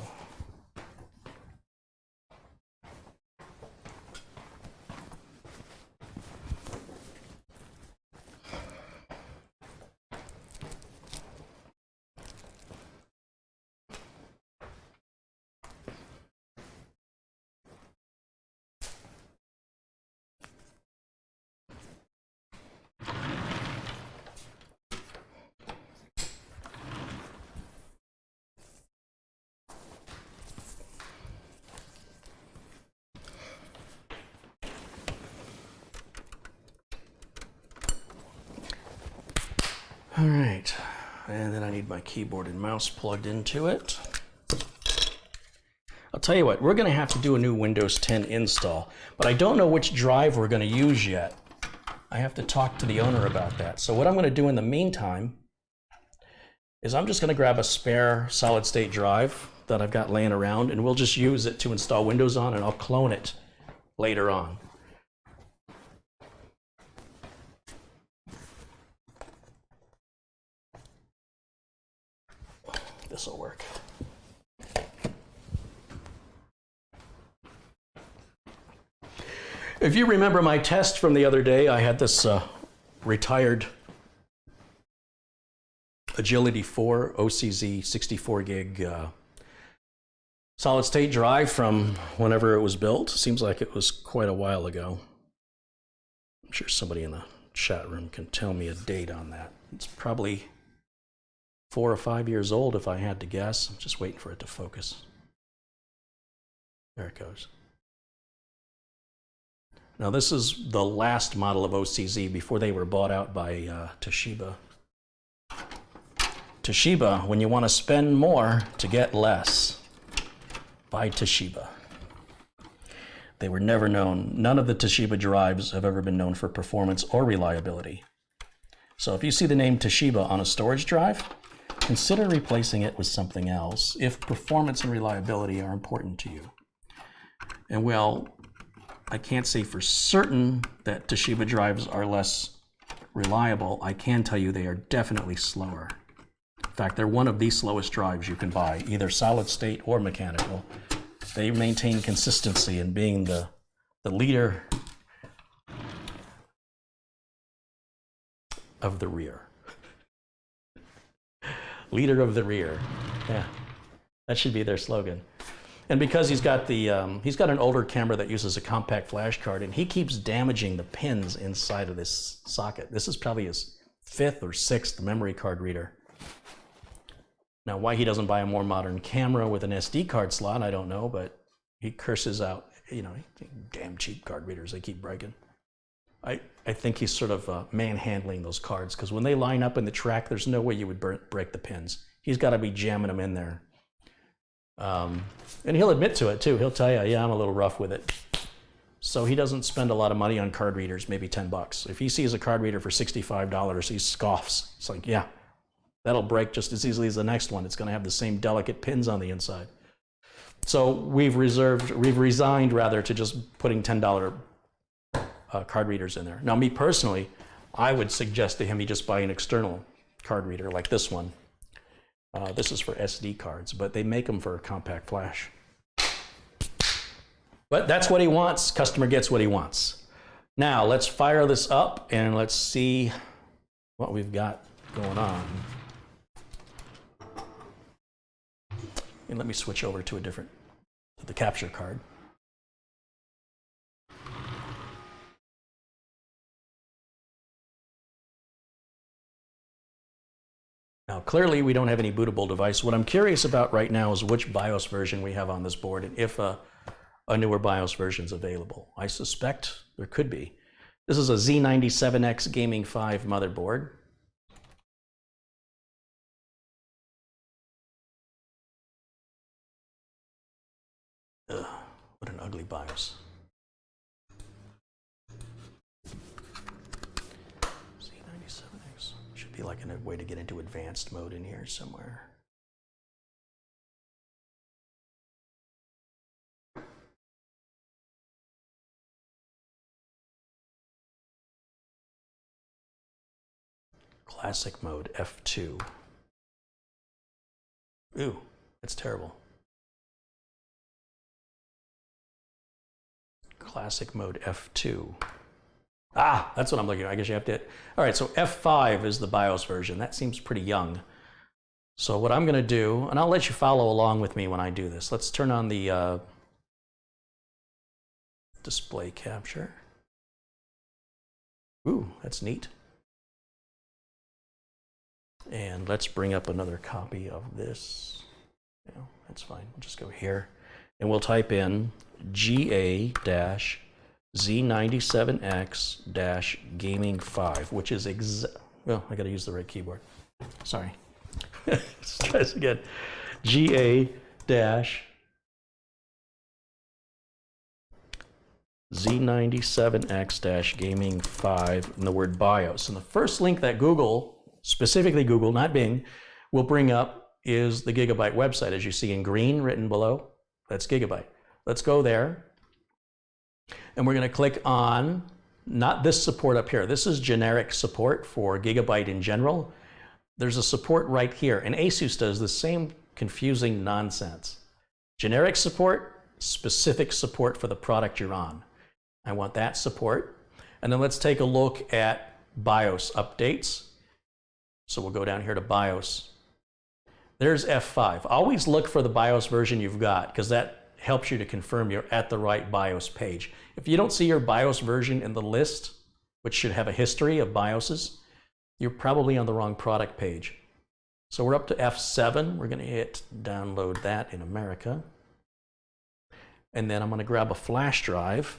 All right, and then I need my keyboard and mouse plugged into it. I'll tell you what, we're going to have to do a new Windows 10 install, but I don't know which drive we're going to use yet. I have to talk to the owner about that. So what I'm going to do in the meantime is I'm just going to grab a spare solid-state drive that I've got laying around, and we'll just use it to install Windows on, and I'll clone it later on. This will work. If you remember my test from the other day, I had this retired Agility 4 OCZ 64 gig solid state drive from whenever it was built. Seems like it was quite a while ago. I'm sure somebody in the chat room can tell me a date on that. It's probably 4 or 5 years old if I had to guess. I'm just waiting for it to focus. There it goes. Now this is the last model of OCZ before they were bought out by Toshiba. Toshiba, when you want to spend more to get less, buy Toshiba. They were never known, none of the Toshiba drives have ever been known for performance or reliability. So if you see the name Toshiba on a storage drive, consider replacing it with something else if performance and reliability are important to you. And well, I can't say for certain that Toshiba drives are less reliable. I can tell you they are definitely slower. In fact, they're one of the slowest drives you can buy, either solid state or mechanical. They maintain consistency in being the leader of the rear. Leader of the rear, yeah. That should be their slogan. And because he's got an older camera that uses a compact flash card, and he keeps damaging the pins inside of this socket. This is probably his 5th or 6th memory card reader. Now, why he doesn't buy a more modern camera with an SD card slot, I don't know, but he curses out, damn cheap card readers, they keep breaking. I think he's sort of manhandling those cards, because when they line up in the track, there's no way you would break the pins. He's got to be jamming them in there. And he'll admit to it too. He'll tell you, yeah, I'm a little rough with it. So he doesn't spend a lot of money on card readers, maybe $10. If he sees a card reader for $65, he scoffs. It's like, yeah, that'll break just as easily as the next one. It's going to have the same delicate pins on the inside. So we've resigned to just putting $10 card readers in there. Now, me personally, I would suggest to him he just buy an external card reader like this one. This is for SD cards, but they make them for compact flash. But that's what he wants. Customer gets what he wants. Now, let's fire this up and let's see what we've got going on. And let me switch over to the capture card. Now, clearly, we don't have any bootable device. What I'm curious about right now is which BIOS version we have on this board and if a newer BIOS version is available. I suspect there could be. This is a Z97X Gaming 5 motherboard. Ugh, what an ugly BIOS. Be like a way to get into advanced mode in here somewhere. Classic mode F2. Ooh, that's terrible. Classic mode F2. Ah, that's what I'm looking at. I guess you have to. All right, so F5 is the BIOS version. That seems pretty young. So what I'm going to do, and I'll let you follow along with me when I do this. Let's turn on the display capture. Ooh, that's neat. And let's bring up another copy of this. Yeah, that's fine. We'll just go here. And we'll type in GA-Z97X-Gaming 5, which is well, I got to use the right keyboard. Sorry. Let's try this again. GA-Z97X-Gaming 5, and the word BIOS. And the first link that Google, specifically Google, not Bing, will bring up is the Gigabyte website, as you see in green written below. That's Gigabyte. Let's go there. And we're going to click on, not this support up here. This is generic support for Gigabyte in general. There's a support right here. And Asus does the same confusing nonsense. Generic support, specific support for the product you're on. I want that support. And then let's take a look at BIOS updates. So we'll go down here to BIOS. There's F5. Always look for the BIOS version you've got, because that helps you to confirm you're at the right BIOS page. If you don't see your BIOS version in the list, which should have a history of BIOSes, you're probably on the wrong product page. So we're up to F7. We're going to hit download that in America. And then I'm going to grab a flash drive.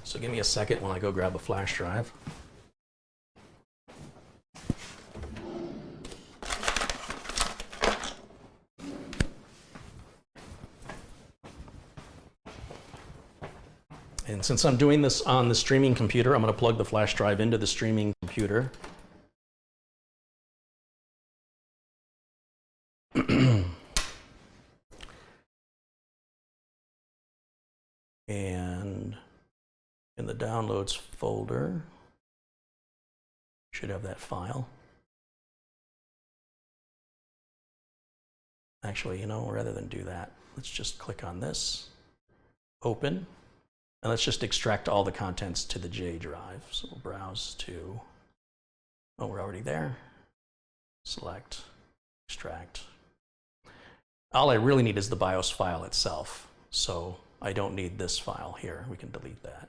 So give me a second when I go grab a flash drive. And since I'm doing this on the streaming computer, I'm going to plug the flash drive into the streaming computer. And in the downloads folder, should have that file. Actually, rather than do that, let's just click on this, open. And let's just extract all the contents to the J drive. So we'll browse to, oh, we're already there. Select extract. All I really need is the BIOS file itself, so I don't need this file here. We can delete that.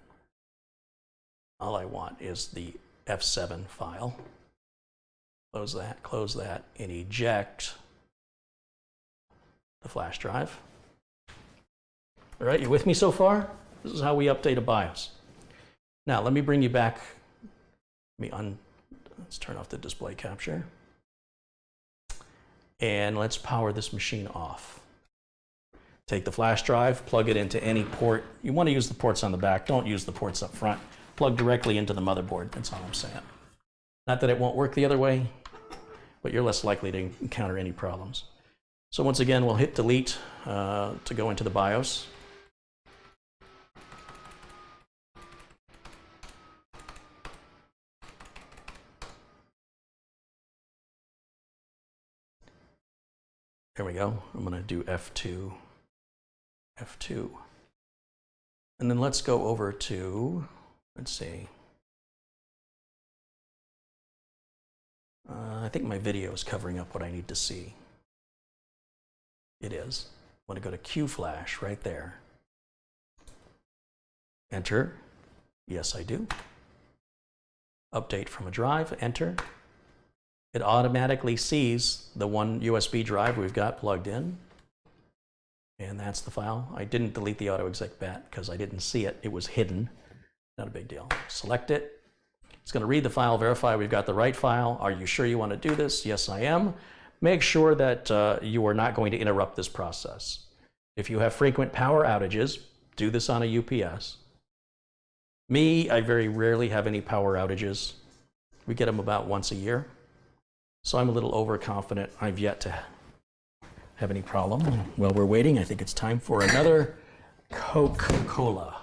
All I want is the F7 file. Close that, and eject the flash drive. All right, you with me so far? This is how we update a BIOS. Now, let me bring you back. Let's turn off the display capture. And let's power this machine off. Take the flash drive, plug it into any port. You want to use the ports on the back. Don't use the ports up front. Plug directly into the motherboard. That's all I'm saying. Not that it won't work the other way, but you're less likely to encounter any problems. So once again, we'll hit delete to go into the BIOS. There we go. I'm going to do F2, F2. And then let's go over to, let's see. I think my video is covering up what I need to see. It is. I want to go to Q flash right there. Enter. Yes, I do. Update from a drive. Enter. It automatically sees the one USB drive we've got plugged in. And that's the file. I didn't delete the auto-exec bat because I didn't see it. It was hidden. Not a big deal. Select it. It's going to read the file, verify we've got the right file. Are you sure you want to do this? Yes, I am. Make sure that you are not going to interrupt this process. If you have frequent power outages, do this on a UPS. Me, I very rarely have any power outages. We get them about once a year. So I'm a little overconfident. I've yet to have any problem. While we're waiting, I think it's time for another Coca-Cola.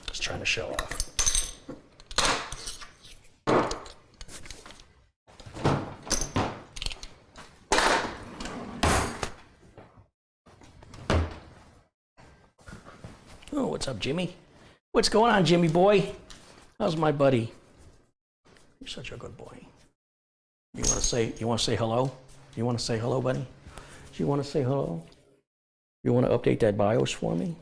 Just trying to show off. Oh, what's up, Jimmy? What's going on, Jimmy boy? How's my buddy? You're such a good boy. You want to say hello? You want to say hello, buddy? Do you want to say hello? You want to update that BIOS for me?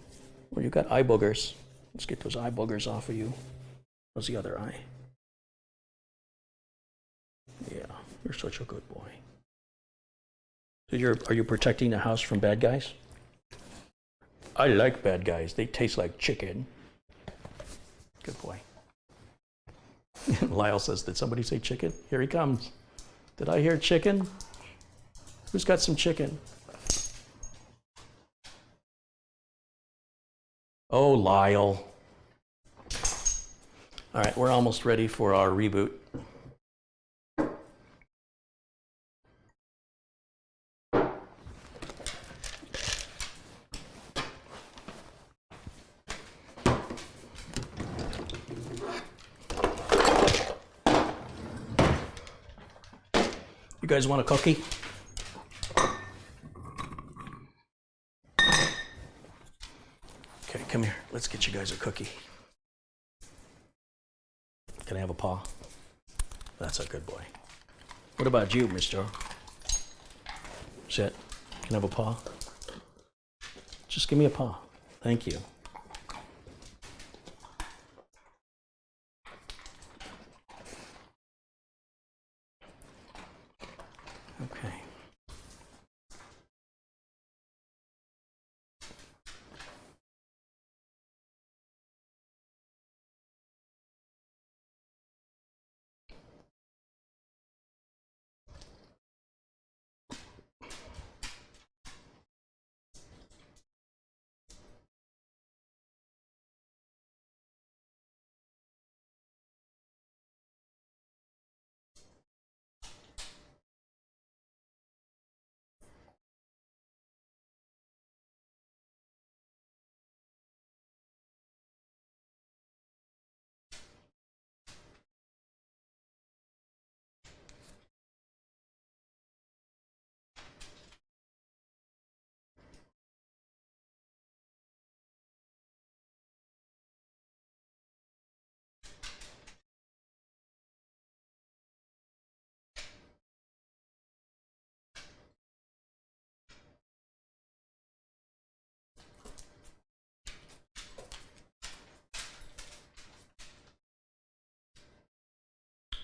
Well, you got eye boogers. Let's get those eye boogers off of you. How's the other eye? Yeah, you're such a good boy. So are you protecting the house from bad guys? I like bad guys. They taste like chicken. Good boy. Lyle says, did somebody say chicken? Here he comes. Did I hear chicken? Who's got some chicken? Oh, Lyle. All right, we're almost ready for our reboot. You guys want a cookie? Okay, come here. Let's get you guys a cookie. Can I have a paw? That's a good boy. What about you, mister? Sit. Can I have a paw? Just give me a paw. Thank you. Okay.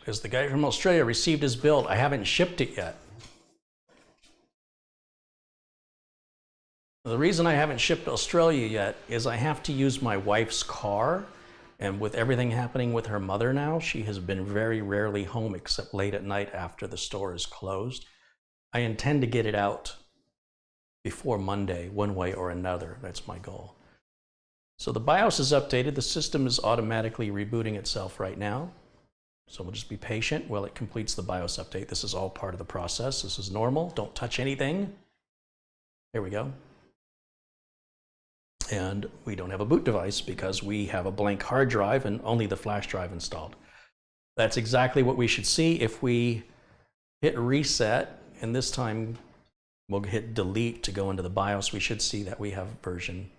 Has the guy from Australia received his build? I haven't shipped it yet. The reason I haven't shipped to Australia yet is I have to use my wife's car, and with everything happening with her mother now, she has been very rarely home except late at night after the store is closed. I intend to get it out before Monday, one way or another. That's my goal. So the BIOS is updated. The system is automatically rebooting itself right now. So we'll just be patient while it completes the BIOS update. This is all part of the process. This is normal. Don't touch anything. There we go. And we don't have a boot device because we have a blank hard drive and only the flash drive installed. That's exactly what we should see if we hit reset, and this time we'll hit delete to go into the BIOS. We should see that we have version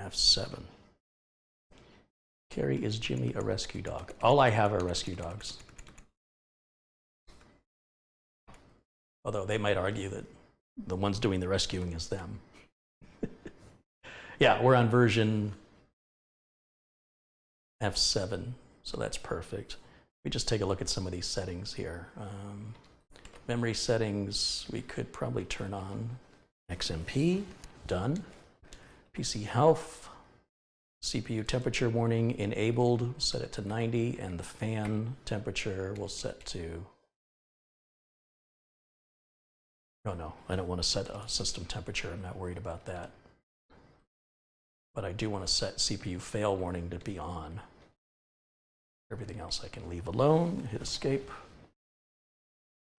F7. Carrie, is Jimmy a rescue dog? All I have are rescue dogs. Although they might argue that the ones doing the rescuing is them. Yeah, we're on version F7, so that's perfect. We just take a look at some of these settings here. Memory settings, we could probably turn on XMP, done. PC health, CPU temperature warning enabled, set it to 90, and the fan temperature we'll set to, oh no, I don't want to set a system temperature, I'm not worried about that. But I do want to set CPU fail warning to be on. Everything else I can leave alone, hit escape.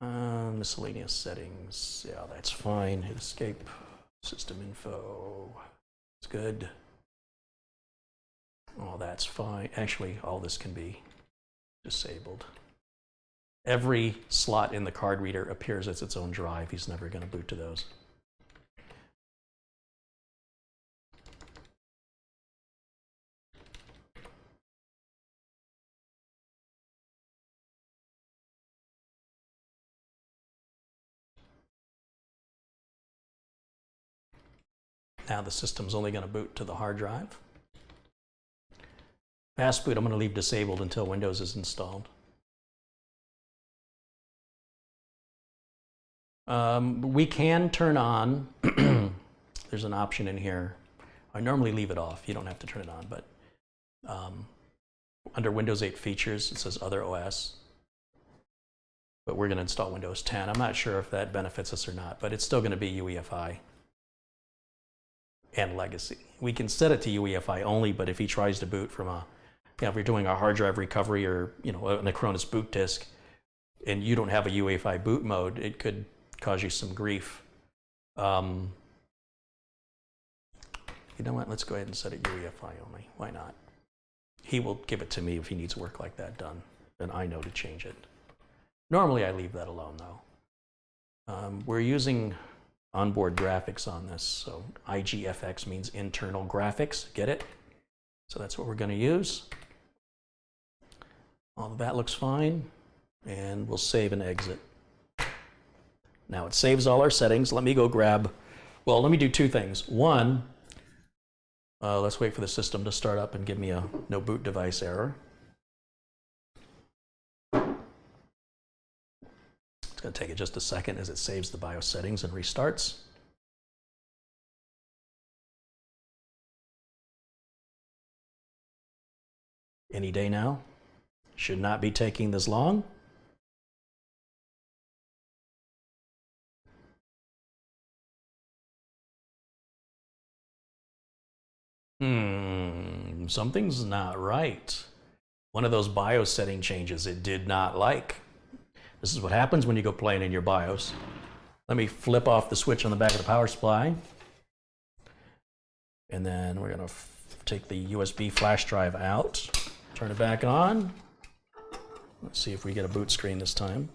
Miscellaneous settings, yeah, that's fine, hit escape. System info, it's good. Oh, that's fine. Actually, all this can be disabled. Every slot in the card reader appears as its own drive. He's never going to boot to those. Now the system's only going to boot to the hard drive. Fast boot I'm going to leave disabled until Windows is installed. We can turn on, there's an option in here. I normally leave it off, you don't have to turn it on, but under Windows 8 features it says Other OS. But we're going to install Windows 10. I'm not sure if that benefits us or not, but it's still going to be UEFI and legacy. We can set it to UEFI only, but if he tries to boot from a, you know, if you're doing a hard drive recovery or, you know, an Acronis boot disk, and you don't have a UEFI boot mode, it could cause you some grief. You know what? Let's go ahead and set it UEFI only. Why not? He will give it to me if he needs work like that done, and I know to change it. Normally, I leave that alone, though. We're using onboard graphics on this, so IGFX means internal graphics. Get it? So that's what we're going to use. All of that looks fine, and we'll save and exit. Now it saves all our settings. Let me go grab, well, let me do two things. One, let's wait for the system to start up and give me a no boot device error. It's going to take it just a second as it saves the BIOS settings and restarts. Any day now. Should not be taking this long. Something's not right. One of those BIOS setting changes it did not like. This is what happens when you go playing in your BIOS. Let me flip off the switch on the back of the power supply. And then we're going to take the USB flash drive out, turn it back on. Let's see if we get a boot screen this time.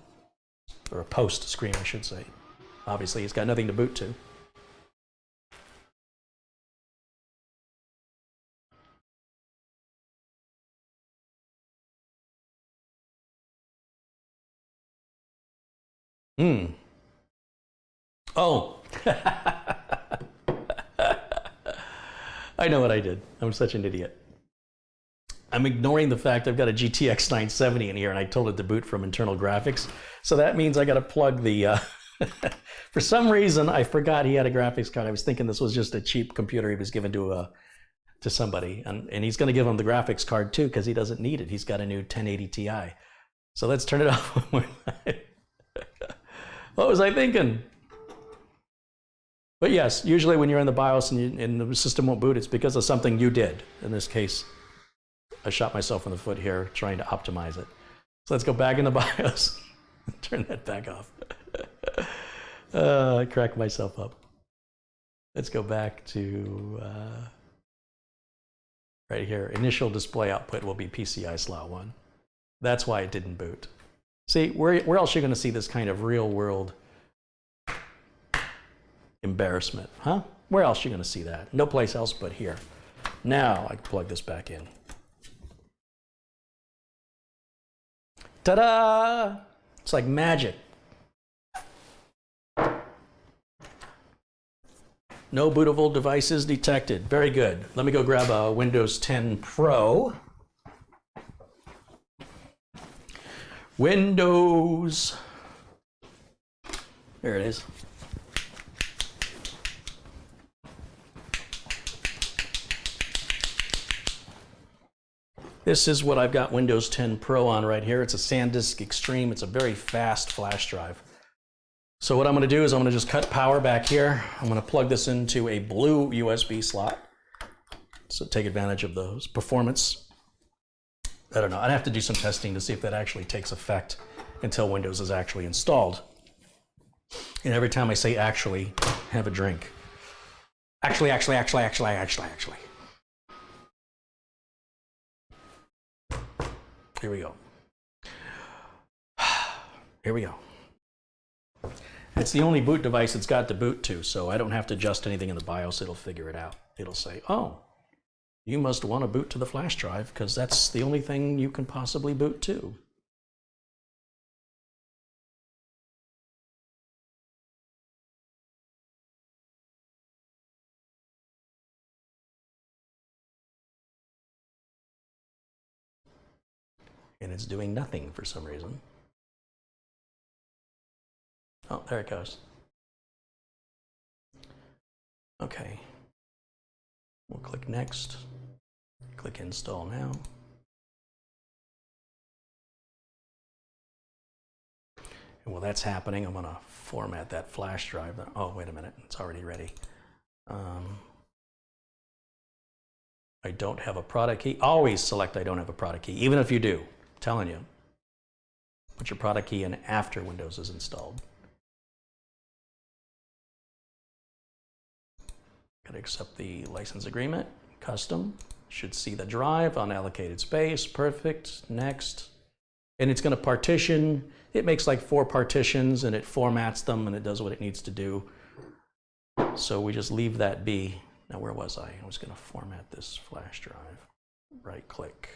Or a post screen, I should say. Obviously, it's got nothing to boot to. Oh. I know what I did. I'm such an idiot. I'm ignoring the fact I've got a GTX 970 in here and I told it to boot from internal graphics. So that means I got to plug the, for some reason, I forgot he had a graphics card. I was thinking this was just a cheap computer he was given to somebody. And he's going to give him the graphics card too because he doesn't need it. He's got a new 1080 Ti. So let's turn it off one more time. What was I thinking? But yes, usually when you're in the BIOS and the system won't boot, it's because of something you did. In this case, I shot myself in the foot here trying to optimize it. So let's go back in the BIOS. Turn that back off. I cracked myself up. Let's go back to right here. Initial display output will be PCI slot 1. That's why it didn't boot. See, where else are you going to see this kind of real world embarrassment, huh? Where else are you going to see that? No place else but here. Now I can plug this back in. Ta-da! It's like magic. No bootable devices detected. Very good. Let me go grab a Windows 10 Pro. Windows. There it is. This is what I've got Windows 10 Pro on right here. It's a SanDisk Extreme. It's a very fast flash drive. So what I'm going to do is I'm going to just cut power back here. I'm going to plug this into a blue USB slot. So take advantage of those performance. I don't know. I'd have to do some testing to see if that actually takes effect until Windows is actually installed. And every time I say actually, have a drink. Actually. Here we go. Here we go. It's the only boot device it's got to boot to, so I don't have to adjust anything in the BIOS. It'll figure it out. It'll say, oh, you must want to boot to the flash drive because that's the only thing you can possibly boot to. And it's doing nothing for some reason. Oh, there it goes. Okay. We'll click next. Click install now. And while that's happening, I'm going to format that flash drive. Oh, wait a minute. It's already ready. I don't have a product key. Always select I don't have a product key, even if you do. I'm telling you. Put your product key in after Windows is installed. Got to accept the license agreement. Custom. Should see the drive, unallocated space. Perfect. Next. And it's going to partition. It makes like 4 partitions and it formats them and it does what it needs to do. So we just leave that be. Now, where was I? I was going to format this flash drive. Right click.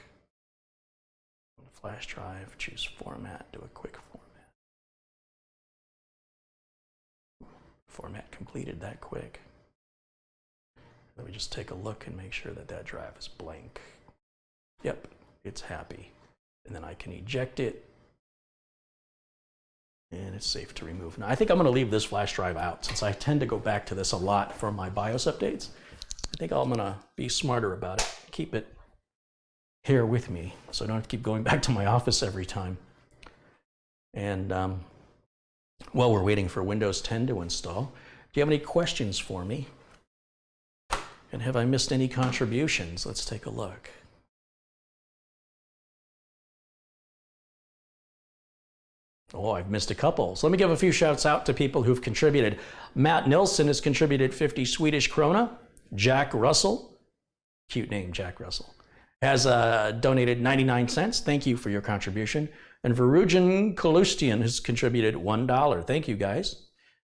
Flash drive, choose format, do a quick format. Format completed that quick. Let me just take a look and make sure that that drive is blank. Yep, it's happy. And then I can eject it. And it's safe to remove. Now, I think I'm going to leave this flash drive out since I tend to go back to this a lot for my BIOS updates. I think I'm going to be smarter about it. Keep it here with me so I don't have to keep going back to my office every time. And while we're waiting for Windows 10 to install, do you have any questions for me? And have I missed any contributions? Let's take a look. Oh, I've missed a couple. So let me give a few shouts out to people who've contributed. Matt Nilsson has contributed 50 Swedish krona. Jack Russell, cute name, Jack Russell, has donated 99 cents. Thank you for your contribution. And Varujan Kalustian has contributed $1. Thank you, guys.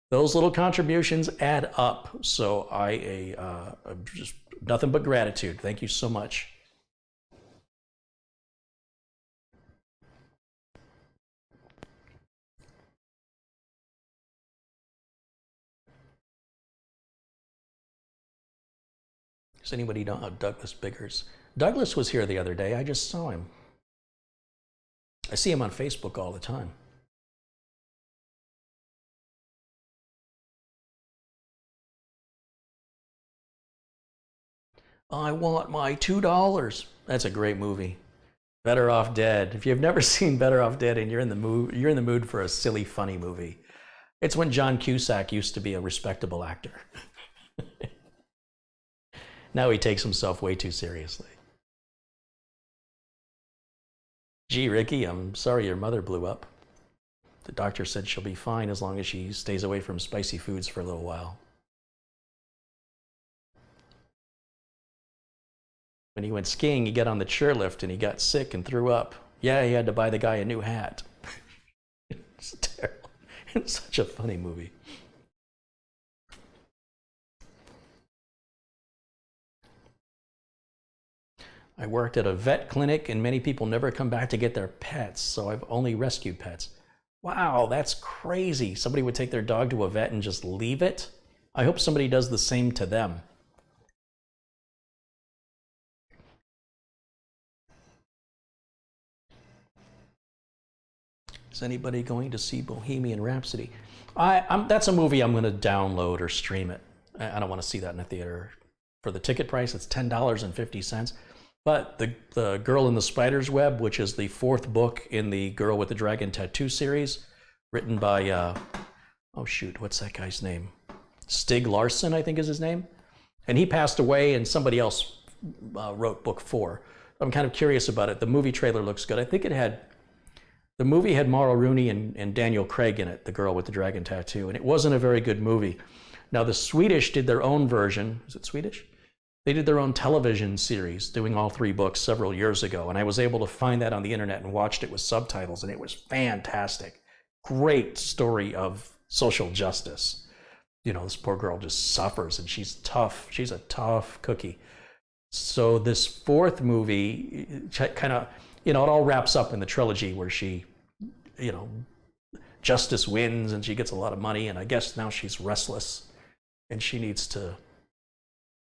Those little contributions add up. So just nothing but gratitude. Thank you so much. Does anybody know how Douglas Biggers Douglas was here the other day. I just saw him. I see him on Facebook all the time. I want my $2. That's a great movie. Better Off Dead. If you've never seen Better Off Dead and you're in the mood for a silly, funny movie, it's when John Cusack used to be a respectable actor. Now he takes himself way too seriously. Gee, Ricky, I'm sorry your mother blew up. The doctor said she'll be fine as long as she stays away from spicy foods for a little while. When he went skiing, he got on the chairlift and he got sick and threw up. Yeah, he had to buy the guy a new hat. It's terrible. It's such a funny movie. I worked at a vet clinic and many people never come back to get their pets, so I've only rescued pets. Wow, that's crazy. Somebody would take their dog to a vet and just leave it? I hope somebody does the same to them. Is anybody going to see Bohemian Rhapsody? That's a movie I'm going to download or stream it. I don't want to see that in a theater. For the ticket price, it's $10.50. But the Girl in the Spider's Web, which is the 4th book in the Girl with the Dragon Tattoo series, written by, oh shoot, what's that guy's name? Stig Larsson, I think is his name. And he passed away and somebody else wrote book 4. I'm kind of curious about it. The movie trailer looks good. I think the movie had Maura Rooney and Daniel Craig in it, The Girl with the Dragon Tattoo, and it wasn't a very good movie. Now the Swedish did their own version. Is it Swedish? They did their own television series, doing all 3 books several years ago, and I was able to find that on the internet and watched it with subtitles, and it was fantastic. Great story of social justice. You know, this poor girl just suffers, and she's tough. She's a tough cookie. So this 4th movie kind of, you know, it all wraps up in the trilogy where she, you know, justice wins and she gets a lot of money, and I guess now she's restless and she needs to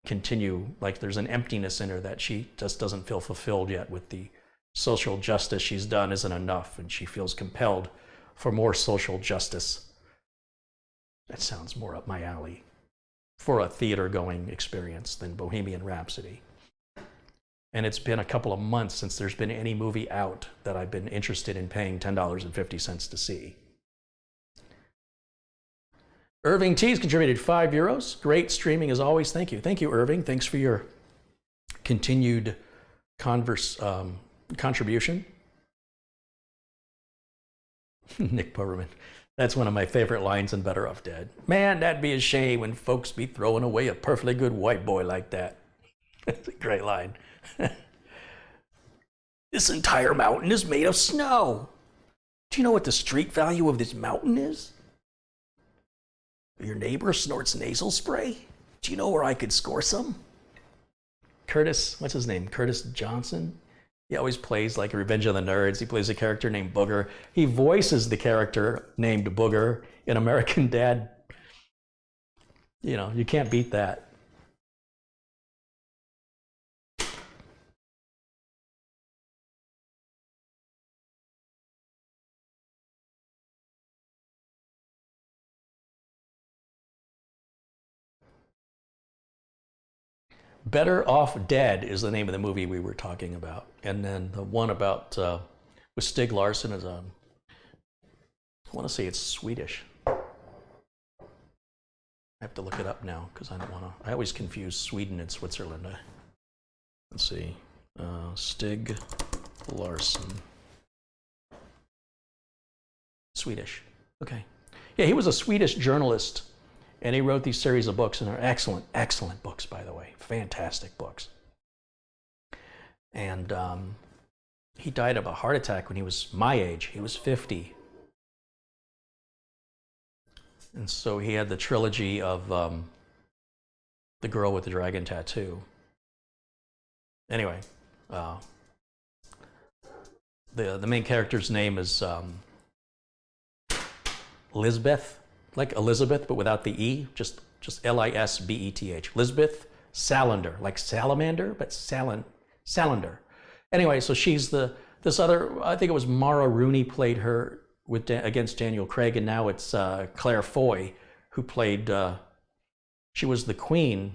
continue, like there's an emptiness in her that she just doesn't feel fulfilled yet with the social justice she's done isn't enough, and she feels compelled for more social justice. That sounds more up my alley for a theater-going experience than Bohemian Rhapsody. And it's been a couple of months since there's been any movie out that I've been interested in paying $10.50 to see. Irving T's contributed €5. Great streaming as always. Thank you. Thank you, Irving. Thanks for your continued contribution. Nick Purman. That's one of my favorite lines in Better Off Dead. Man, that'd be a shame when folks be throwing away a perfectly good white boy like that. That's a great line. This entire mountain is made of snow. Do you know what the street value of this mountain is? Your neighbor snorts nasal spray? Do you know where I could score some? Curtis, what's his name? Curtis Johnson? He always plays like Revenge of the Nerds. He plays a character named Booger. He voices the character named Booger in American Dad. You know, you can't beat that. Better Off Dead is the name of the movie we were talking about. And then the one about with Stig Larsson is I want to say it's Swedish. I have to look it up now because I don't want to. I always confuse Sweden and Switzerland. Let's see. Stig Larsson. Swedish. Okay. Yeah, he was a Swedish journalist. And he wrote these series of books, and they're excellent, excellent books, by the way. Fantastic books. And he died of a heart attack when he was my age. He was 50. And so he had the trilogy of The Girl with the Dragon Tattoo. Anyway, the main character's name is Lisbeth. Like Elizabeth, but without the E, just Lisbeth. Lisbeth Salander, like salamander, but Salander. Anyway, so she's this other, I think it was Mara Rooney played her against Daniel Craig, and now it's Claire Foy who played, she was the queen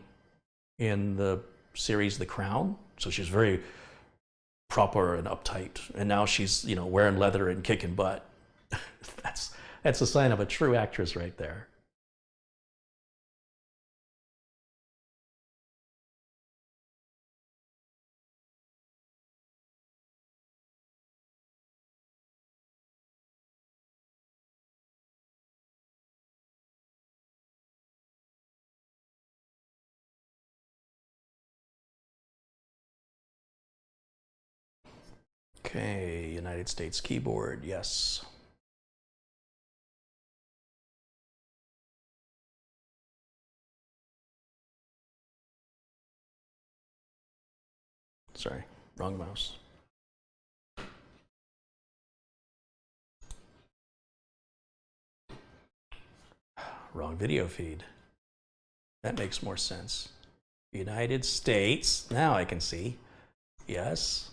in the series The Crown. So she's very proper and uptight, and now she's, you know, wearing leather and kicking butt. That's a sign of a true actress right there. Okay, United States keyboard, yes. Sorry, wrong mouse. Wrong video feed. That makes more sense. United States, now I can see. Yes.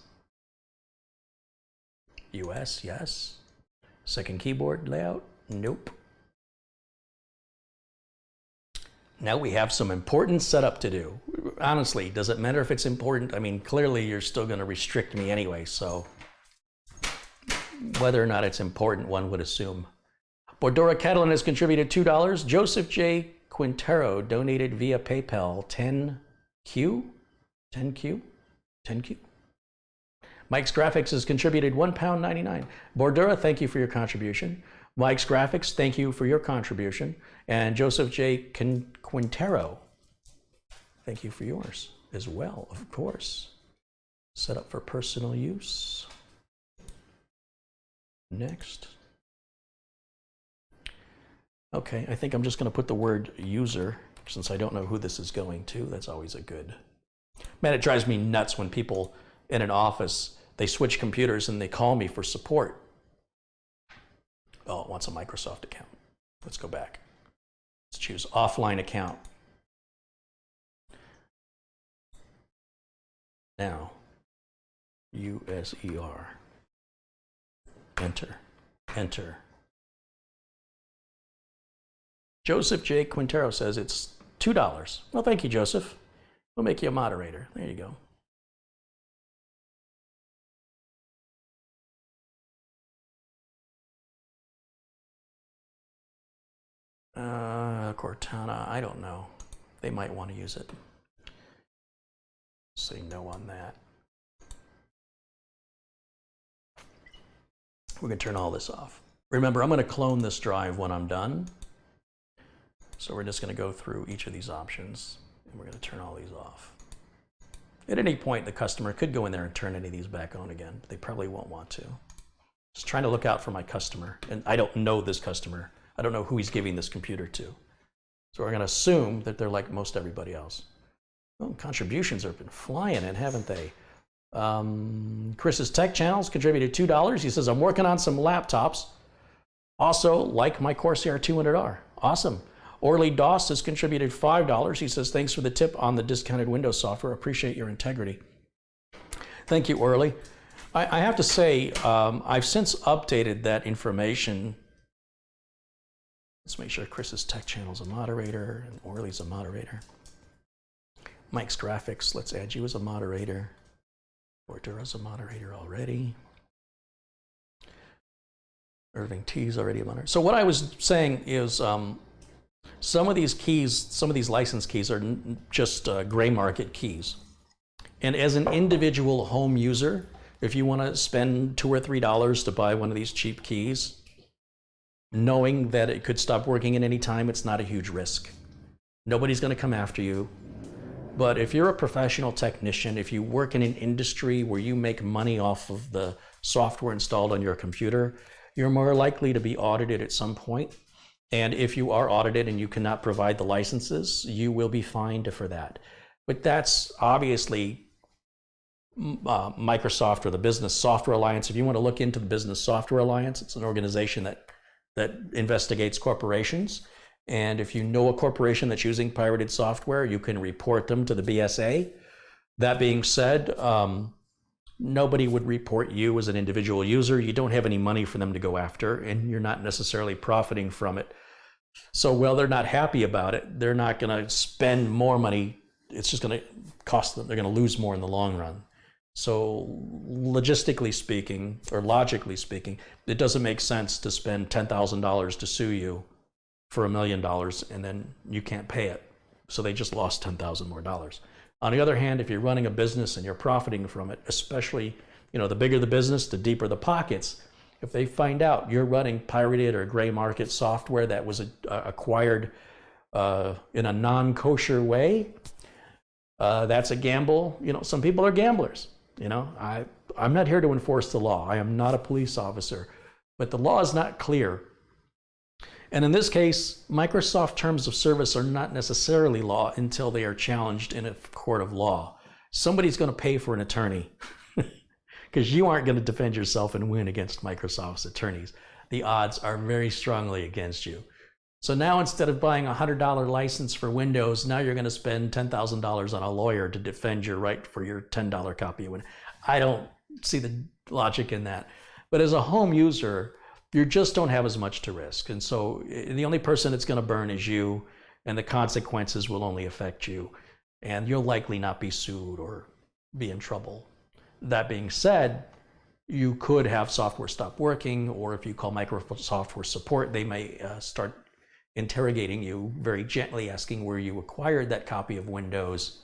US, yes. Second keyboard layout, nope. Now we have some important setup to do. Honestly, does it matter if it's important? I mean, clearly you're still going to restrict me anyway, so whether or not it's important, one would assume. Bordora Catalan has contributed $2. Joseph J. Quintero donated via PayPal 10Q. Mike's Graphics has contributed £1.99. Bordura, thank you for your contribution. Mike's Graphics, thank you for your contribution. And Joseph J. Quintero, thank you for yours as well, of course. Set up for personal use. Next. Okay, I think I'm just going to put the word user, since I don't know who this is going to. That's always a good. Man, it drives me nuts when people in an office, they switch computers and they call me for support. Oh, it wants a Microsoft account. Let's go back. Let's choose offline account. Now, USER. Enter. Enter. Joseph J. Quintero says it's $2. Well, thank you, Joseph. We'll make you a moderator. There you go. Cortana, I don't know. They might want to use it. Say no on that. We're going to turn all this off. Remember, I'm going to clone this drive when I'm done. So we're just going to go through each of these options, and we're going to turn all these off. At any point, the customer could go in there and turn any of these back on again, but they probably won't want to. Just trying to look out for my customer, and I don't know this customer. I don't know who he's giving this computer to. So we're going to assume that they're like most everybody else. Oh, contributions have been flying in, haven't they? Chris's Tech Channels contributed $2. He says, I'm working on some laptops. Also, like my Corsair 200R. Awesome. Orly Doss has contributed $5. He says, thanks for the tip on the discounted Windows software. Appreciate your integrity. Thank you, Orly. I have to say, I've since updated that information. Let's make sure Chris's Tech Channel's a moderator and Orly's a moderator. Mike's Graphics, let's add you as a moderator. Bordura's a moderator already. Irving T's already a moderator. So what I was saying is some of these keys, some of these license keys are just gray market keys. And as an individual home user, if you want to spend $2 or $3 to buy one of these cheap keys, knowing that it could stop working at any time, it's not a huge risk. Nobody's going to come after you. But if you're a professional technician, if you work in an industry where you make money off of the software installed on your computer, you're more likely to be audited at some point. And if you are audited and you cannot provide the licenses, you will be fined for that. But that's obviously Microsoft or the Business Software Alliance. If you want to look into the Business Software Alliance, it's an organization that investigates corporations. And if you know a corporation that's using pirated software, you can report them to the BSA. That being said, nobody would report you as an individual user. You don't have any money for them to go after, and you're not necessarily profiting from it. So while they're not happy about it, they're not going to spend more money. It's just going to cost them. They're going to lose more in the long run. So logistically speaking, or logically speaking, it doesn't make sense to spend $10,000 to sue you for $1 million and then you can't pay it. So they just lost $10,000 more dollars. On the other hand, if you're running a business and you're profiting from it, especially, the bigger the business, the deeper the pockets. If they find out you're running pirated or gray market software that was acquired in a non-kosher way, that's a gamble. Some people are gamblers. I'm not here to enforce the law. I am not a police officer, but the law is not clear. And in this case, Microsoft terms of service are not necessarily law until they are challenged in a court of law. Somebody's going to pay for an attorney because you aren't going to defend yourself and win against Microsoft's attorneys. The odds are very strongly against you. So now instead of buying a $100 license for Windows, now you're going to spend $10,000 on a lawyer to defend your right for your $10 copy of Windows. I don't see the logic in that. But as a home user, you just don't have as much to risk. And so the only person it's going to burn is you, and the consequences will only affect you. And you'll likely not be sued or be in trouble. That being said, you could have software stop working, or if you call Microsoft for support, they may start interrogating you very gently, asking where you acquired that copy of Windows,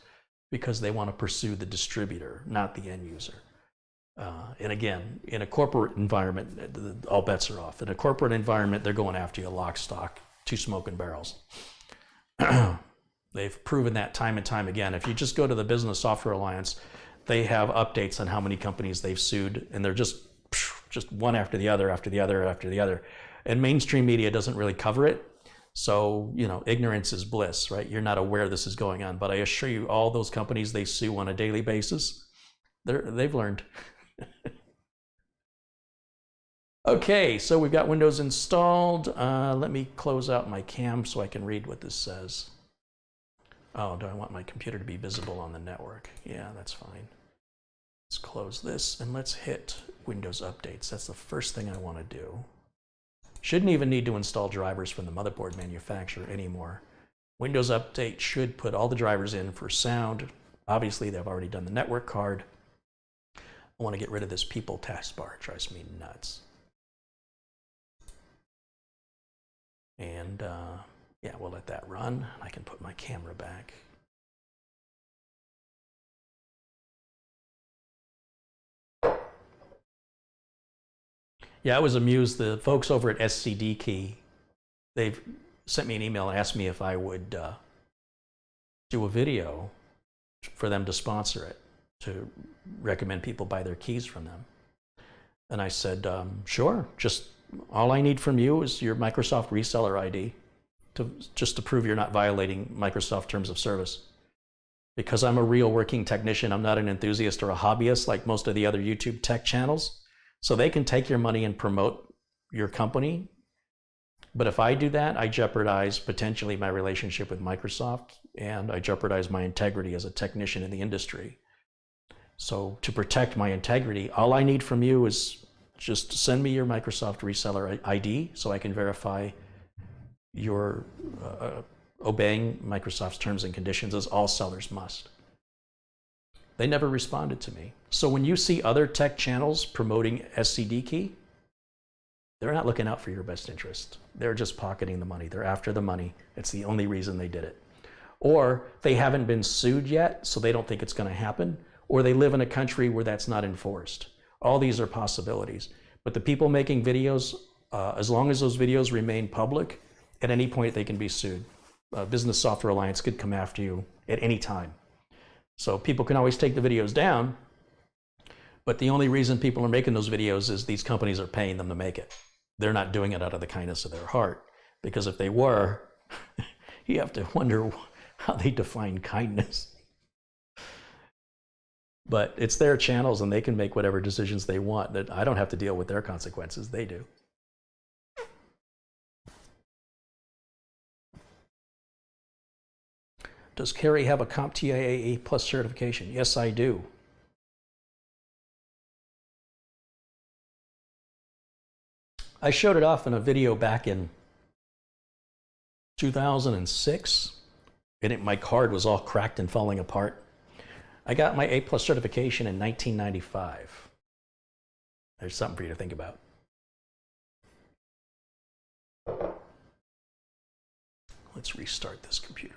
because they want to pursue the distributor, not the end user. And again, in a corporate environment, all bets are off. In a corporate environment, they're going after you lock, stock, two smoking barrels. They've proven that time and time again. If you just go to the Business Software Alliance, they have updates on how many companies they've sued, and they're just one after the other, after the other, after the other. And mainstream media doesn't really cover it. So, ignorance is bliss, right? You're not aware this is going on. But I assure you, all those companies they sue on a daily basis, they've learned. Okay, so we've got Windows installed. Let me close out my cam so I can read what this says. Oh, do I want my computer to be visible on the network? Yeah, that's fine. Let's close this and let's hit Windows Updates. That's the first thing I want to do. Shouldn't even need to install drivers from the motherboard manufacturer anymore. Windows Update should put all the drivers in for sound. Obviously, they've already done the network card. I want to get rid of this people taskbar. It drives me nuts. And yeah, we'll let that run. I can put my camera back. Yeah, I was amused. The folks over at SCD Key, they've sent me an email and asked me if I would do a video for them to sponsor it, to recommend people buy their keys from them. And I said, sure, just all I need from you is your Microsoft reseller ID just to prove you're not violating Microsoft terms of service. Because I'm a real working technician, I'm not an enthusiast or a hobbyist like most of the other YouTube tech channels. So they can take your money and promote your company. But if I do that, I jeopardize potentially my relationship with Microsoft, and I jeopardize my integrity as a technician in the industry. So to protect my integrity, all I need from you is just send me your Microsoft reseller ID so I can verify you're obeying Microsoft's terms and conditions, as all sellers must. They never responded to me. So when you see other tech channels promoting SCD Key, they're not looking out for your best interest. They're just pocketing the money. They're after the money. It's the only reason they did it. Or they haven't been sued yet, so they don't think it's going to happen. Or they live in a country where that's not enforced. All these are possibilities. But the people making videos, as long as those videos remain public, at any point they can be sued. Business Software Alliance could come after you at any time. So people can always take the videos down, but the only reason people are making those videos is these companies are paying them to make it. They're not doing it out of the kindness of their heart, because if they were, you have to wonder how they define kindness. But it's their channels and they can make whatever decisions they want. That I don't have to deal with their consequences, they do. Does Carrie have a CompTIA A+ certification? Yes, I do. I showed it off in a video back in 2006, and my card was all cracked and falling apart. I got my A+ certification in 1995. There's something for you to think about. Let's restart this computer.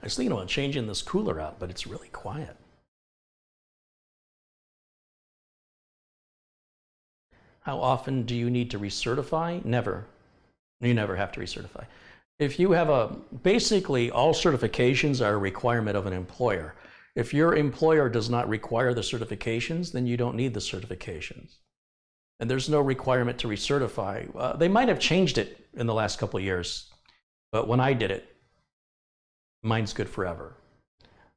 I was thinking about changing this cooler out, but it's really quiet. How often do you need to recertify? Never. You never have to recertify. If you have basically all certifications are a requirement of an employer. If your employer does not require the certifications, then you don't need the certifications. And there's no requirement to recertify. They might have changed it in the last couple of years, but when I did it, mine's good forever.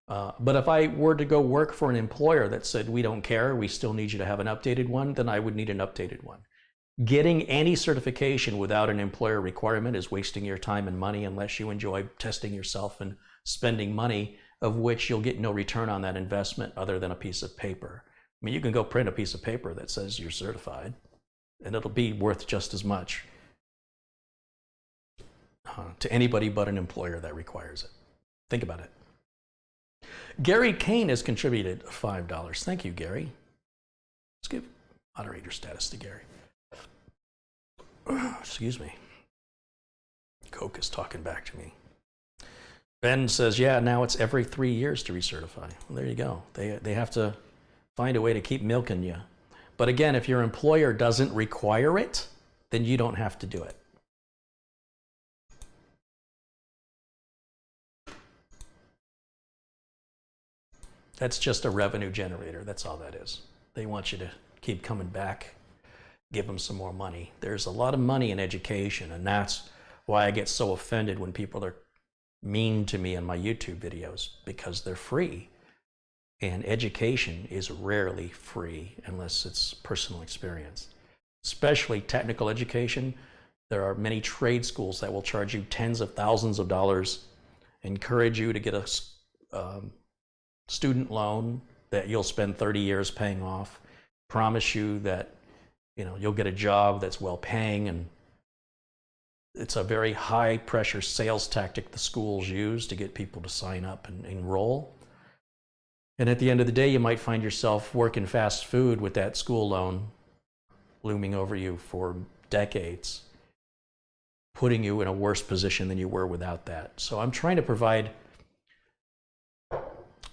But if I were to go work for an employer that said, we don't care, we still need you to have an updated one, then I would need an updated one. Getting any certification without an employer requirement is wasting your time and money unless you enjoy testing yourself and spending money, of which you'll get no return on that investment other than a piece of paper. I mean, you can go print a piece of paper that says you're certified, and it'll be worth just as much to anybody but an employer that requires it. Think about it. Gary Kane has contributed $5. Thank you, Gary. Let's give moderator status to Gary. Excuse me. Coke is talking back to me. Ben says, yeah, now it's every 3 years to recertify. Well, there you go. They have to find a way to keep milking you. But again, if your employer doesn't require it, then you don't have to do it. That's just a revenue generator. That's all that is. They want you to keep coming back, give them some more money. There's a lot of money in education, and that's why I get so offended when people are mean to me in my YouTube videos, because they're free. And education is rarely free unless it's personal experience. Especially technical education. There are many trade schools that will charge you tens of thousands of dollars, encourage you to get a student loan that you'll spend 30 years paying off, promise you that you'll get a job that's well paying, and it's a very high pressure sales tactic the schools use to get people to sign up and enroll. And at the end of the day, you might find yourself working fast food with that school loan looming over you for decades, putting you in a worse position than you were without that. So I'm trying to provide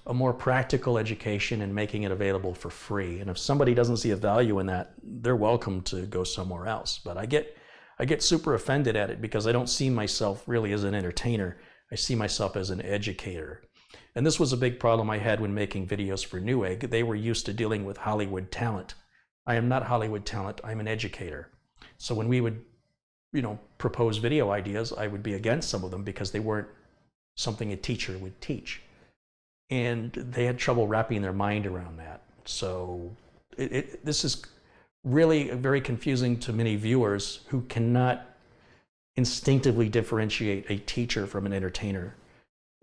a more practical education and making it available for free. And if somebody doesn't see a value in that, they're welcome to go somewhere else. But I get super offended at it because I don't see myself really as an entertainer. I see myself as an educator. And this was a big problem I had when making videos for Newegg. They were used to dealing with Hollywood talent. I am not Hollywood talent, I'm an educator. So when we would, propose video ideas, I would be against some of them because they weren't something a teacher would teach. And they had trouble wrapping their mind around that. So this is really very confusing to many viewers who cannot instinctively differentiate a teacher from an entertainer.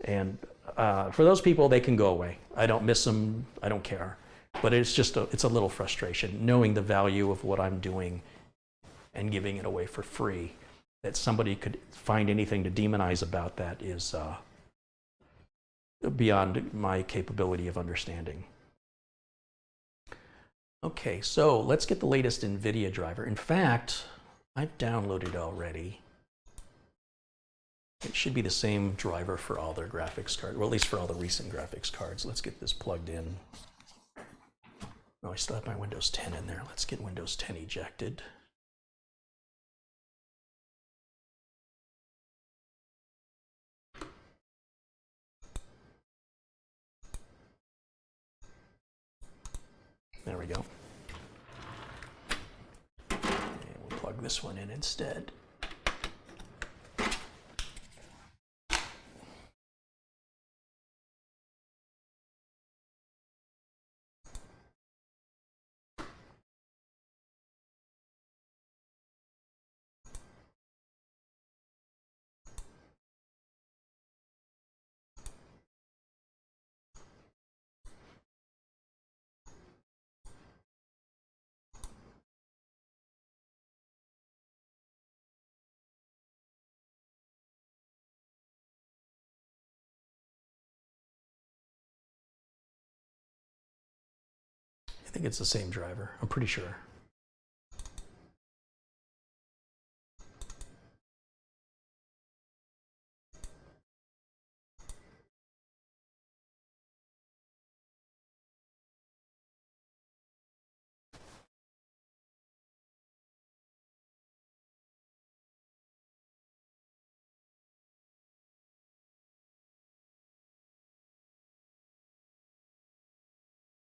And for those people, they can go away. I don't miss them, I don't care. But it's a little frustration knowing the value of what I'm doing and giving it away for free. That somebody could find anything to demonize about that is beyond my capability of understanding. Okay, so let's get the latest NVIDIA driver. In fact, I've downloaded already. It should be the same driver for all their graphics cards, or at least for all the recent graphics cards. Let's get this plugged in. Oh, I still have my Windows 10 in there. Let's get Windows 10 ejected. There we go. plug this one in instead. I think it's the same driver, I'm pretty sure.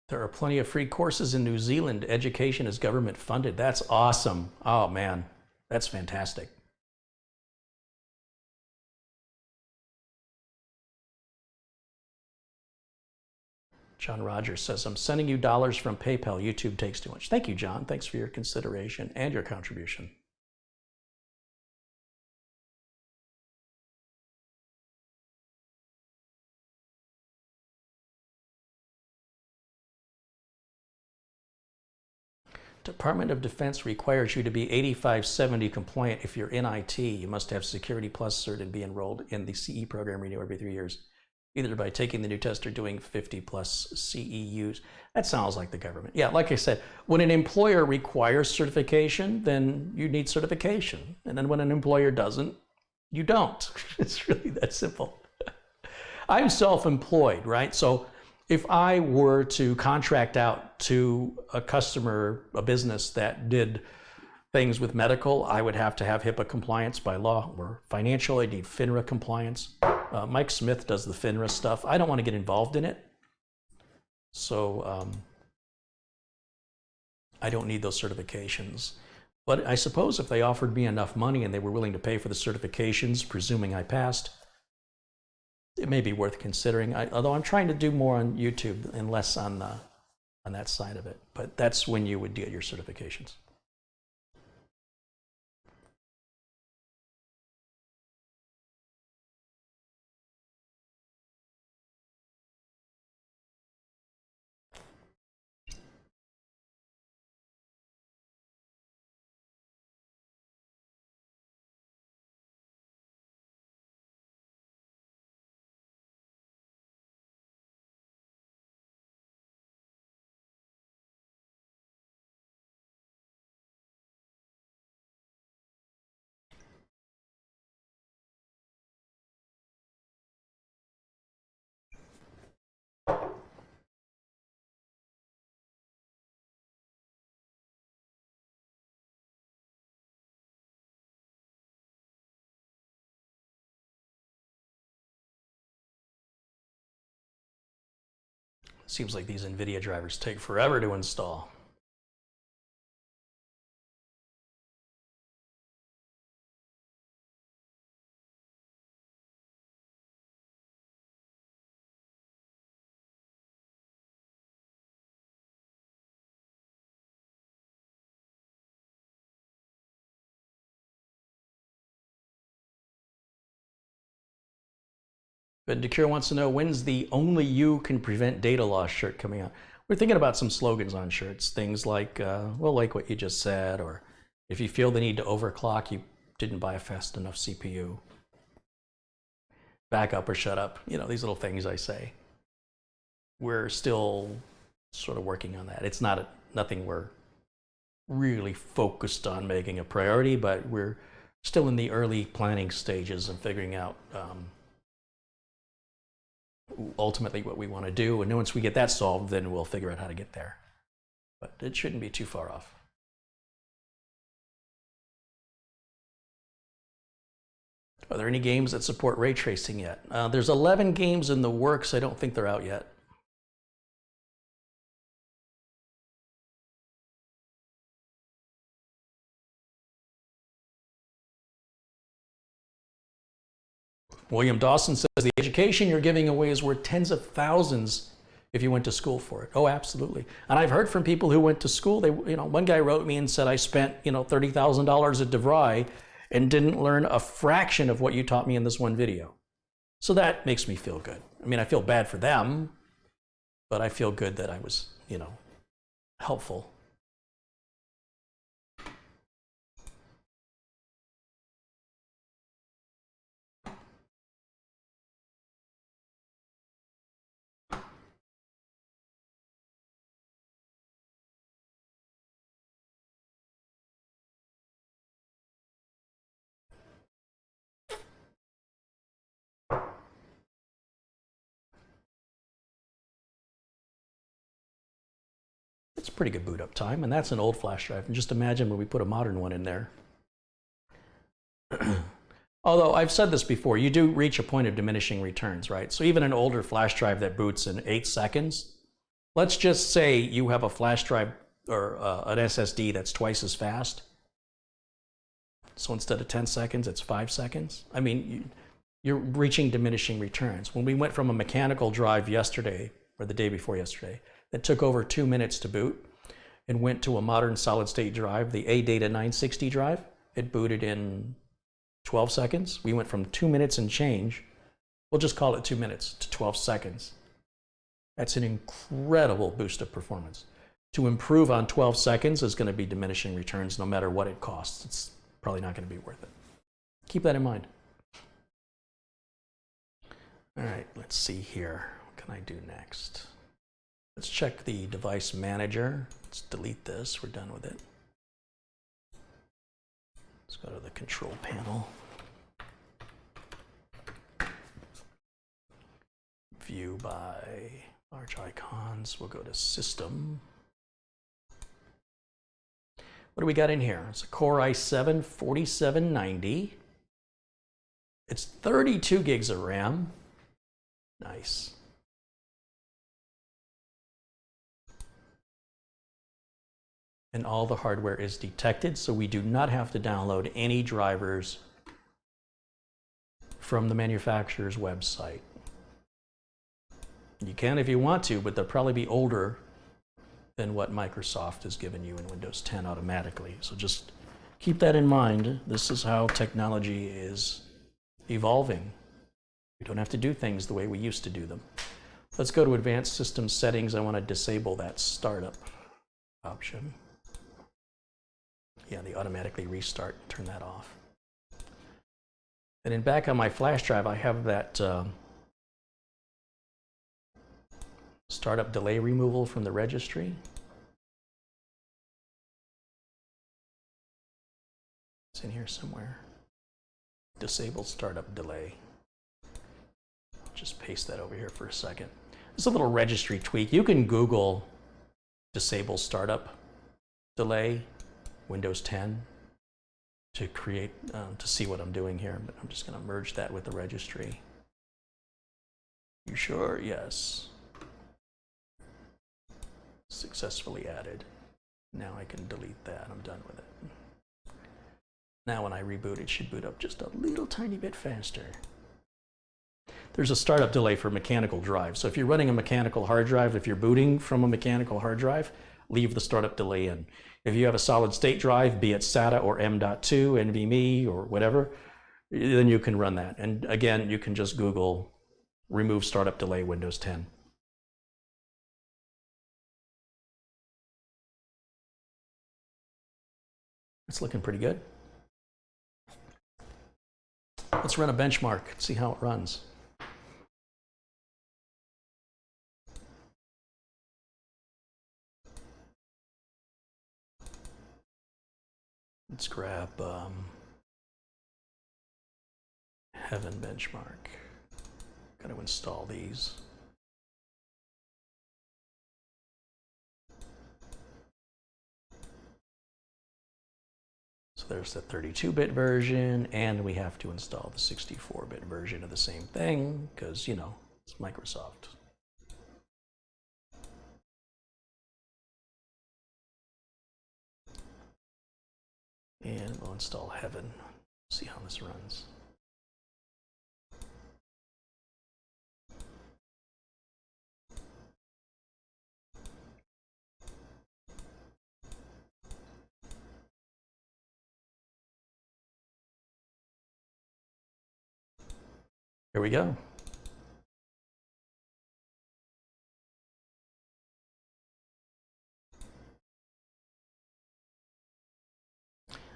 There are plenty of free courses in New Zealand. Education is government funded. That's awesome. Oh man, that's fantastic. John Rogers says, I'm sending you dollars from PayPal. YouTube takes too much. Thank you, John. Thanks for your consideration and your contribution. Department of Defense requires you to be 8570 compliant if you're in IT. You must have Security Plus cert and be enrolled in the CE program renew every 3 years, either by taking the new test or doing 50 plus CEUs. That sounds like the government. Yeah, like I said, when an employer requires certification, then you need certification. And then when an employer doesn't, you don't. It's really that simple. I'm self-employed, right? So if I were to contract out to a customer, a business that did things with medical, I would have to have HIPAA compliance by law, or financial, I need FINRA compliance. Mike Smith does the FINRA stuff. I don't want to get involved in it. So I don't need those certifications. But I suppose if they offered me enough money and they were willing to pay for the certifications, presuming I passed, it may be worth considering. Although I'm trying to do more on YouTube and less on that side of it. But that's when you would get your certifications. Seems like these NVIDIA drivers take forever to install. But Decure wants to know, when's the only you can prevent data loss shirt coming out? We're thinking about some slogans on shirts, things like, well, like what you just said, or if you feel the need to overclock, you didn't buy a fast enough CPU. Back up or shut up, you know, these little things I say. We're still sort of working on that. It's nothing we're really focused on making a priority, but we're still in the early planning stages of figuring out ultimately what we want to do, and once we get that solved, then we'll figure out how to get there. But it shouldn't be too far off. Are there any games that support ray tracing yet? There's 11 games in the works. I don't think they're out yet. William Dawson says the education you're giving away is worth tens of thousands if you went to school for it. Oh, absolutely. And I've heard from people who went to school. They, one guy wrote me and said, I spent, $30,000 at DeVry and didn't learn a fraction of what you taught me in this one video. So that makes me feel good. I mean, I feel bad for them, but I feel good that I was, helpful. It's a pretty good boot up time, and that's an old flash drive. And just imagine when we put a modern one in there. Although I've said this before, you do reach a point of diminishing returns, right? So even an older flash drive that boots in 8 seconds, let's just say you have a flash drive or an SSD that's twice as fast. So instead of 10 seconds, it's 5 seconds. I mean, you're reaching diminishing returns. When we went from a mechanical drive yesterday, or the day before yesterday, that took over 2 minutes to boot and went to a modern solid state drive, the ADATA 960 drive, it booted in 12 seconds. We went from 2 minutes and change, we'll just call it 2 minutes, to 12 seconds. That's an incredible boost of performance. To improve on 12 seconds is going to be diminishing returns no matter what it costs. It's probably not going to be worth it. Keep that in mind. All right, let's see here. What can I do next? Let's check the device manager. Let's delete this. We're done with it. Let's go to the control panel. View by large icons. We'll go to System. What do we got in here? It's a Core i7 4790. It's 32 gigs of RAM. Nice. And all the hardware is detected, so we do not have to download any drivers from the manufacturer's website. You can if you want to, but they'll probably be older than what Microsoft has given you in Windows 10 automatically. So just keep that in mind. This is how technology is evolving. We don't have to do things the way we used to do them. Let's go to Advanced System Settings. I want to disable that startup option. Yeah, the automatically restart, turn that off. And then back on my flash drive, I have that startup delay removal from the registry. It's in here somewhere. Disable startup delay. I'll just paste that over here for a second. It's a little registry tweak. You can Google disable startup delay Windows 10 to create, to see what I'm doing here, but I'm just going to merge that with the registry. You sure? Yes. Successfully added. Now I can delete that. I'm done with it. Now when I reboot, it should boot up just a little tiny bit faster. There's a startup delay for mechanical drives. So if you're running a mechanical hard drive, if you're booting from a mechanical hard drive, leave the startup delay in. If you have a solid state drive, be it SATA or M.2, NVMe or whatever, then you can run that. And again, you can just Google remove startup delay Windows 10. It's looking pretty good. Let's run a benchmark, see how it runs. Let's grab Heaven benchmark. Got to install these. So there's the 32-bit version, and we have to install the 64-bit version of the same thing because, you know, it's Microsoft. And we'll install Heaven. See how this runs. Here we go.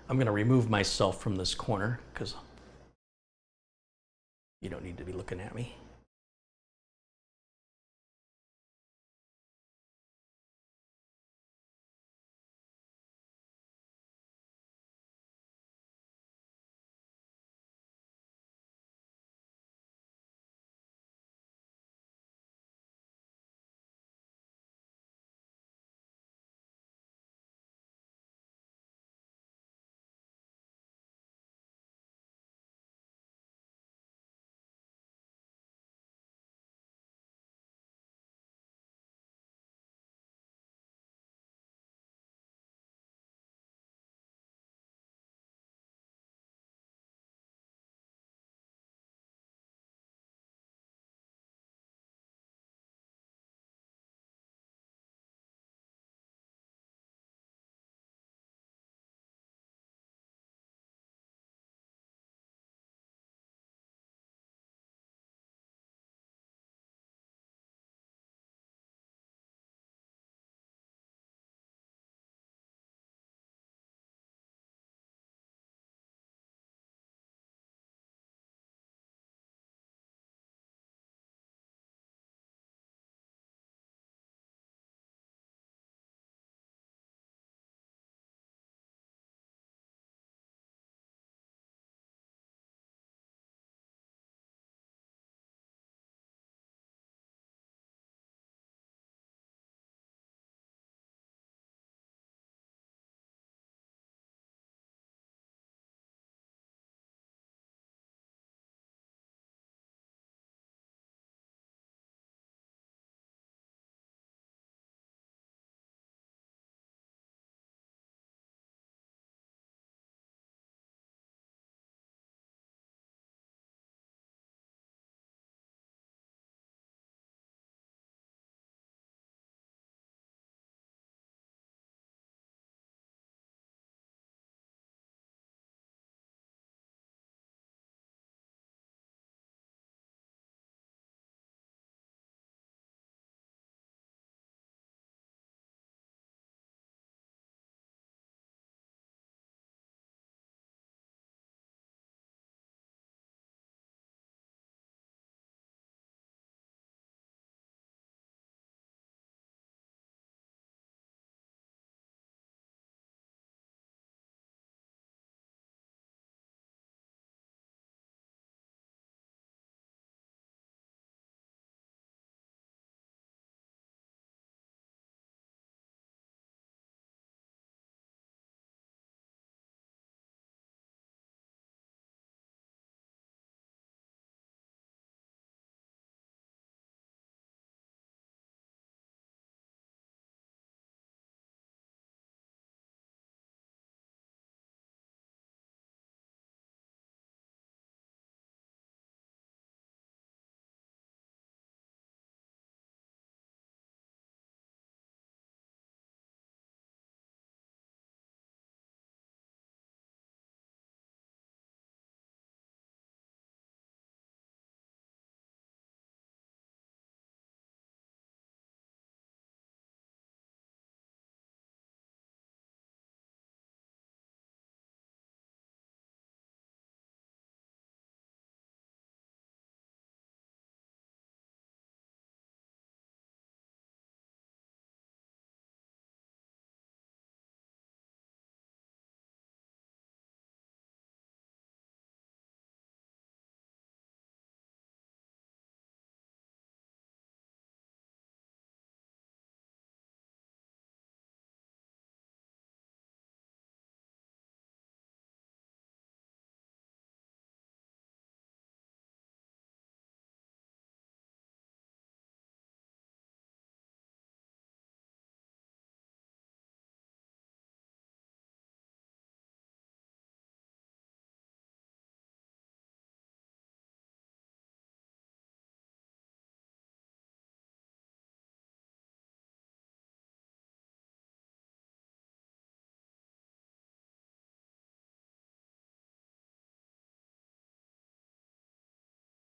I'm going to remove myself from this corner because you don't need to be looking at me.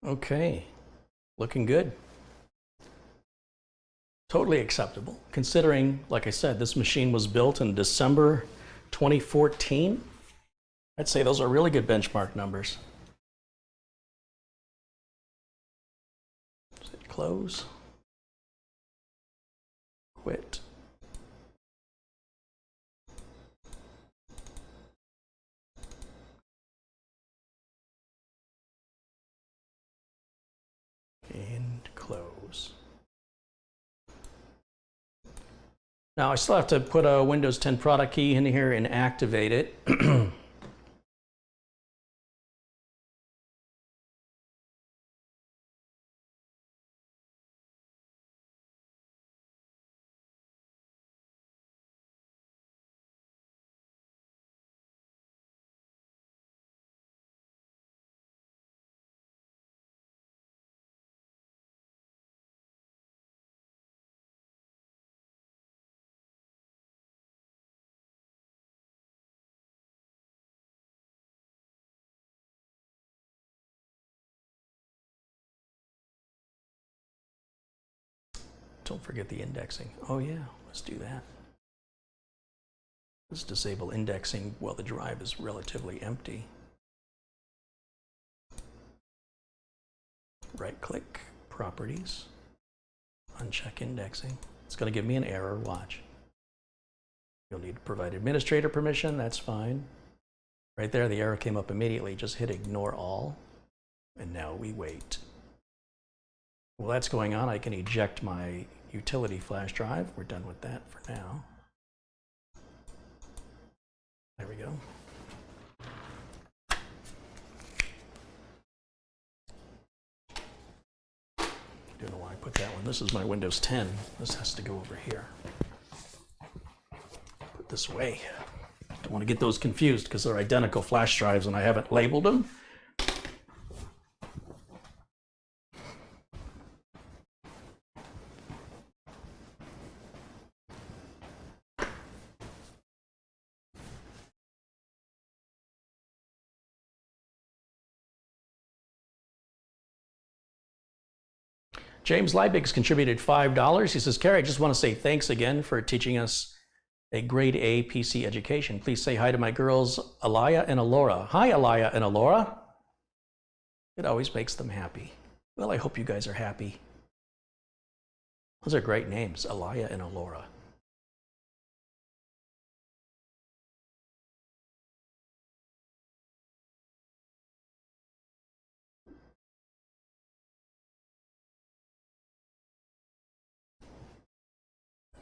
Okay, looking good. Totally acceptable, considering, like I said, this machine was built in December 2014. I'd say those are really good benchmark numbers. Hit close. Quit. And close. Now I still have to put a Windows 10 product key in here and activate it. Don't forget the indexing. Oh yeah, let's do that. Let's disable indexing while the drive is relatively empty. Right-click, Properties, uncheck indexing. It's going to give me an error, watch. You'll need to provide administrator permission, that's fine. Right there, the error came up immediately. Just hit Ignore All, and now we wait. While that's going on, I can eject my utility flash drive. We're done with that for now. There we go. Don't know why I put that one. This is my Windows 10. This has to go over here. Put this away. Don't want to get those confused because they're identical flash drives and I haven't labeled them. James Liebig's contributed $5. He says, Carrie, I just want to say thanks again for teaching us a grade A PC education. Please say hi to my girls, Alaya and Alora. Hi, Alaya and Alora. It always makes them happy. Well, I hope you guys are happy. Those are great names, Alaya and Alora.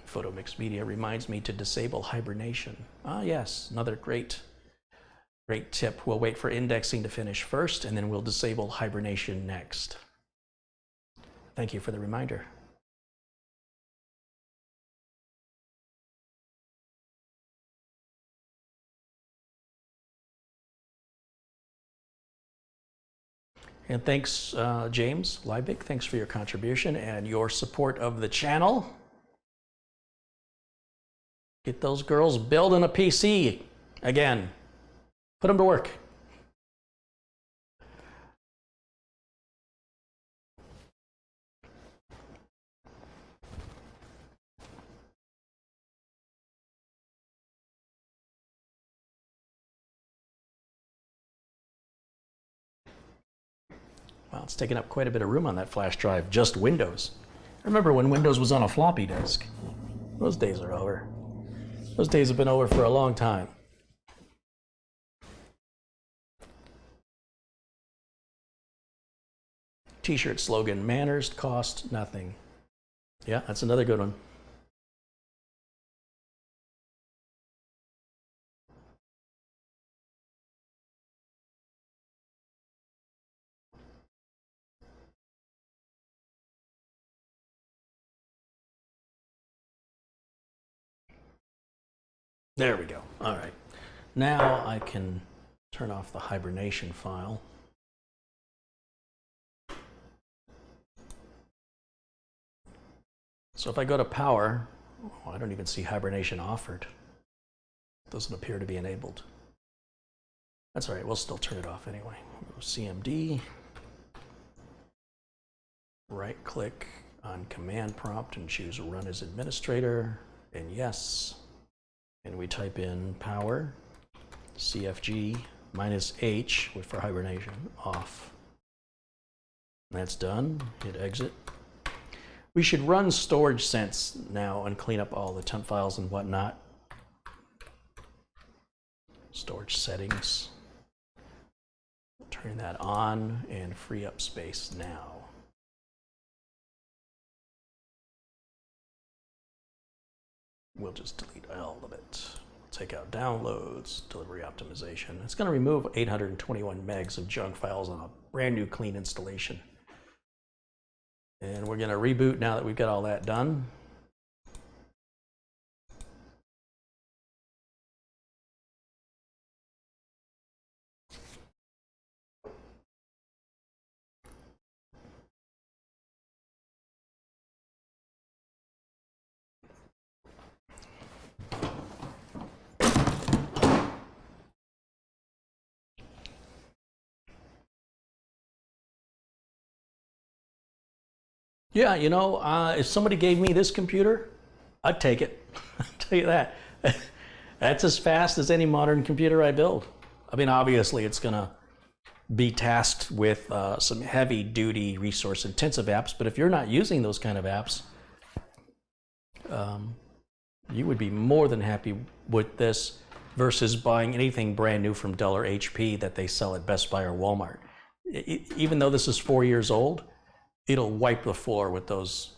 Photo Mix Media reminds me to disable hibernation. Ah, yes, another great tip. We'll wait for indexing to finish first, and then we'll disable hibernation next. Thank you for the reminder. And thanks, James Liebig. Thanks for your contribution and your support of the channel. Get those girls building a PC again. Put them to work. Well, it's taking up quite a bit of room on that flash drive, just Windows. I remember when Windows was on a floppy disk. Those days are over. Those days have been over for a long time. T-shirt slogan, manners cost nothing. Yeah, that's another good one. There we go. All right. Now I can turn off the hibernation file. So if I go to power, oh, I don't even see hibernation offered. It doesn't appear to be enabled. That's all right. We'll still turn it off anyway. CMD. right click on command prompt and choose run as administrator, and yes. And we type in power CFG -H for hibernation off. That's done. Hit exit. We should run storage sense now and clean up all the temp files and whatnot. Storage settings. Turn that on and free up space now. We'll just delete all of it. Take out downloads, delivery optimization. It's going to remove 821 megs of junk files on a brand new clean installation. And we're going to reboot now that we've got all that done. Yeah, you know, if somebody gave me this computer, I'd take it. I'll tell you that. That's as fast as any modern computer I build. I mean, obviously, it's going to be tasked with some heavy-duty, resource-intensive apps, but if you're not using those kind of apps, you would be more than happy with this versus buying anything brand new from Dell or HP that they sell at Best Buy or Walmart. Even though this is 4 years old, it'll wipe the floor with those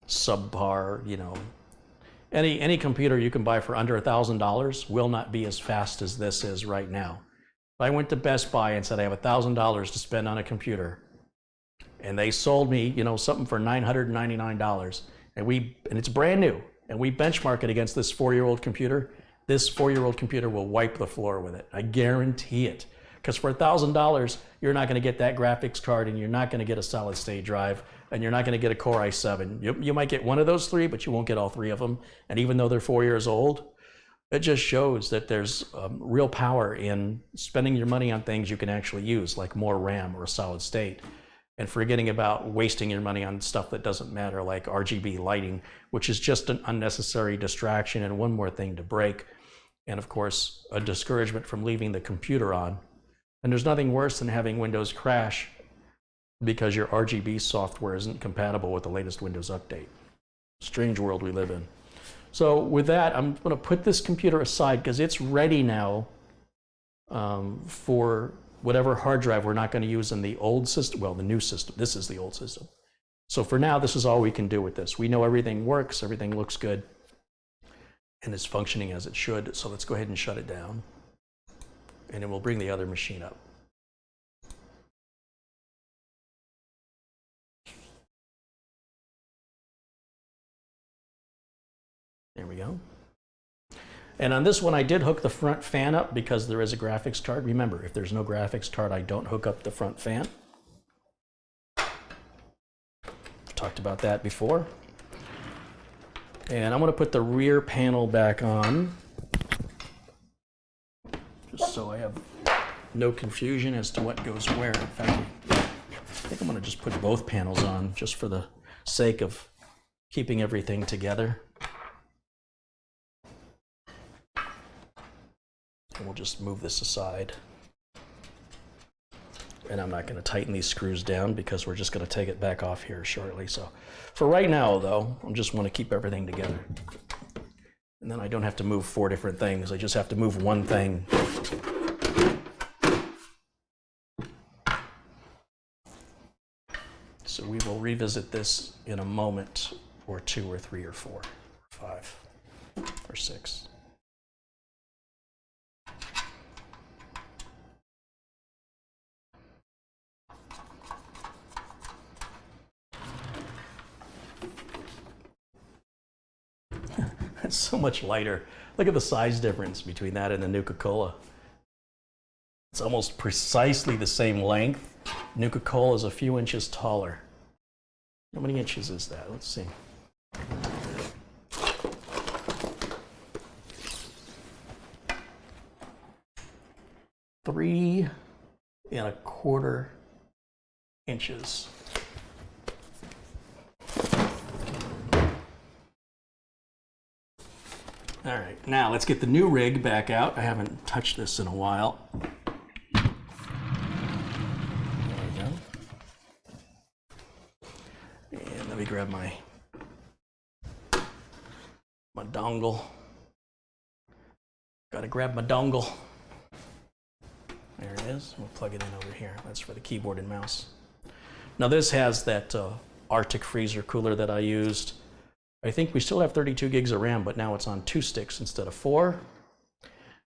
subpar, you know. Any computer you can buy for under $1,000 will not be as fast as this is right now. If I went to Best Buy and said I have $1,000 to spend on a computer, and they sold me, you know, something for $999, and it's brand new, and we benchmark it against this 4-year-old computer, this 4-year-old computer will wipe the floor with it. I guarantee it. Because for $1,000, you're not going to get that graphics card, and you're not going to get a solid state drive, and you're not going to get a Core i7. You might get one of those three, but you won't get all three of them. And even though they're 4 years old, it just shows that there's real power in spending your money on things you can actually use, like more RAM or a solid state, and forgetting about wasting your money on stuff that doesn't matter, like RGB lighting, which is just an unnecessary distraction and one more thing to break. And of course, a discouragement from leaving the computer on. And there's nothing worse than having Windows crash because your RGB software isn't compatible with the latest Windows update. Strange world we live in. So with that, I'm going to put this computer aside because it's ready now for whatever hard drive we're not going to use in the old system. Well, the new system. This is the old system. So for now, this is all we can do with this. We know everything works, everything looks good, and it's functioning as it should. So let's go ahead and shut it down. And then we'll bring the other machine up. There we go. And on this one, I did hook the front fan up because there is a graphics card. Remember, if there's no graphics card, I don't hook up the front fan. I've talked about that before. And I'm going to put the rear panel back on, just so I have no confusion as to what goes where. In fact, I think I'm going to just put both panels on just for the sake of keeping everything together. And we'll just move this aside. And I'm not going to tighten these screws down because we're just going to take it back off here shortly. So for right now, though, I just want to keep everything together. And then I don't have to move 4 different things. I just have to move one thing. So we will revisit this in a moment, or 2 or 3 or 4 or 5 or 6. It's so much lighter. Look at the size difference between that and the Nuka-Cola. It's almost precisely the same length. Nuka-Cola is a few inches taller. How many inches is that? Let's see. Three and a quarter inches. All right, now let's get the new rig back out. I haven't touched this in a while. There we go. And let me grab my dongle. Gotta grab my dongle. There it is. We'll plug it in over here. That's for the keyboard and mouse. Now this has that Arctic freezer cooler that I used. I think we still have 32 gigs of RAM, but now it's on 2 sticks instead of 4.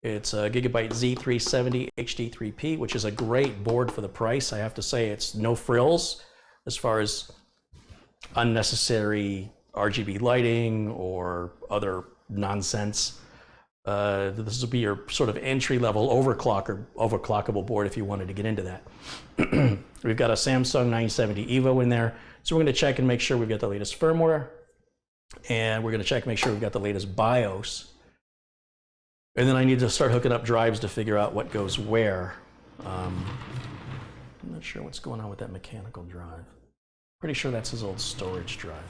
It's a Gigabyte Z370 HD3P, which is a great board for the price. I have to say it's no frills as far as unnecessary RGB lighting or other nonsense. This will be your sort of entry-level overclockable board if you wanted to get into that. We've got a Samsung 970 EVO in there, so we're going to check and make sure we've got the latest firmware. And we're going to check and make sure we've got the latest BIOS. And then I need to start hooking up drives to figure out what goes where. I'm not sure what's going on with that mechanical drive. Pretty sure that's his old storage drive.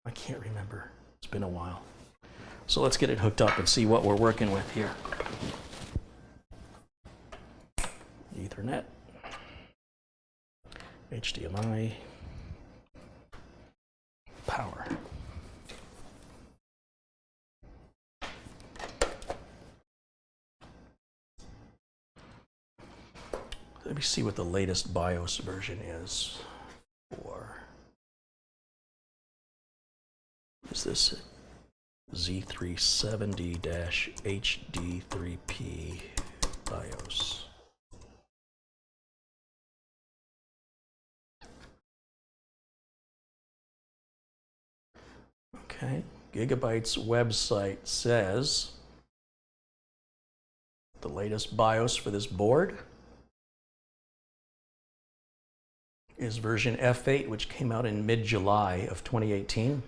I can't remember. It's been a while. So let's get it hooked up and see what we're working with here. Ethernet, HDMI, power. Let me see what the latest BIOS version is for. Is this Z370-HD3P BIOS? Okay, Gigabyte's website says the latest BIOS for this board is version F8, which came out in mid-July of 2018.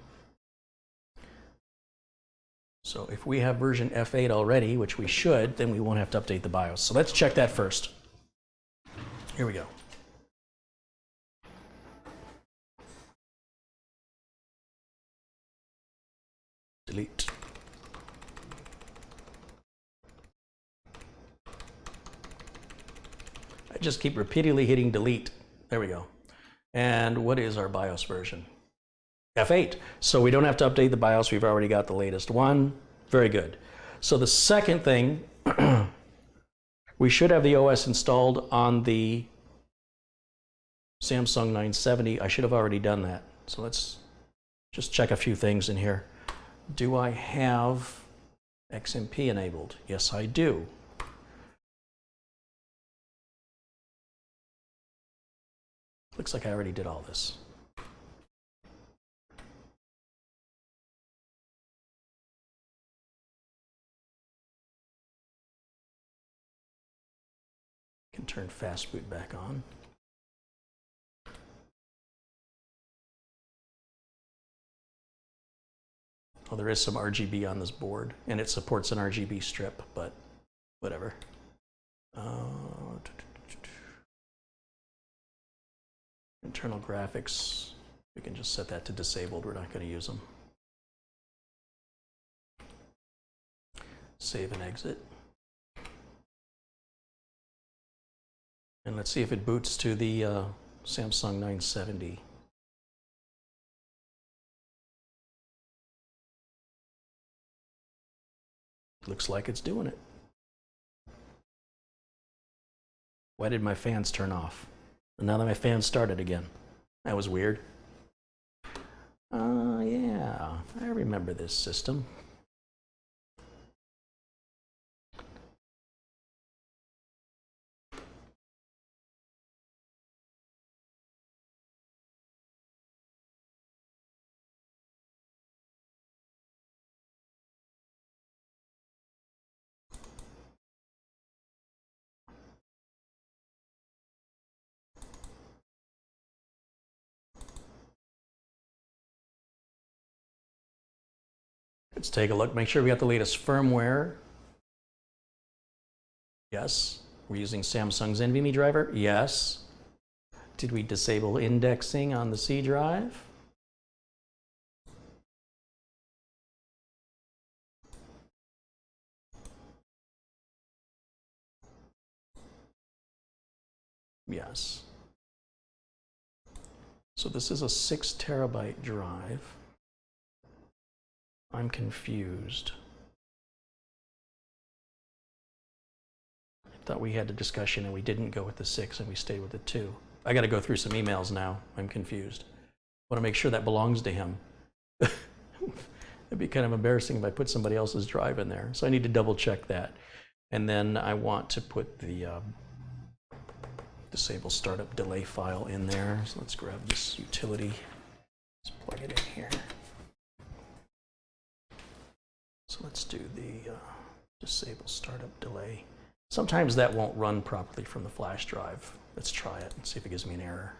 So if we have version F8 already, which we should, then we won't have to update the BIOS. So let's check that first. Here we go. Delete. I just keep repeatedly hitting delete. There we go. And what is our BIOS version? F8. So we don't have to update the BIOS. We've already got the latest one. Very good. So the second thing, we should have the OS installed on the Samsung 970. I should have already done that. So let's just check a few things in here. Do I have XMP enabled? Yes, I do. Looks like I already did all this. Can turn fast boot back on. Oh, there is some RGB on this board, and it supports an RGB strip, but whatever. Internal graphics, we can just set that to disabled. We're not going to use them. Save and exit. And let's see if it boots to the Samsung 970. Looks like it's doing it. Why did my fans turn off? And now that my fans started again. That was weird. Yeah, I remember this system. Let's take a look, make sure we got the latest firmware. Yes. We're using Samsung's NVMe driver. Yes. Did we disable indexing on the C drive? Yes. So this is a 6 terabyte drive. I'm confused. I thought we had a discussion and we didn't go with the 6 and we stayed with the 2. I got to go through some emails now. I'm confused. I want to make sure that belongs to him. It'd be kind of embarrassing if I put somebody else's drive in there. So I need to double check that. And then I want to put the disable startup delay file in there. So let's grab this utility. Let's plug it in here. So let's do the disable startup delay. Sometimes that won't run properly from the flash drive. Let's try it and see if it gives me an error.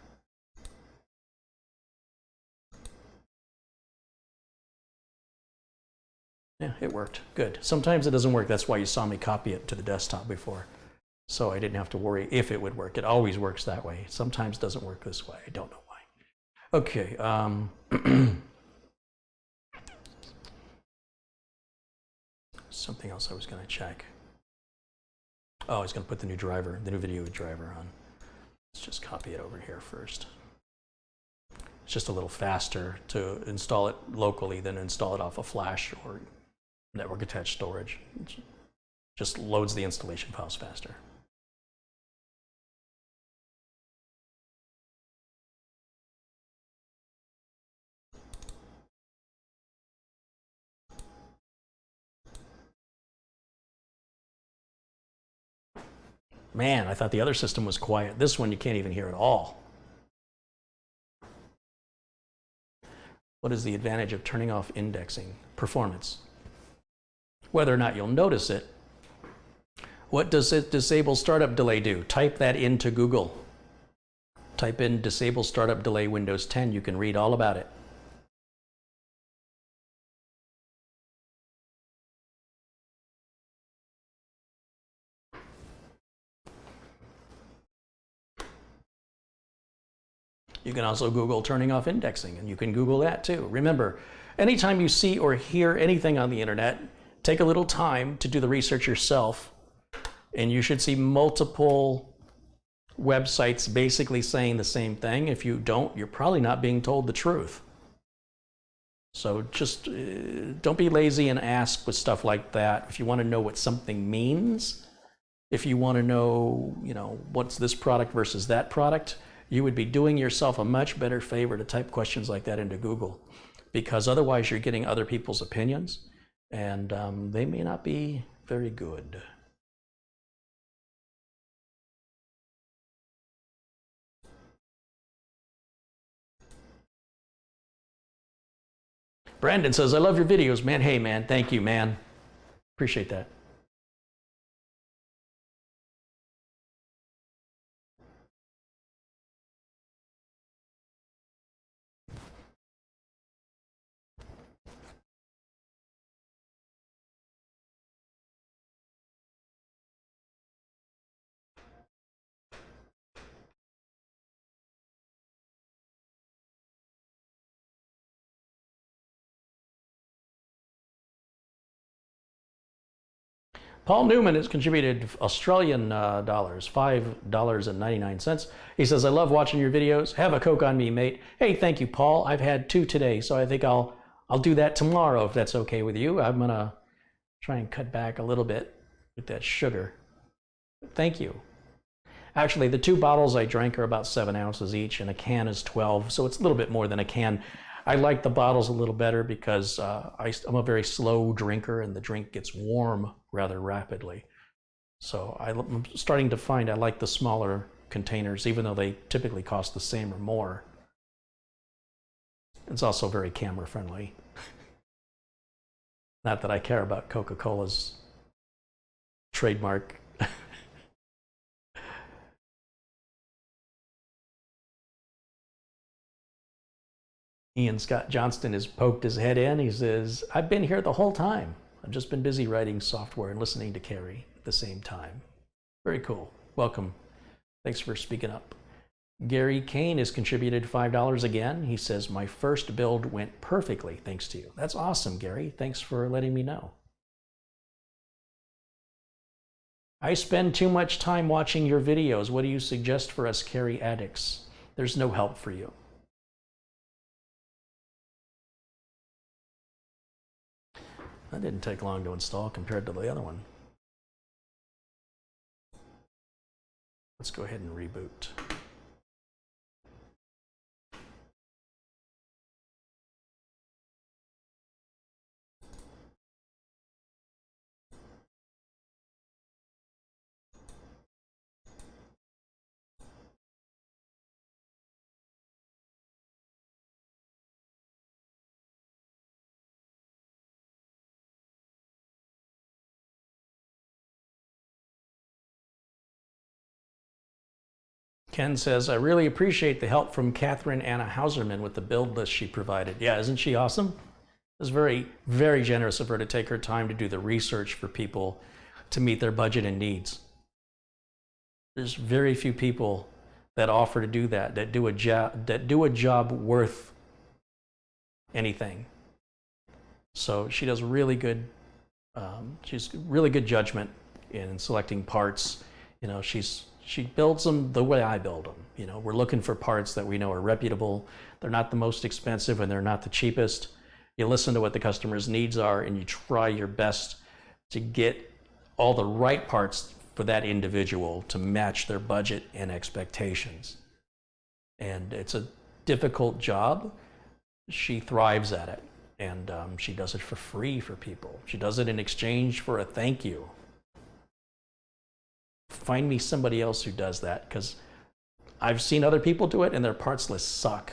Yeah, it worked. Good. Sometimes it doesn't work. That's why you saw me copy it to the desktop before. So I didn't have to worry if it would work. It always works that way. Sometimes it doesn't work this way. I don't know why. Okay. Something else I was going to check. Oh, I was going to put the new driver, the new video driver on. Let's just copy it over here first. It's just a little faster to install it locally than install it off a flash or network attached storage. It just loads the installation files faster. Man, I thought the other system was quiet. This one you can't even hear at all. What is the advantage of turning off indexing? Performance. Whether or not you'll notice it. What does it disable startup delay do? Type that into Google. Type in disable startup delay Windows 10. You can read all about it. You can also Google turning off indexing, and you can Google that too. Remember, anytime you see or hear anything on the internet, take a little time to do the research yourself, and you should see multiple websites basically saying the same thing. If you don't, you're probably not being told the truth. So just don't be lazy and ask with stuff like that. If you want to know what something means, if you want to know, what's this product versus that product, you would be doing yourself a much better favor to type questions like that into Google, because otherwise you're getting other people's opinions, and they may not be very good. Brandon says, I love your videos, man. Hey, man, thank you, man. Appreciate that. Paul Newman has contributed Australian dollars, $5.99. He says, I love watching your videos. Have a Coke on me, mate. Hey, thank you, Paul. I've had 2 today, so I think I'll do that tomorrow if that's okay with you. I'm going to try and cut back a little bit with that sugar. Thank you. Actually, the 2 bottles I drank are about 7 ounces each, and a can is 12, so it's a little bit more than a can. I like the bottles a little better because I'm a very slow drinker, and the drink gets warm rather rapidly. So I'm starting to find I like the smaller containers, even though they typically cost the same or more. It's also very camera friendly. Not that I care about Coca-Cola's trademark. Ian Scott Johnston has poked his head in. He says, I've been here the whole time. I've just been busy writing software and listening to Carrie at the same time. Very cool. Welcome. Thanks for speaking up. Gary Kane has contributed $5 again. He says, my first build went perfectly thanks to you. That's awesome, Gary. Thanks for letting me know. I spend too much time watching your videos. What do you suggest for us carry addicts? There's no help for you. That didn't take long to install compared to the other one. Let's go ahead and reboot. Ken says, I really appreciate the help from Catherine Anna Hauserman with the build list she provided. Yeah, isn't she awesome? It was very, very generous of her to take her time to do the research for people to meet their budget and needs. There's very few people that offer to do that, that do a job worth anything. So she does really good, she's really good judgment in selecting parts. You know, she builds them the way I build them. You know, we're looking for parts that we know are reputable. They're not the most expensive and they're not the cheapest. You listen to what the customer's needs are and you try your best to get all the right parts for that individual to match their budget and expectations. And it's a difficult job. She thrives at it. And she does it for free for people. She does it in exchange for a thank you. Find me somebody else who does that, because I've seen other people do it and their parts lists suck.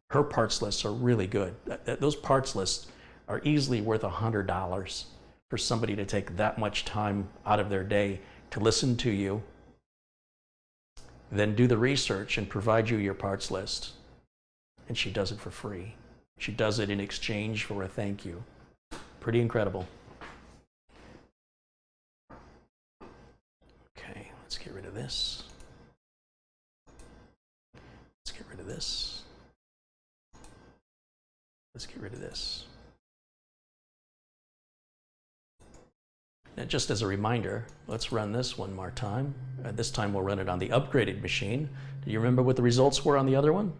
Her parts lists are really good. Those parts lists are easily worth $100 for somebody to take that much time out of their day to listen to you, then do the research and provide you your parts list. And she does it for free. She does it in exchange for a thank you. Pretty incredible. Okay, let's get rid of this. Let's get rid of this. Let's get rid of this. And just as a reminder, let's run this one more time. This time we'll run it on the upgraded machine. Do you remember what the results were on the other one?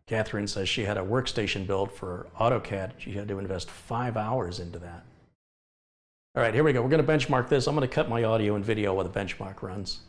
Catherine says she had a workstation built for AutoCAD. She had to invest 5 hours into that. All right, here we go. We're going to benchmark this. I'm going to cut my audio and video while the benchmark runs.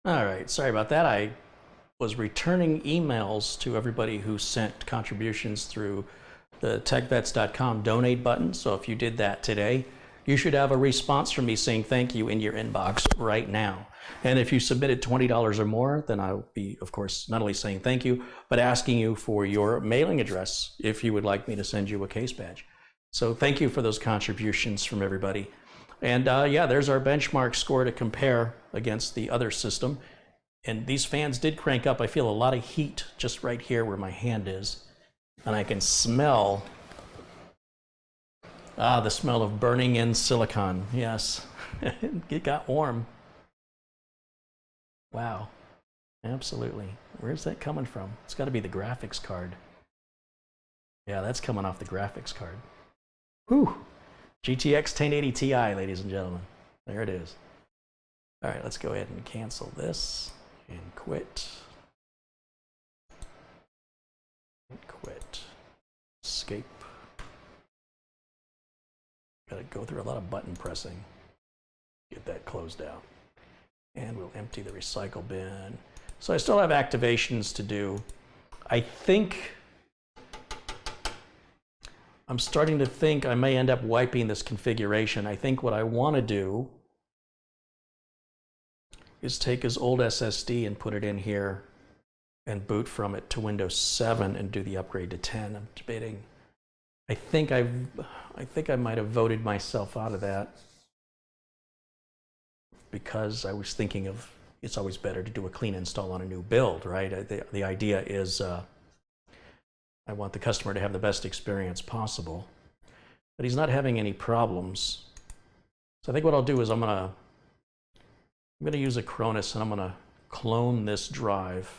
All right, sorry about that. I was returning emails to everybody who sent contributions through the techvets.com donate button. So if you did that today, you should have a response from me saying thank you in your inbox right now. And if you submitted $20 or more, then I'll be, of course, not only saying thank you, but asking you for your mailing address if you would like me to send you a case badge. So thank you for those contributions from everybody. And yeah, there's our benchmark score to compare against the other system. And these fans did crank up. I feel a lot of heat just right here where my hand is. And I can smell, the smell of burning in silicon. Yes, it got warm. Wow, absolutely. Where's that coming from? It's got to be the graphics card. Yeah, that's coming off the graphics card. Whew. GTX 1080 Ti, ladies and gentlemen. There it is. All right, let's go ahead and cancel this and quit. Quit. Escape. Got to go through a lot of button pressing. Get that closed out. And we'll empty the recycle bin. So I still have activations to do. I think I'm starting to think I may end up wiping this configuration. I think what I want to do is take his old SSD and put it in here and boot from it to Windows 7 and do the upgrade to 10. I'm debating. I think I might have voted myself out of that because I was thinking of it's always better to do a clean install on a new build, right? The idea is I want the customer to have the best experience possible, but he's not having any problems. So I think what I'll do is I'm gonna use Acronis and I'm gonna clone this drive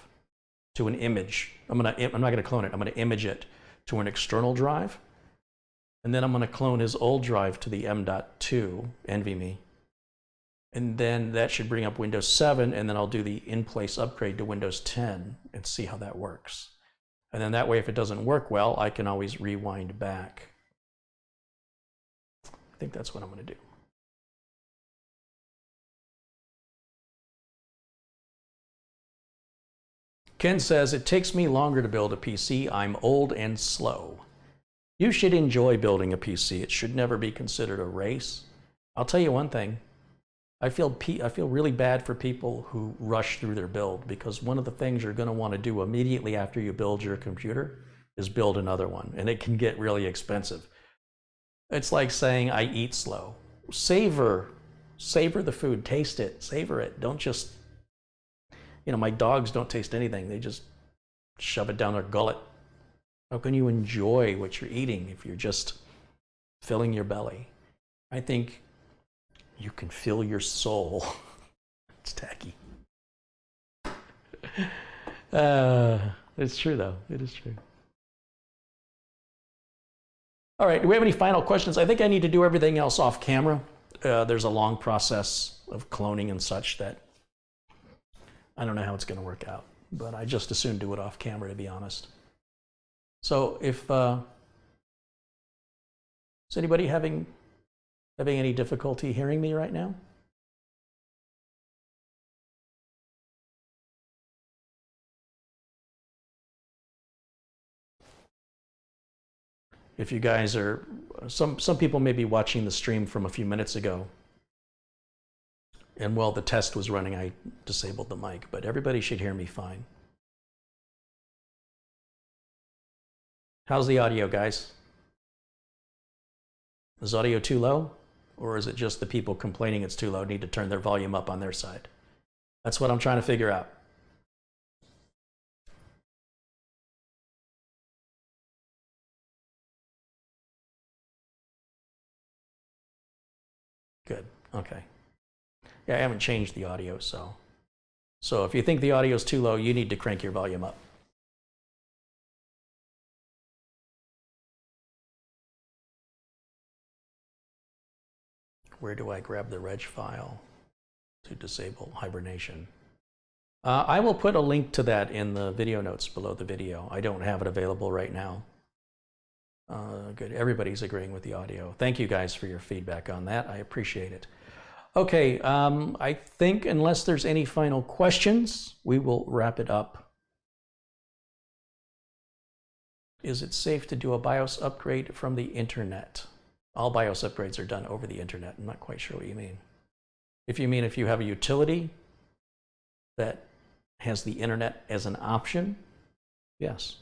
to an image. I'm not gonna clone it. I'm gonna image it to an external drive, and then I'm gonna clone his old drive to the M.2 NVMe, and then that should bring up Windows 7, and then I'll do the in-place upgrade to Windows 10 and see how that works. And then that way, if it doesn't work well, I can always rewind back. I think that's what I'm going to do. Ken says, it takes me longer to build a PC. I'm old and slow. You should enjoy building a PC. It should never be considered a race. I'll tell you one thing. I feel really bad for people who rush through their build, because one of the things you're going to want to do immediately after you build your computer is build another one, and it can get really expensive. It's like saying I eat slow. Savor the food, taste it, savor it. Don't just, my dogs don't taste anything. They just shove it down their gullet. How can you enjoy what you're eating if you're just filling your belly? I think you can fill your soul. It's tacky. It's true, though. It is true. All right, do we have any final questions? I think I need to do everything else off camera. There's a long process of cloning and such that I don't know how it's going to work out, but I just as soon do it off camera, to be honest. So if is anybody having any difficulty hearing me right now? If you guys are, some people may be watching the stream from a few minutes ago, and while the test was running, I disabled the mic, but everybody should hear me fine. How's the audio, guys? Is audio too low? Or is it just the people complaining it's too low need to turn their volume up on their side? That's what I'm trying to figure out. Good, okay. Yeah, I haven't changed the audio, so if you think the audio is too low, you need to crank your volume up. Where do I grab the reg file to disable hibernation? I will put a link to that in the video notes below the video. I don't have it available right now. Good, everybody's agreeing with the audio. Thank you guys for your feedback on that. I appreciate it. Okay, I think unless there's any final questions, we will wrap it up. Is it safe to do a BIOS upgrade from the internet? All BIOS upgrades are done over the internet. I'm not quite sure what you mean. If you mean if you have a utility that has the internet as an option, yes.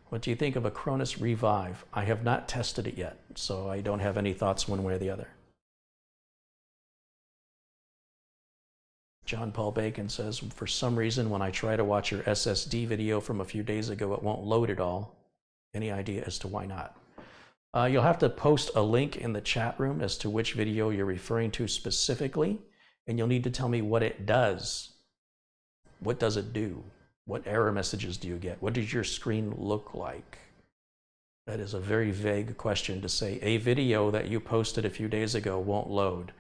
What do you think of Acronis Revive? I have not tested it yet, so I don't have any thoughts one way or the other. John Paul Bacon says, for some reason, when I try to watch your SSD video from a few days ago, it won't load at all. Any idea as to why not? You'll have to post a link in the chat room as to which video you're referring to specifically, and you'll need to tell me what it does. What does it do? What error messages do you get? What does your screen look like? That is a very vague question to say a video that you posted a few days ago won't load.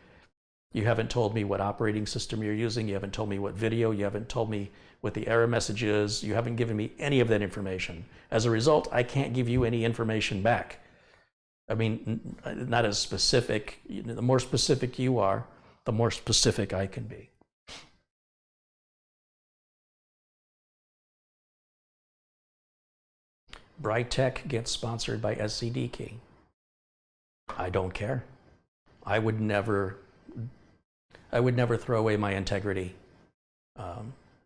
You haven't told me what operating system you're using. You haven't told me what video. You haven't told me what the error message is. You haven't given me any of that information. As a result, I can't give you any information back. I mean, not as specific. The more specific you are, the more specific I can be. Brightech gets sponsored by SCD Key. I don't care. I would never throw away my integrity.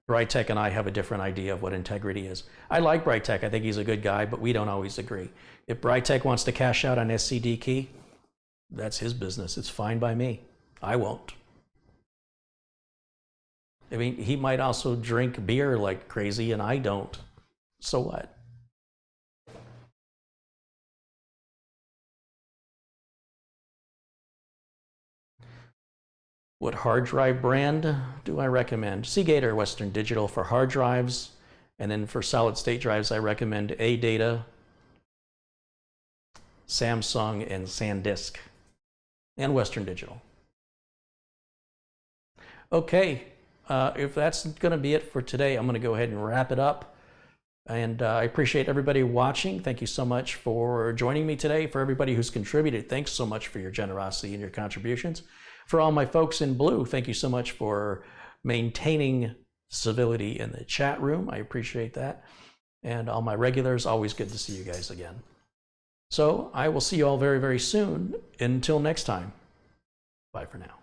Brightech and I have a different idea of what integrity is. I like Brightech. I think he's a good guy, but we don't always agree. If Brightech wants to cash out on SCD Key, that's his business. It's fine by me. I won't. I mean, he might also drink beer like crazy, and I don't. So what? What hard drive brand do I recommend? Seagate or Western Digital for hard drives. And then for solid state drives, I recommend ADATA, Samsung, and SanDisk, and Western Digital. Okay, if that's going to be it for today, I'm going to go ahead and wrap it up. And I appreciate everybody watching. Thank you so much for joining me today. For everybody who's contributed, thanks so much for your generosity and your contributions. For all my folks in blue, thank you so much for maintaining civility in the chat room. I appreciate that. And all my regulars, always good to see you guys again. So I will see you all very, very soon. Until next time, bye for now.